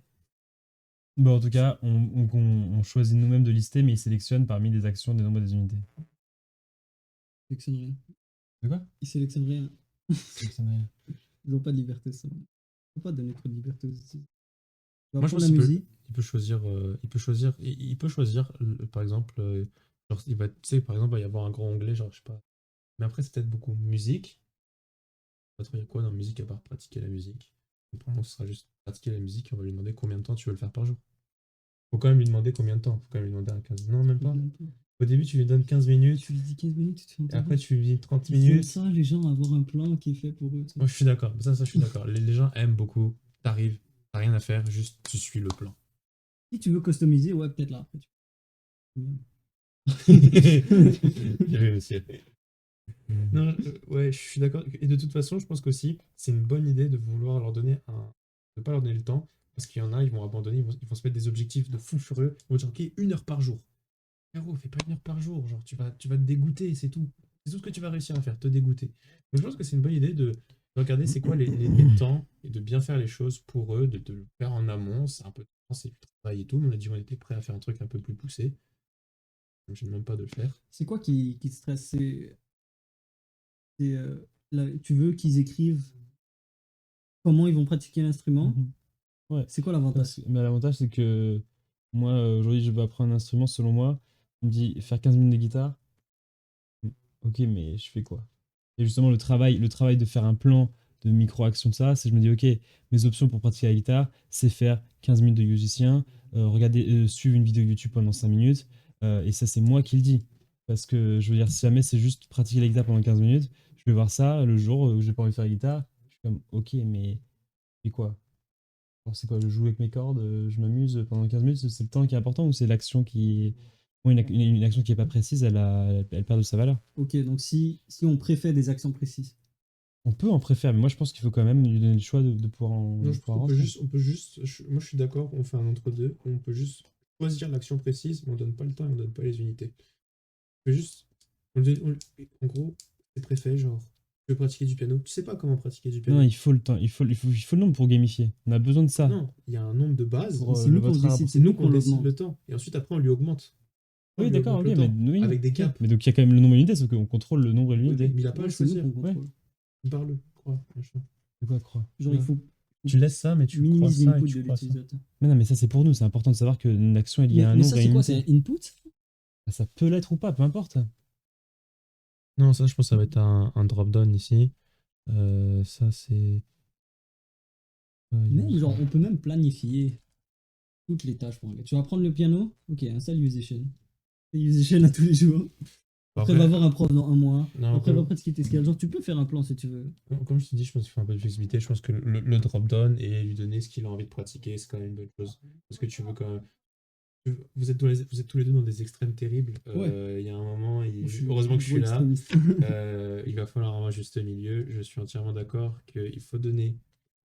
Bon, en tout cas, on choisit nous-mêmes de lister, mais il sélectionne parmi des actions des nombres des unités. Ils sélectionnent rien. De quoi? Ils sélectionnent rien. Il sélectionne rien. Ils n'ont pas de liberté, ça. Il faut pas donner trop de liberté aux utilisateurs. Tu vas Moi, je prendre pense la qu'il peut, musique. il peut choisir, par exemple, genre, tu sais, par exemple, il va y avoir un grand onglet, genre, je sais pas. Mais après, c'est peut-être beaucoup musique. Pas trop, il y a quoi dans la musique à part pratiquer la musique? Donc, pour moi, ce sera juste pratiquer la musique et on va lui demander combien de temps tu veux le faire par jour. Faut quand même lui demander combien de temps. Faut quand même lui demander à 15. Non, même pas. Au début, tu lui donnes 15 minutes. Tu lui dis 15 minutes, tu te fais Et entendre. après, tu lui dis 30 Ils aiment minutes. ça, les gens, avoir un plan qui est fait pour eux. tu sais. Moi, je suis d'accord. Ça, je suis d'accord. Les gens aiment beaucoup. T'arrives, t'as rien à faire, juste tu suis le plan. Si tu veux customiser, ouais, peut-être là. Après, J'avais aussi. Non, ouais, je suis d'accord. Et de toute façon, je pense qu'aussi, c'est une bonne idée de vouloir leur donner de pas leur donner le temps, parce qu'il y en a, ils vont abandonner, ils vont se mettre des objectifs de fou furieux. Ils vont dire, ok, 1 heure par jour. Frérot, fais pas 1 heure par jour, genre tu vas te dégoûter, c'est tout. C'est tout ce que tu vas réussir à faire, te dégoûter. Donc je pense que c'est une bonne idée de regarder c'est quoi les temps et de bien faire les choses pour eux, de le faire en amont. C'est un peu de temps, c'est du travail et tout. Mais on a dit on était prêt à faire un truc un peu plus poussé. Donc je ne même pas de le faire. C'est quoi qui te stresse? Tu veux qu'ils écrivent comment ils vont pratiquer l'instrument. Mhm. Ouais. C'est quoi l'avantage? Mais l'avantage, c'est que moi, aujourd'hui, je vais apprendre un instrument selon moi. me dis faire 15 minutes de guitare. Ok, mais je fais quoi? Et justement, le travail de faire un plan de micro-action de ça, c'est je me dis, ok, mes options pour pratiquer la guitare, c'est faire 15 minutes de musicien, suivre une vidéo YouTube pendant 5 minutes, et ça, c'est moi qui le dis. Parce que je veux dire, si jamais c'est juste pratiquer la guitare pendant 15 minutes, je vais voir ça le jour où j'ai pas envie de faire la guitare, je suis comme, ok, mais et quoi? Alors, c'est quoi? Je joue avec mes cordes, je m'amuse pendant 15 minutes, c'est le temps qui est important ou c'est l'action qui. Moi, une action qui est pas précise, elle perd de sa valeur. Ok, donc si on préfère des actions précises. On peut en préférer, mais moi je pense qu'il faut quand même lui donner le choix de pouvoir en, Non, de je pouvoir trouve qu'on peut rentrer. juste, moi je suis d'accord, on fait un entre-deux, on peut juste choisir l'action précise, mais on donne pas le temps et on donne pas les unités. On peut juste, en gros, c'est préfet, genre, tu veux pratiquer du piano, tu sais pas comment pratiquer du piano. Non, il faut le temps, il faut le nombre pour gamifier. On a besoin de ça. Non, il y a un nombre de base, Pour, c'est nous qu'on votre décide, rapport. c'est nous qu'on décide l'augmente. le temps, et ensuite après on lui augmente. On Oui, lui d'accord, augmente ok, le mais temps, oui, avec des ok. caps. Mais donc il y a quand même le nombre d'unités, sauf qu'on contrôle le nombre et Oui, l'unité. mais il a pas à Ouais, le c'est nous choisir. qu'on contrôle. Parle, crois, machin. C'est quoi, croix? Genre, il faut Tu laisses ça, mais tu crois minimiser ça et l'input tu de crois ça. l'utilisateur. Mais non, mais ça c'est pour nous, c'est important de savoir qu'une action est liée à un Mais nombre ça, et c'est une quoi? unité. C'est input? Bah, ça peut l'être ou pas, peu importe. Non, ça, je pense que ça va être un drop-down ici. Ça, c'est. Même, genre, on peut même planifier toutes les tâches pour un gars. Tu vas apprendre le piano? Ok, installe Musician. Fais Musician à tous les jours. Après, va voir un prof dans un mois. Non, Après, comme- va pratiquer tes scales. Genre, tu peux faire un plan si tu veux. Comme je te dis, je pense qu'il faut un peu de flexibilité. Je pense que le drop-down et lui donner ce qu'il a envie de pratiquer, c'est quand même une bonne chose. Parce que tu veux quand même. Vous êtes tous les deux dans des extrêmes terribles. Il y a un moment, heureusement que je suis là. Extrémiste. Il va falloir un juste milieu. Je suis entièrement d'accord qu'il faut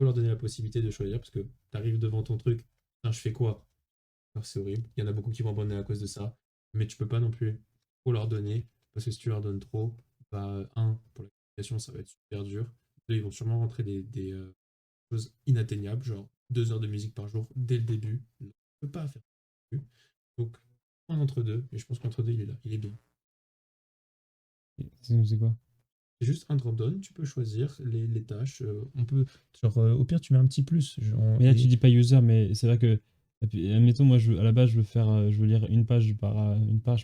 leur donner la possibilité de choisir parce que tu arrives devant ton truc. Putain, je fais quoi? Alors, c'est horrible. Il y en a beaucoup qui vont abandonner à cause de ça. Mais tu peux pas non plus trop leur donner parce que si tu leur donnes trop, bah, pour la communication, ça va être super dur. Deux, ils vont sûrement rentrer des choses inatteignables, genre 2 heures de musique par jour dès le début. Non, tu peux pas faire ça. Donc, un entre deux, et je pense qu'entre deux, il est là, il est bien. C'est quoi? C'est juste un drop-down, tu peux choisir les tâches. On peut, genre, au pire, tu mets un petit plus. Mais là, tu dis pas user, mais c'est vrai que. Et puis, admettons, moi, à la base, je veux lire une page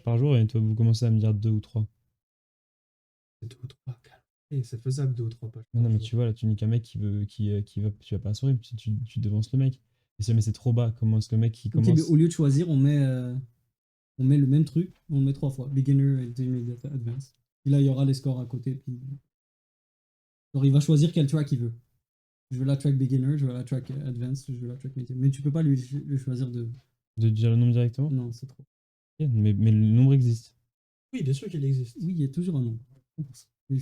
par jour, et toi, vous commencez à me dire 2 ou 3. C'est 2 ou 3, et c'est faisable 2 ou 3 pages. Non, par mais jour. tu vois, là, tu niques un mec tu vas pas sourire, tu devances le mec. Et si jamais c'est trop bas, comment est-ce que le mec qui Ok, commence. mais au lieu de choisir, on met le même truc, on le met 3 fois. Beginner, Intermediate, Advanced. Et là, il y aura les scores à côté. Puis... genre, il va choisir quel track il veut. Je veux la track Beginner, je veux la track Advanced, je veux la track Medium. Mais tu peux pas lui choisir de... De dire le nombre directement? Non, c'est trop. Ok, mais le nombre existe. Oui, bien sûr qu'il existe. Oui, il y a toujours un nombre. Mais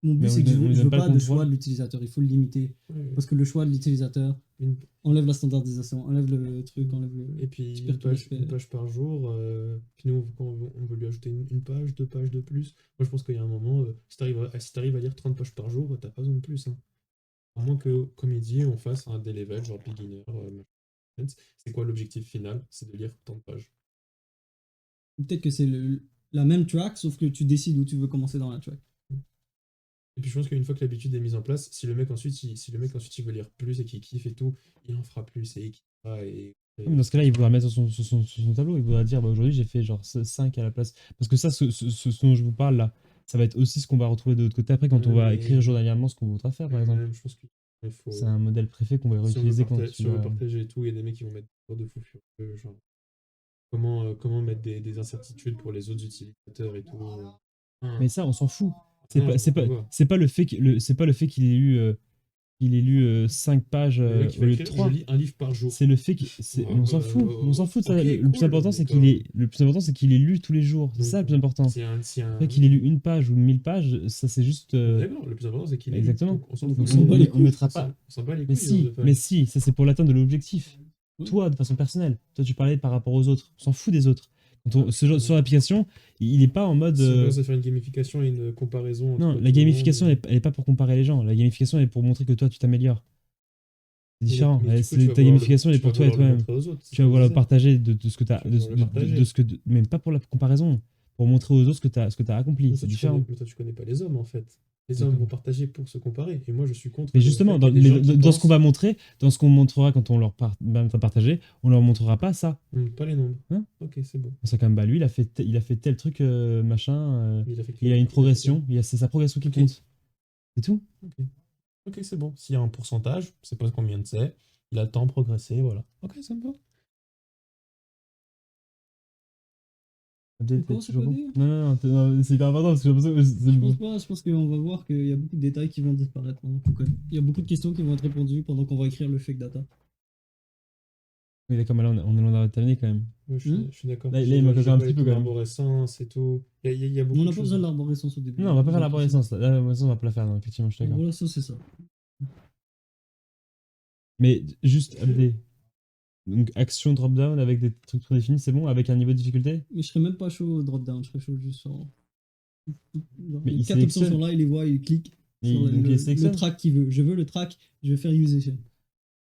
mon but, Mais on c'est lui que je donne- on veux, lui je donne veux pas le pas de contrôle. choix de l'utilisateur. Il faut le limiter. Ouais. Parce que le choix de l'utilisateur Une- enlève la standardisation, enlève le truc, enlève le... Et puis tu perds tout l'aspect. une page par jour. Puis nous, quand on veut lui ajouter une page, 2 pages de plus. Moi, je pense qu'il y a un moment, si t'arrives à lire 30 pages par jour, t'as pas besoin de plus. Hein. À moins que, comme il dit, on fasse un des levels, genre beginner. C'est quoi l'objectif final? C'est de lire tant de pages. Ou peut-être que c'est la même track, sauf que tu décides où tu veux commencer dans la track. Et puis je pense qu'une fois que l'habitude est mise en place, si le mec ensuite il veut lire plus et qu'il kiffe et tout, il en fera plus et il kiffera Mais dans ce cas-là, il voudra mettre sur son tableau, il voudra dire bah, aujourd'hui j'ai fait genre 5 à la place. Parce que ça, ce dont je vous parle là, ça va être aussi ce qu'on va retrouver de l'autre côté après quand on va Mais- écrire journalièrement ce qu'on voudra faire par exemple. Je pense qu'il faut. C'est un modèle préfet qu'on va Si on veut réutiliser quand si on veut dois- partager et tout, il y a des mecs qui vont mettre des de fou furieux, genre comment mettre des incertitudes pour les autres utilisateurs et tout. Mais ça, on s'en fout. C'est Non, pas, je c'est pas, vois. c'est pas le fait qu'il ait lu 5 pages Le mec qui au va lieu de écrire, 3. je lis un livre par jour. C'est le fait on s'en fout. On s'en fout de ça. Le plus important, c'est qu'il ait lu tous les jours. C'est Donc, ça le plus important. Si un... Après qu'il ait lu une page ou 1000 pages, ça c'est juste. D'accord, le plus important c'est qu'il ait lu. Exactement. Donc, on s'en Donc, fout. on s'en bat les couilles. mettra On pas. s'en bat les Mais couilles. du nombre de si, pages. mais si, ça c'est pour l'atteinte de l'objectif. Oui. Toi, de façon personnelle, toi tu parlais par rapport aux autres. On s'en fout des autres. Sur l'application, il est pas en mode. Si on commence à faire une gamification et une comparaison entre Non, tout la le gamification, monde, elle est pas pour comparer les gens. La gamification, elle est pour montrer que toi, tu t'améliores. C'est différent. mais du coup, tu vas Ta vouloir gamification, elle est tu vas pour toi et vouloir le toi-même. montrer aux autres, c'est Tu vas ce vouloir que le je partager de ce que tu as. Tu vas vouloir le partager. Mais pas pour la comparaison. Pour montrer aux autres ce que tu as accompli. disais. C'est Mais différent. toi, tu connais pas les hommes en fait. Les hommes vont partager pour se comparer. Et moi, je suis contre. Mais le justement, fait dans, qu'il y ait des gens qui dans ce qu'on pensent, va montrer, dans ce qu'on montrera quand on leur va partager, on leur montrera pas ça. Pas les nombres. Hein Ok, c'est bon. C'est comme, bah lui, il a fait tel truc, machin, Il a fait il a une fait progression, c'est sa progression qui Ok. compte. C'est tout. Ok, c'est bon. S'il y a un pourcentage, je sais pas combien de c'est, il a tant progressé, voilà. Ok, ça me va. Update, Comment t'es ça toujours peut bon dire Non, non, c'est hyper important parce que j'ai l'impression que Je pense pas, je pense qu'on va voir qu'il y a beaucoup de détails qui vont disparaître pendant qu'on code. Il y a beaucoup de questions qui vont être répondues pendant qu'on va écrire le fake data. Oui, d'accord, mais là, on est loin de terminer quand même. Ouais, je suis d'accord. Là, il manque encore un petit peu, quand même. L'arborescence et tout. Il y a beaucoup On de n'a pas choses. besoin de l'arborescence au début. Non, on va pas faire J'ai l'arborescence. Là, l'arborescence, on va pas la faire, non, effectivement, je suis l'impression. d'accord. Voilà, ça c'est ça. Mais juste update. Donc, action drop-down avec des trucs prédéfinis, c'est bon, avec un niveau de difficulté. Mais je serais même pas chaud au drop-down, je serais chaud juste sur. Genre, Mais les il 4 options sélectionne. sont là, il les voit, il clique sur Donc, il le sélectionne. track qu'il veut. Je veux le track, je vais faire usation.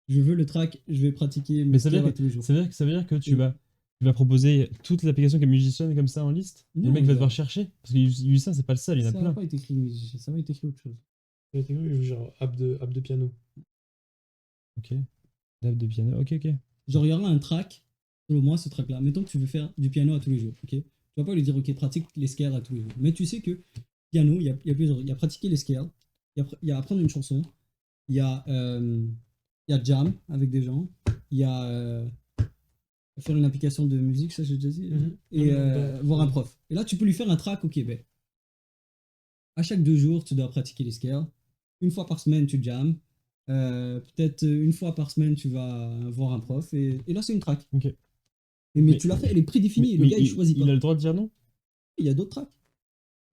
Je veux le track, je vais pratiquer mes Mais ça veut scales dire tous les jours. ça veut dire que Oui. tu vas proposer toute l'application comme musician comme ça en liste. Et le Non, mec va il devoir va- chercher. Parce que musicien, c'est pas le seul, il y en a Ça plein. va pas être écrit musicien, ça va être écrit autre chose. Genre app de piano. Ok. Dave de piano. Ok, ok. Genre, il y aura un track, selon moi, ce track-là. Mettons que tu veux faire du piano à tous les jours, ok? Tu vas pas lui dire, ok, pratique les scales à tous les jours. Mais tu sais que piano, il y a plusieurs. Il y a pratiquer les scales, il y a apprendre une chanson, il y a jam avec des gens, il y a faire une application de musique, ça j'ai déjà dit, et voir un prof. Et là, tu peux lui faire un track, ok, ben, à chaque 2 jours, tu dois pratiquer les scales. Une fois par semaine, tu jams. Peut-être une fois par semaine, tu vas voir un prof. Et là, c'est une track. Ok. Mais tu l'as fait, elle est prédéfinie. Le gars, il choisit pas. Il a le droit de dire non. Il y a d'autres tracks.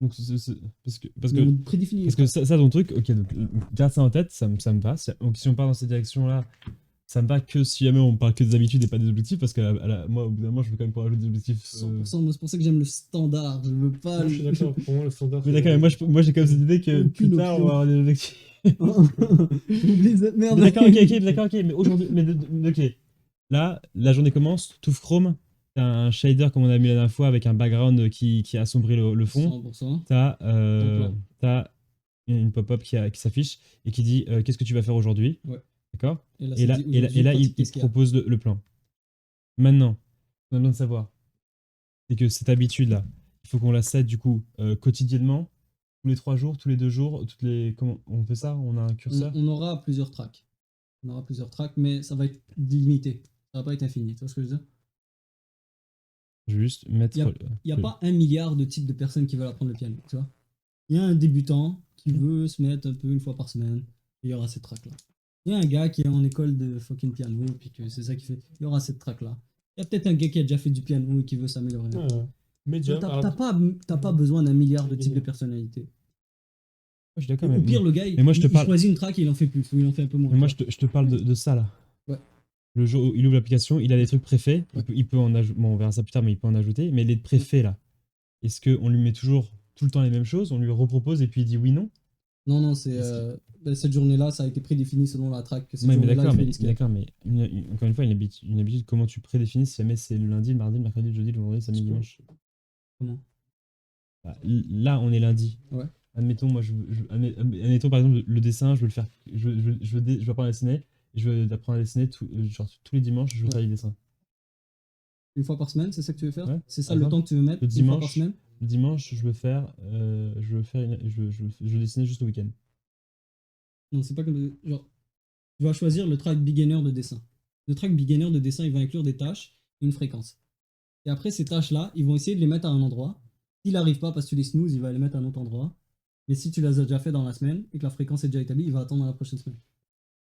Donc, parce Mais que, on prédéfinit les parce que tracks. ça, ton truc, ok, donc garde ça en tête, ça me va. Donc, si on part dans cette direction-là, ça me va que si jamais on parle que des habitudes et pas des objectifs, parce que moi, au bout d'un moment, je veux quand même pouvoir ajouter des objectifs. 100%, moi, c'est pour ça que j'aime le standard. Je veux pas. Moi, je suis d'accord. Pour moi, le standard. Mais d'accord, mais moi j'ai quand même cette idée que Aucune plus tard, on option. va avoir des objectifs. Oublie cette merde. Mais d'accord, ok, mais aujourd'hui, ok. Là, la journée commence, tout Chrome, t'as un shader comme on a mis la dernière fois avec un background qui assombrit le fond. 100%. T'as une pop-up qui s'affiche et qui dit qu'est-ce que tu vas faire aujourd'hui. Ouais. D'accord. Et là, Et là, il te propose. propose le plan. Maintenant, on a besoin de savoir, c'est que cette habitude-là, il faut qu'on la set du coup quotidiennement, tous les 3 jours, tous les 2 jours, comment on fait ça? On a un curseur? On aura plusieurs tracks. On aura plusieurs tracks, mais ça va être limité. Ça va pas être infini. Tu vois ce que je veux dire? Je vais juste mettre. Il n'y a pas 1 milliard de types de personnes qui veulent apprendre le piano, tu vois. Il y a un débutant qui veut se mettre un peu une fois par semaine, et il y aura cette track-là. Il y a un gars qui est en école de fucking piano, puis que c'est ça qu'il fait, il y aura cette track-là. Il y a peut-être un gars qui a déjà fait du piano et qui veut s'améliorer. Médium. T'as pas besoin d'un milliard de types de personnalités. Je suis d'accord, Au pire, le gars, mais moi, je te il parle. choisit une track et il en fait plus, ou il en fait un peu moins. Mais moi, je te parle de ça là. Ouais. Le jour où il ouvre l'application, il a des trucs préfaits. Ouais. Il peut en ajouter. Bon, on verra ça plus tard, mais il peut en ajouter. Mais les préfaits là, est-ce qu'on lui met toujours tout le temps les mêmes choses? On lui repropose et puis il dit oui, non? Non, c'est cette journée-là, ça a été prédéfini selon la track. Que cette Ouais, mais journée-là, il fait les scales. d'accord, mais encore une fois, une habitude, comment tu prédéfinis si jamais c'est le lundi, le mardi, le mercredi, le jeudi, le vendredi, le samedi, le dimanche? Comment? Bah, là, on est lundi. Ouais. Admettons, moi, admettons par exemple le dessin, je veux le faire. Je veux apprendre à dessiner. Et je veux apprendre à dessiner genre, tous les dimanches, je veux faire des dessins. Une fois par semaine, c'est ça que tu veux faire? Ouais. C'est ça Par le exemple, temps que tu veux mettre le une fois par dimanche, semaine? Le dimanche, je veux dessiner juste le week-end. Non, c'est pas comme. Genre, tu vas choisir le track beginner de dessin. Le track beginner de dessin, il va inclure des tâches et une fréquence. Et après, ces tâches-là, ils vont essayer de les mettre à un endroit. S'il n'arrive pas parce que tu les snooze, il va les mettre à un autre endroit. Mais si tu les as déjà fait dans la semaine et que la fréquence est déjà établie, il va attendre la prochaine semaine.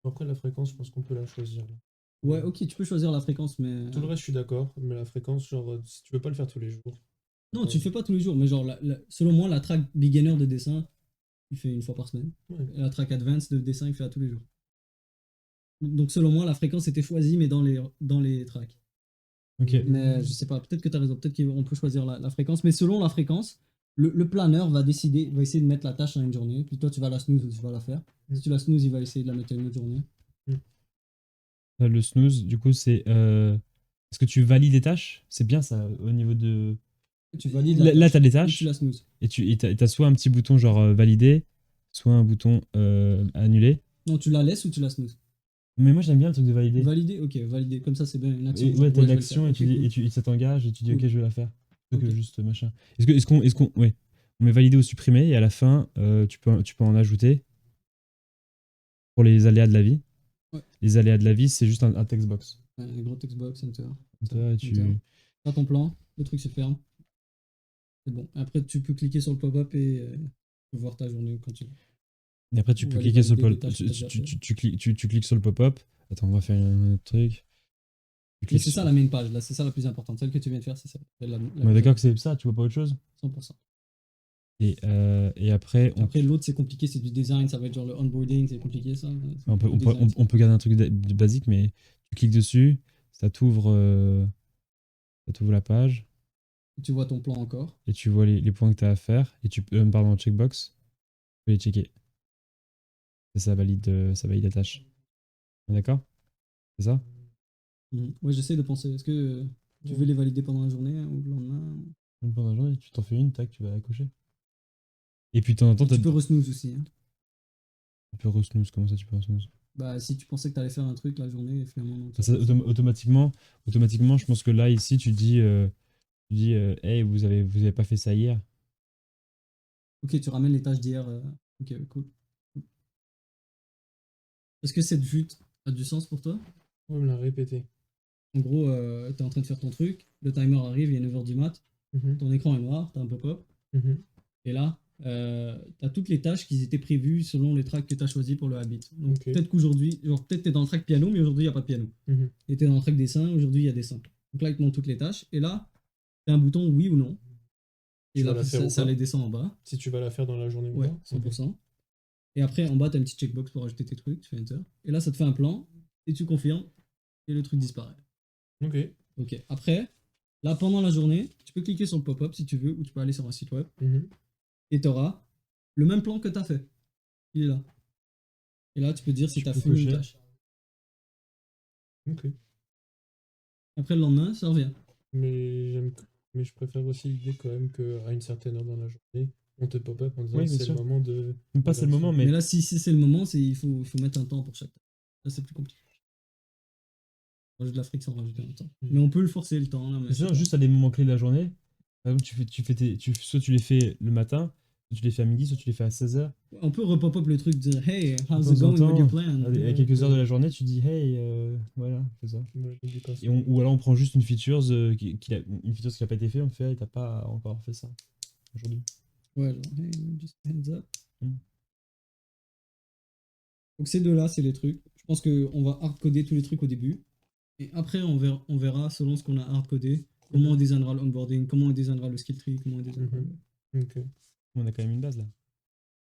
Après, la fréquence, je pense qu'on peut la choisir. Là. Ouais, ok, tu peux choisir la fréquence, mais. Tout le reste, je suis d'accord. Mais la fréquence, genre, si tu veux pas le faire tous les jours. Non, tu le fais pas tous les jours, mais genre, selon moi, la track beginner de dessin, il fait une fois par semaine. Ouais. Et la track advanced de dessin, il fait à tous les jours. Donc, selon moi, la fréquence était choisie, mais dans les tracks. Ok. Mais je sais pas, peut-être que tu as raison, peut-être qu'on peut choisir la fréquence, mais selon la fréquence, le planeur va essayer de mettre la tâche dans une journée, puis toi tu vas la snooze ou tu vas la faire. Si tu la snooze, il va essayer de la mettre dans une autre journée. Le snooze, du coup, c'est. Est-ce que tu valides les tâches? C'est bien ça, au niveau de. Tu valides Là, tâche, t'as des ou tâches. tu la snooze. Et t'as soit un petit bouton genre valider, soit un bouton annuler. Non, tu la laisses ou tu la snooze? Mais moi j'aime bien le truc de valider. Valider? Ok, valider. Comme ça, c'est bien une action. Et, ouais, t'as je une vais le action faire. et tu Ok, dis, cool. et tu, ça t'engage et tu dis Cool. ok je vais la faire. Plutôt que Ok. juste machin. Ouais. On met valider ou supprimer et à la fin tu peux en ajouter pour les aléas de la vie. Ouais. Les aléas de la vie c'est juste un text box. Ouais, un gros textbox, enter. Comme ça, Enter. T'as ton plan, le truc se ferme. C'est bon. Après, tu peux cliquer sur le pop-up et tu peux voir ta journée quand tu veux. Et après tu Ou peux aller cliquer sur valider le des tâches que t'as déjà fait. tu cliques sur le pop-up. Attends, on va faire un autre truc. Tu Mais cliques c'est sur- ça la main page, là, c'est ça la plus importante. Celle que tu viens de faire, c'est ça. On est d'accord que c'est ça, tu vois pas autre chose. 100%. Et après, Après, l'autre, c'est compliqué, c'est du design, ça va être genre le onboarding, c'est compliqué ça. C'est on peut, le on, peut, design, on peut garder un truc de basique, mais tu cliques dessus, ça t'ouvre la page tu vois ton plan encore. et tu vois les points que tu as à faire et tu peux, pardon, checkbox, tu peux les checker. Et ça valide la tâche. On est d'accord? C'est ça? Ouais, j'essaie de penser. Est-ce que tu veux les valider pendant la journée ou le lendemain? Même pendant la journée, tu t'en fais une, tac, tu vas la cocher. Et puis de temps en temps, Tu peux re-snooze aussi. Hein. tu peux re-snooze. Comment ça, tu peux re-snooze? Bah, si tu pensais que tu allais faire un truc la journée, et finalement, non. Automatiquement, je pense que là, ici, tu dis hey, vous avez pas fait ça hier. Ok, tu ramènes les tâches d'hier. Ok, cool. Est-ce que cette vue a du sens pour toi? On me l'a répété. En gros, tu es en train de faire ton truc, le timer arrive, il est 9h du mat, Mhm, ton écran est noir, tu as un pop-up, mhm. et là, tu as toutes les tâches qui étaient prévues selon les tracks que tu as choisis pour le habit. Donc Ok. peut-être qu'aujourd'hui, genre peut-être tu es dans le track piano, mais aujourd'hui il n'y a pas de piano. Mhm. Et tu es dans le track dessin, aujourd'hui il y a dessin. Donc là, il te montre toutes les tâches, et là, tu as un bouton oui ou non. Et Tu vas là, la faire ou ça pas les descend en bas. Si tu vas la faire dans la journée ou Ouais, pas. 100%. Et après, en bas, tu as une petite checkbox pour ajouter tes trucs, tu fais Enter. Et là, ça te fait un plan, et tu confirmes, et le truc disparaît. Ok. Ok. Après, là, pendant la journée, tu peux cliquer sur le pop-up si tu veux, ou tu peux aller sur un site web, Mhm. et tu auras le même plan que tu as fait. Il est là. Et là, tu peux dire si Tu tu as peux fini une cocher. tâche. Ok. Après, le lendemain, ça revient. Mais je préfère aussi l'idée quand même qu'à une certaine heure dans la journée, on te pop-up en disant Oui, bien c'est sûr. le moment de. Même pas c'est le moment, mais Mais là, si c'est le moment, il faut mettre un temps pour chaque tâche. Là, c'est plus compliqué. On rajoute de la friction, on rajoute un temps. Mais on peut le forcer le temps. Là, mais c'est sûr, juste à des moments clés de la journée. Par exemple, soit tu les fais le matin, soit tu les fais à midi, soit tu les fais à 16h. on peut repop-up le truc, dire Hey, how's De it temps en going with your temps, plan? à quelques heures de la journée, tu dis hey, voilà, fais ça. Ouais, n'oublie pas ça. Ou alors on prend juste une feature qui n'a pas été faite, on fait hey, t'as pas encore fait ça aujourd'hui. Ouais, genre, hey, just hands up. Mm. Donc ces deux-là, c'est les trucs. Je pense qu'on va hard-coder tous les trucs au début. Et après, on verra selon ce qu'on a hard-codé, comment on designera l'onboarding, comment on designera le skill tree, comment on designera Ok. On a quand même une base là.